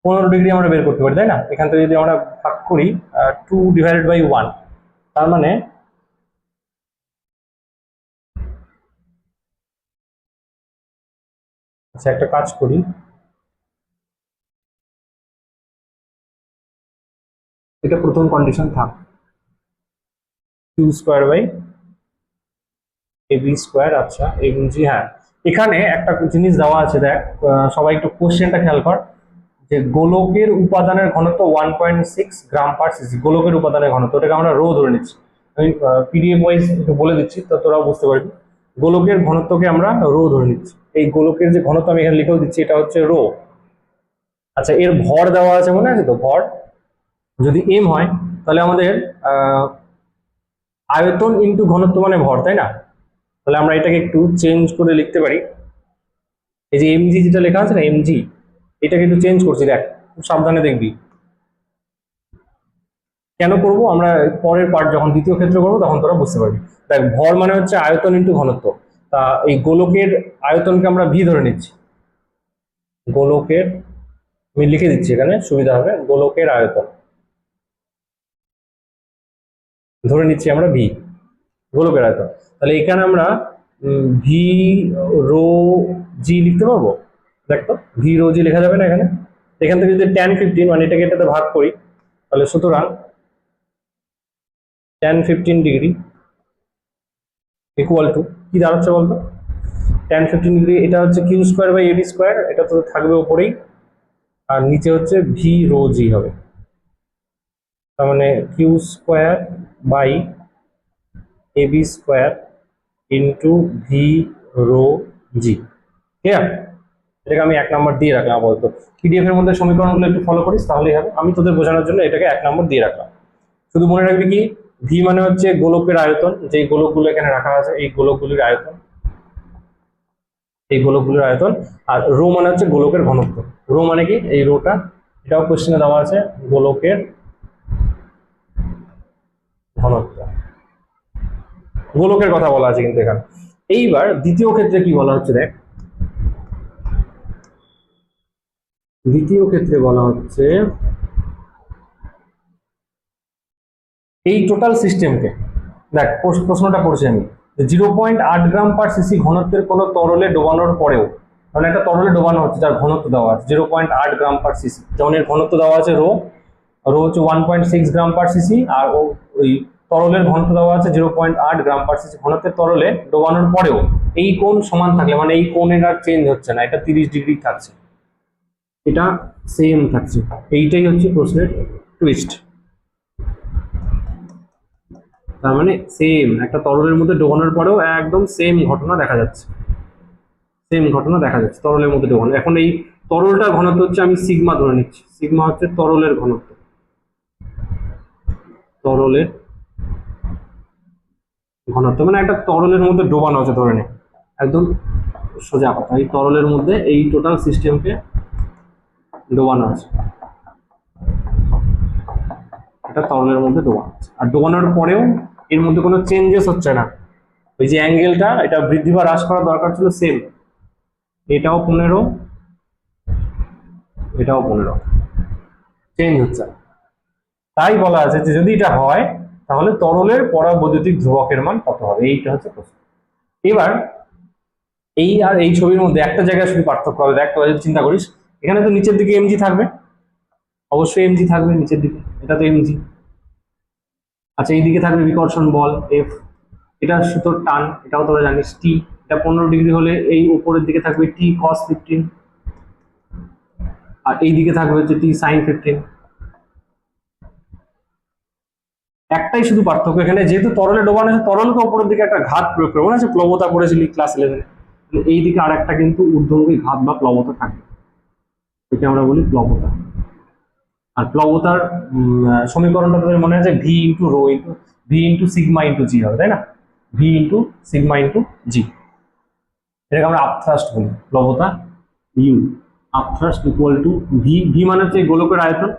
A: 15 ডিগ্রি আমরা বের করতে পারি, তাই না? এখান থেকে যদি আমরা ভাগ করি 2/1, তার মানে আচ্ছা একটা কাজ করি, এটা প্রথম কন্ডিশন থাক, Q square by AB square. আচ্ছা এমজি, হ্যাঁ এখানে একটা জিনিস দেওয়া আছে, দেখ সবাই একটু কোশ্চেনটা খেয়াল কর, যে গোলকের উপাদানের ঘনত্ব 1.6 গ্রাম/সিসি, গোলকের উপাদানের ঘনত্ব, এটাকে আমরা রো ধরে নিচ্ছি। আমি পিডিএফ ওয়াইজ একটু বলে দিচ্ছি, তো তোরাও বুঝতে পারবি। গোলকের ঘনত্বকে আমরা রো ধরে নিচ্ছি, এই গোলকের যে ঘনত্ব আমি এখানে লিখেও দিচ্ছি, এটা হচ্ছে রো। আচ্ছা, এর ভর দেওয়া আছে, মনে আছে তো? ভর যদি এম হয়, তাহলে আমাদের আয়তন ইন্টু ঘনত্ব মানে ভর, তাই না? তাহলে আমরা এটাকে একটু চেঞ্জ করে লিখতে পারি, এই যে এমজি যেটা লেখা আছে না, এমজি, এটাকে একটু চেঞ্জ করছি, দেখ খুব সাবধানে দেখবি। কেন করব আমরা পরের পার্ট যখন দ্বিতীয় ক্ষেত্র করবো তখন তোরা বুঝতে পারবি। দেখ, ভর মানে হচ্ছে আয়তন ইন্টু ঘনত্ব, তা এই গোলকের আয়তনকে আমরা ভি ধরে নিচ্ছি, গোলকের, আমি লিখে দিচ্ছি এখানে সুবিধা হবে, গোলকের আয়তন ধরে নিচ্ছি আমরা ভি, গোলকের আয়তন। তাহলে এখানে আমরা ভি রো জি লিখতে পারবো, দেখ তো ভি রো জি লেখা যাবে না এখানে? এখান থেকে যদি tan15 মানে এটাকে এটাতে ভাগ করি, তাহলে সুতরাং tan15 ডিগ্রি ইকুয়াল টু কি দাঁড়াচ্ছে বলতো? tan15 ডিগ্রি এটা হচ্ছে Q square by AB square, এটা তো থাকবে উপরেই, আর নিচে হচ্ছে ভি রো জি হবে, তার মানে Q square by AB square into V rho G. Clear? এটাকে আমি 1 নম্বর দিয়ে রাখলাম আপাতত। পিডিএফ এর মধ্যে সমীকরণগুলো একটু ফলো করিস তাহলেই হবে, আমি তোদের বোঝানোর জন্য এটাকে 1 নম্বর দিয়ে রাখলাম। শুধু মনে রাখবি কি, ভি মানে হচ্ছে গোলকের আয়তন, যেই গোলকগুলো এখানে রাখা আছে এই গোলকগুলির আয়তন, এই গোলকগুলির আয়তন। আর রো মানে হচ্ছে গোলকের ঘনত্ব। রো মানে কি, এই রোটা এটাও কোশ্চেনে দেওয়া আছে, গোলকের ঘনত্ব, গোলকের কথা বলা আছে কিন্তু এখানে। এইবার দ্বিতীয় ক্ষেত্রে কি বলা হচ্ছে দেখ, দ্বিতীয় ক্ষেত্রে বলা হচ্ছে এই টোটাল সিস্টেমকে, দেখ প্রশ্নটা পড়ছি আমি, 0.8 গ্রাম/সিসি ঘনত্বের কোনো তরলে ডোবানোর পরেও, মানে একটা তরলে ডোবানো হচ্ছে যার ঘনত্ব দেওয়া আছে 0.8 গ্রাম/সিসি, যেমন এর ঘনত্ব দেওয়া আছে রো, রো হচ্ছে 1.6 গ্রাম/সিসি, আর ওই তরলের ঘনত্ব দেওয়া আছে 0.8 গ্রাম/সিসি ঘনত্বের তরলে ডোবানোর পরেও এই কোণ সমান থাকলে, মানে এই কোণের আর চেঞ্জ হচ্ছে না, এটা 30 ডিগ্রি থাকছে, এটা সেম থাকছে, এইটাই হচ্ছে প্রশ্নের টুইস্ট। তার মানে সেম একটা তরলের মধ্যে ডোবানোর পরেও একদম সেম ঘটনা দেখা যাচ্ছে, সেম ঘটনা দেখা যাচ্ছে তরলের মধ্যে ডোবানো। এখন এই তরলটার ঘনত্ব হচ্ছে, আমি সিগমা ধরে নিচ্ছি, সিগমা হচ্ছে তরলের ঘনত্ব, তরলের ঘনত্ব মানে একটা তরলের মধ্যে ডোবানো আছে ধরে নে, একদম সোজা কথা, এই তরলের মধ্যে এই টোটাল সিস্টেমকে ডোবানো আছে, এটা তরলের মধ্যে ডোবানো আছে, আর ডোবানোর পরেও এর মধ্যে কোনো চেঞ্জেস হচ্ছে না, ওই যে অ্যাঙ্গেলটা এটা বৃদ্ধি বা হ্রাস করার দরকার ছিল সেম, এটাও 15, এটাও 15, চেঞ্জ হচ্ছে না। তাই বলা আছে যে যদি এটা হয় তাহলে তরলের পরাবৈদ্যুতিক ধ্রুবকের মান কত হবে, এইটা হচ্ছে প্রশ্ন। এবার এই আর এই ছবির মধ্যে একটা জায়গায় শুধু পার্থক্য হবে, দেখ তোরা যদি চিন্তা করিস, এখানে তো নিচের দিকে এমজি থাকবে, অবশ্যই এমজি থাকবে নিচের দিকে, এটা তো এমজি। আচ্ছা এইদিকে থাকবে বিকর্ষণ বল এফ, এটা সুতোর টান, এটাও তোরা জানিস টি, এটা 15 ডিগ্রি হলে এই উপরের দিকে থাকবে টি কস 15, আর এই দিকে থাকবে হচ্ছে টি সাইন 15। একটাই শুধু পার্থক্য, এখানে যেহেতু তরলে ডোবানো আছে, তরলকে উপরের দিকে একটা ঘাত প্রয়োগ করবো, মনে আছে প্লবতা পড়েছিলি ক্লাস 11-এ, এই দিকে আর একটা কিন্তু ঊর্ধ্বমুখী ঘাত বা প্লবতা থাকবে, একে আমরা বলি প্লবতা। আর প্লবতার সমীকরণটা তোদের মনে আছে, V into rho into V into sigma into G হবে, তাই না, V into sigma into G, এটাকে আমরা আপথ্রাস্ট বলি, প্লবতা U, upthrust equal to V, V মানে হচ্ছে গোলকের আয়তন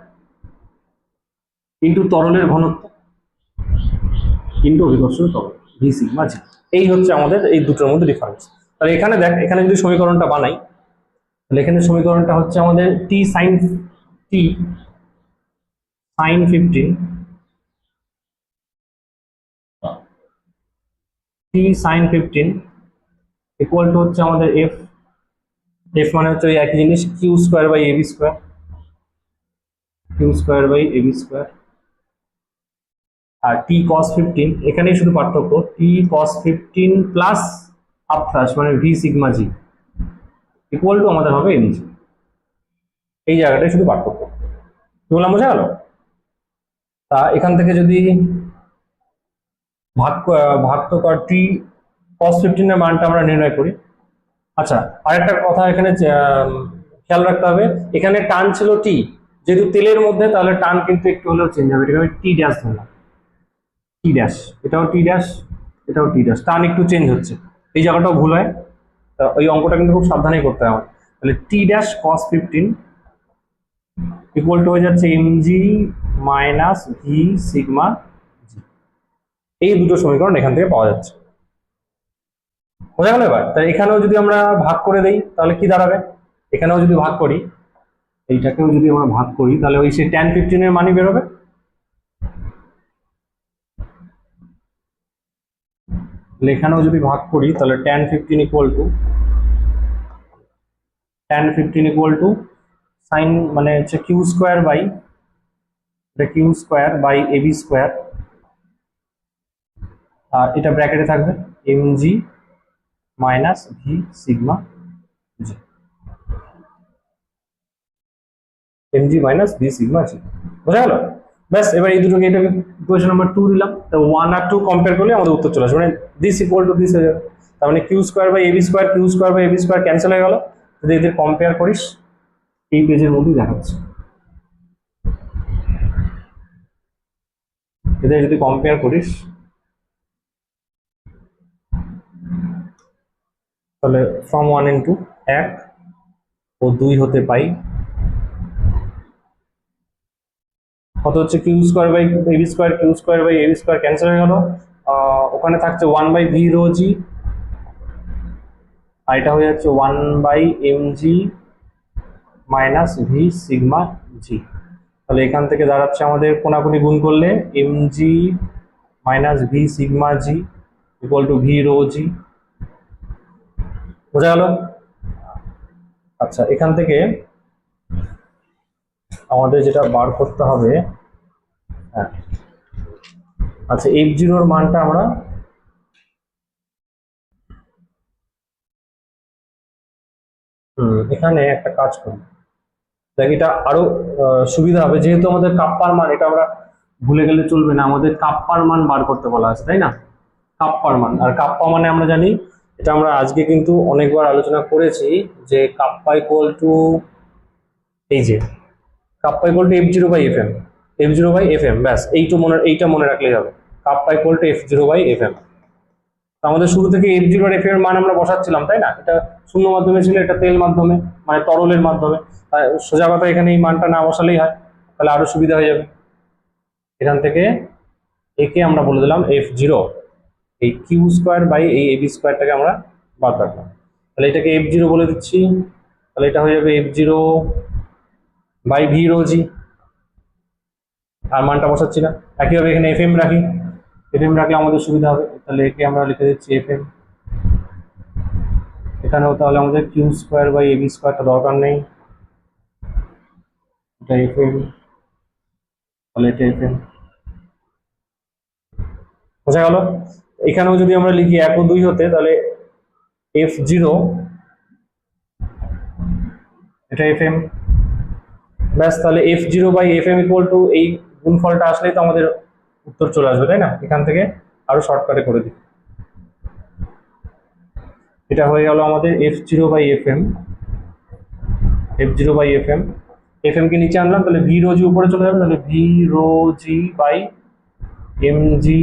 A: ইন্টু তরলের ঘনত্ব ইন্টু অভিকর্ষণ তরল, ভি সিগমা জি। এই হচ্ছে আমাদের এই দুটোর মধ্যে ডিফারেন্স। তাহলে এখানে দেখ, এখানে যদি সমীকরণটা বানাই, তাহলে এখানে সমীকরণটা হচ্ছে আমাদের T sine 15, T sine 15 equal to হচ্ছে আমাদের এফ, এফ মানে হচ্ছে ওই একই জিনিস, Q square by AB square, Q square by AB square, আর টি কস 15, এখানেই শুধু পার্থক্য, টি কস 15 প্লাস আপথ্রাস্ট মানে V sigma G equal to আমাদের হবে এমজি, এই জায়গাটাই শুধু পার্থক্য। কি বললাম, বোঝা গেল? তা এখান থেকে যদি ভাগ টি কস 15 এর মানটা আমরা নির্ণয় করি। আচ্ছা আরেকটা কথা এখানে খেয়াল রাখতে হবে, এখানে টান ছিল টি, যেহেতু তেলের মধ্যে তাহলে টান কিন্তু একটু হলেও চেঞ্জ হবে, এটাকে আমি টি ড্যাশ ধরলাম, টি ড্যাশ, এটাও টি ড্যাশ, এটাও টি ড্যাশ, টান একটু চেঞ্জ হচ্ছে, এই জায়গাটাও ভুল হয়, তা ওই অঙ্কটা কিন্তু খুব সাবধানে করতে হবে আমার। তাহলে টি ড্যাশ কস 15 ইকুয়াল টু হয়ে যাচ্ছে এমজি মাইনাস ভি সিগমা জি, এই দুটো সমীকরণ এখান থেকে পাওয়া যাচ্ছে, বোঝা গেল? এবার তাই এখানেও যদি আমরা ভাগ করে দেই তাহলে কি দাঁড়াবে, এখানেও যদি ভাগ করি, এইটাকেও যদি আমরা ভাগ করি তাহলে ওই সে tan 15 এর মানই বেরোবে, এখানেও যদি ভাগ করি তাহলে tan 15 ইকুয়াল টু সাইন মানে হচ্ছে কিউ স্কোয়ার বাই, এটা Q square by AB square, আর এটা ব্র্যাকেটে থাকবে MG minus V sigma G, MG minus V sigma G, বোঝা গেল? ব্যাস, এবার এই দুটোকে, এটাকে ইকুয়েশন নাম্বার 2 দিলাম, তো 1 আর 2 কম্পেয়ার করলে আমাদের উত্তর চলে আসবে, মানে দিস ইকুয়াল টু দিস হয়ে যাবে, তার মানে Q square by AB square, Q square by AB square cancel হয়ে গেল, যদি এদের কম্পেয়ার করিস এই পেজের মধ্যেই দেখাচ্ছে। এদের যদি কম্পেয়ার করিস তাহলে ফ্রম 1 ইন্টু 1 ও 2 হতে পাই কত হচ্ছে Q square by AB square, Q square by AB square cancel হয়ে গেল, ওখানে থাকছে 1 বাই ভি রো জি, আর এটা হয়ে যাচ্ছে 1 by M G minus V sigma G. তাহলে এখান থেকে দাঁড়াচ্ছে আমাদের কোনাকুনি গুণ করলে M G minus V sigma G equal to V rho G. বোঝা গেল? আচ্ছা, এখান থেকে আমাদের যেটা বার করতে হবে, হ্যাঁ আচ্ছা, এফ জিরোর মানটা আমরা এখানে একটা কাজ করি, দেখ এটা আরো সুবিধা হবে, যেহেতু আমাদের কাপ্পার মান, এটা আমরা ভুলে গেলে চলবে না, আমাদের কাপ্পার মান বার করতে বলা আছে, তাই না? কাপ্পার মান, আর কাপ্পা মানে আমরা জানি, এটা আমরা আজকে কিন্তু অনেকবার আলোচনা করেছি যে কাপ্পা ইকুয়াল টু, এই যে kappa equal to F zero by F M, F zero by F M, ব্যাস এইটা মনে রাখলেই হবে, kappa equal to F zero by F M. আমাদের শুরু থেকে এফ জিরো আর এফ এর মান আমরা বসাচ্ছিলাম, তাই না? এটা শূন্য মাধ্যমে ছিল, এটা তেল মাধ্যমে মানে তরলের মাধ্যমে, সোজা কথা এখানে এই মানটা না বসালেই হয়, তাহলে আরো সুবিধা হয়ে যাবে। এখান থেকে একে আমরা বলে দিলাম এফ জিরো, এই কিউ স্কোয়ার বাই এই এবি স্কোয়ারটাকে আমরা বাদ রাখলাম, তাহলে এটাকে এফ জিরো বলে দিচ্ছি, তাহলে এটা হয়ে যাবে F zero by V rho G, আর মানটা বসাচ্ছি না। একইভাবে এখানে এফ এম রাখি, এফ এম রাখলে আমাদের সুবিধা হবে, তাহলে একে আমরা লিখে দিচ্ছি এফ এম। এখানেও তাহলে আমাদের কিউ স্কোয়ার বাই এবি স্কোয়ারটা দরকার নেই, এটা এফ এম, তাহলে এটা এফ এম। বোঝা গেল? এখানেও যদি আমরা লিখি 1 ও 2 হতে, তাহলে এফ জিরো, এটা এফ এম, ব্যাস, তাহলে F zero by F M equal to, এই গুণফলটা আসলেই তো আমাদের উত্তর চলে আসবে, তাই না? এখান থেকে আরো শর্টকাটে করে দিই, এটা হয়ে গেল আমাদের F zero by F M, F zero by F M, F M কে নিচে আনলাম, তাহলে ভি রো জি উপরে চলে যাবে, তাহলে V rho G by M G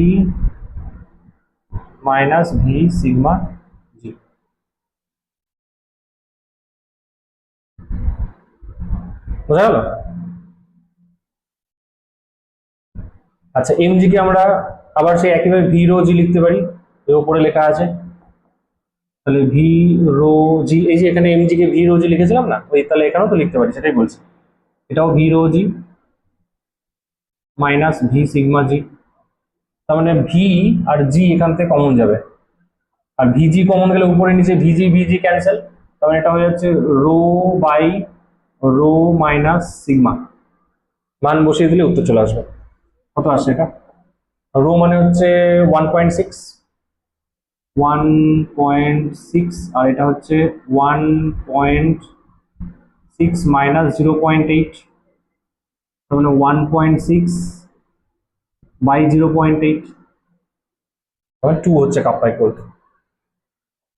A: minus V sigma G. বোঝা গেল? আচ্ছা, এম জি কে আমরা আবার সেই একইভাবে ভি রো জি লিখতে পারি, এর উপরে লেখা আছে, তাহলে ভি রো জি, এই যে এখানে এম জি কে ভি রো জি লিখেছিলাম না, ওই তাহলে এখানেও তো লিখতে পারি, সেটাই বলছি, এটাও ভি রো জি মাইনাস ভি সিগমা জি। তার মানে ভি আর জি এখান থেকে কমন যাবে, আর ভিজি কমন গেলে উপরে নিচে ভিজি ভিজি ক্যান্সেল, তার মানে এটা হয়ে যাচ্ছে rho by rho minus sigma, মান বসিয়ে দিলে উত্তর চলে আসবে। কত আসছে এটা? রো মানে হচ্ছে 1.6, 1.6, আর এটা হচ্ছে 1.6 মাইনাস 0.8, তার মানে 1.6 বাই 0.8, তাহলে 2 হচ্ছে কাপ্পা ইকুয়াল টু,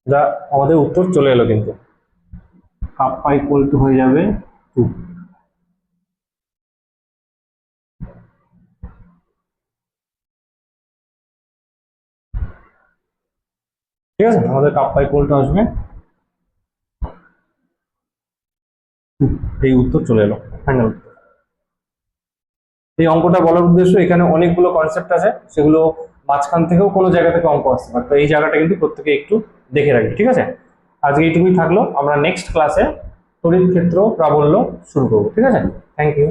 A: যা আমাদের উত্তর চলে এলো, কিন্তু কাপ্পা ইকুয়াল টু হয়ে যাবে 2। ঠিক আছে, আমাদের কাপ্পা ইকুয়াল টু আসবে 2, এই উত্তর চলে এলো, ফাইনাল উত্তর। এই অঙ্কটা বলার উদ্দেশ্য, এখানে অনেকগুলো কনসেপ্ট আছে, সেগুলো মাঝখান থেকেও কোনো জায়গা থেকে অঙ্ক আসতে পারে, তো এই জায়গাটা কিন্তু প্রত্যেকে একটু দেখে রাখবে, ঠিক আছে? আজকে এইটুকুই থাকলো, আমরা নেক্সট ক্লাসে তড়িৎ ক্ষেত্র প্রাবল্য শুরু করবো, ঠিক আছে? Thank you.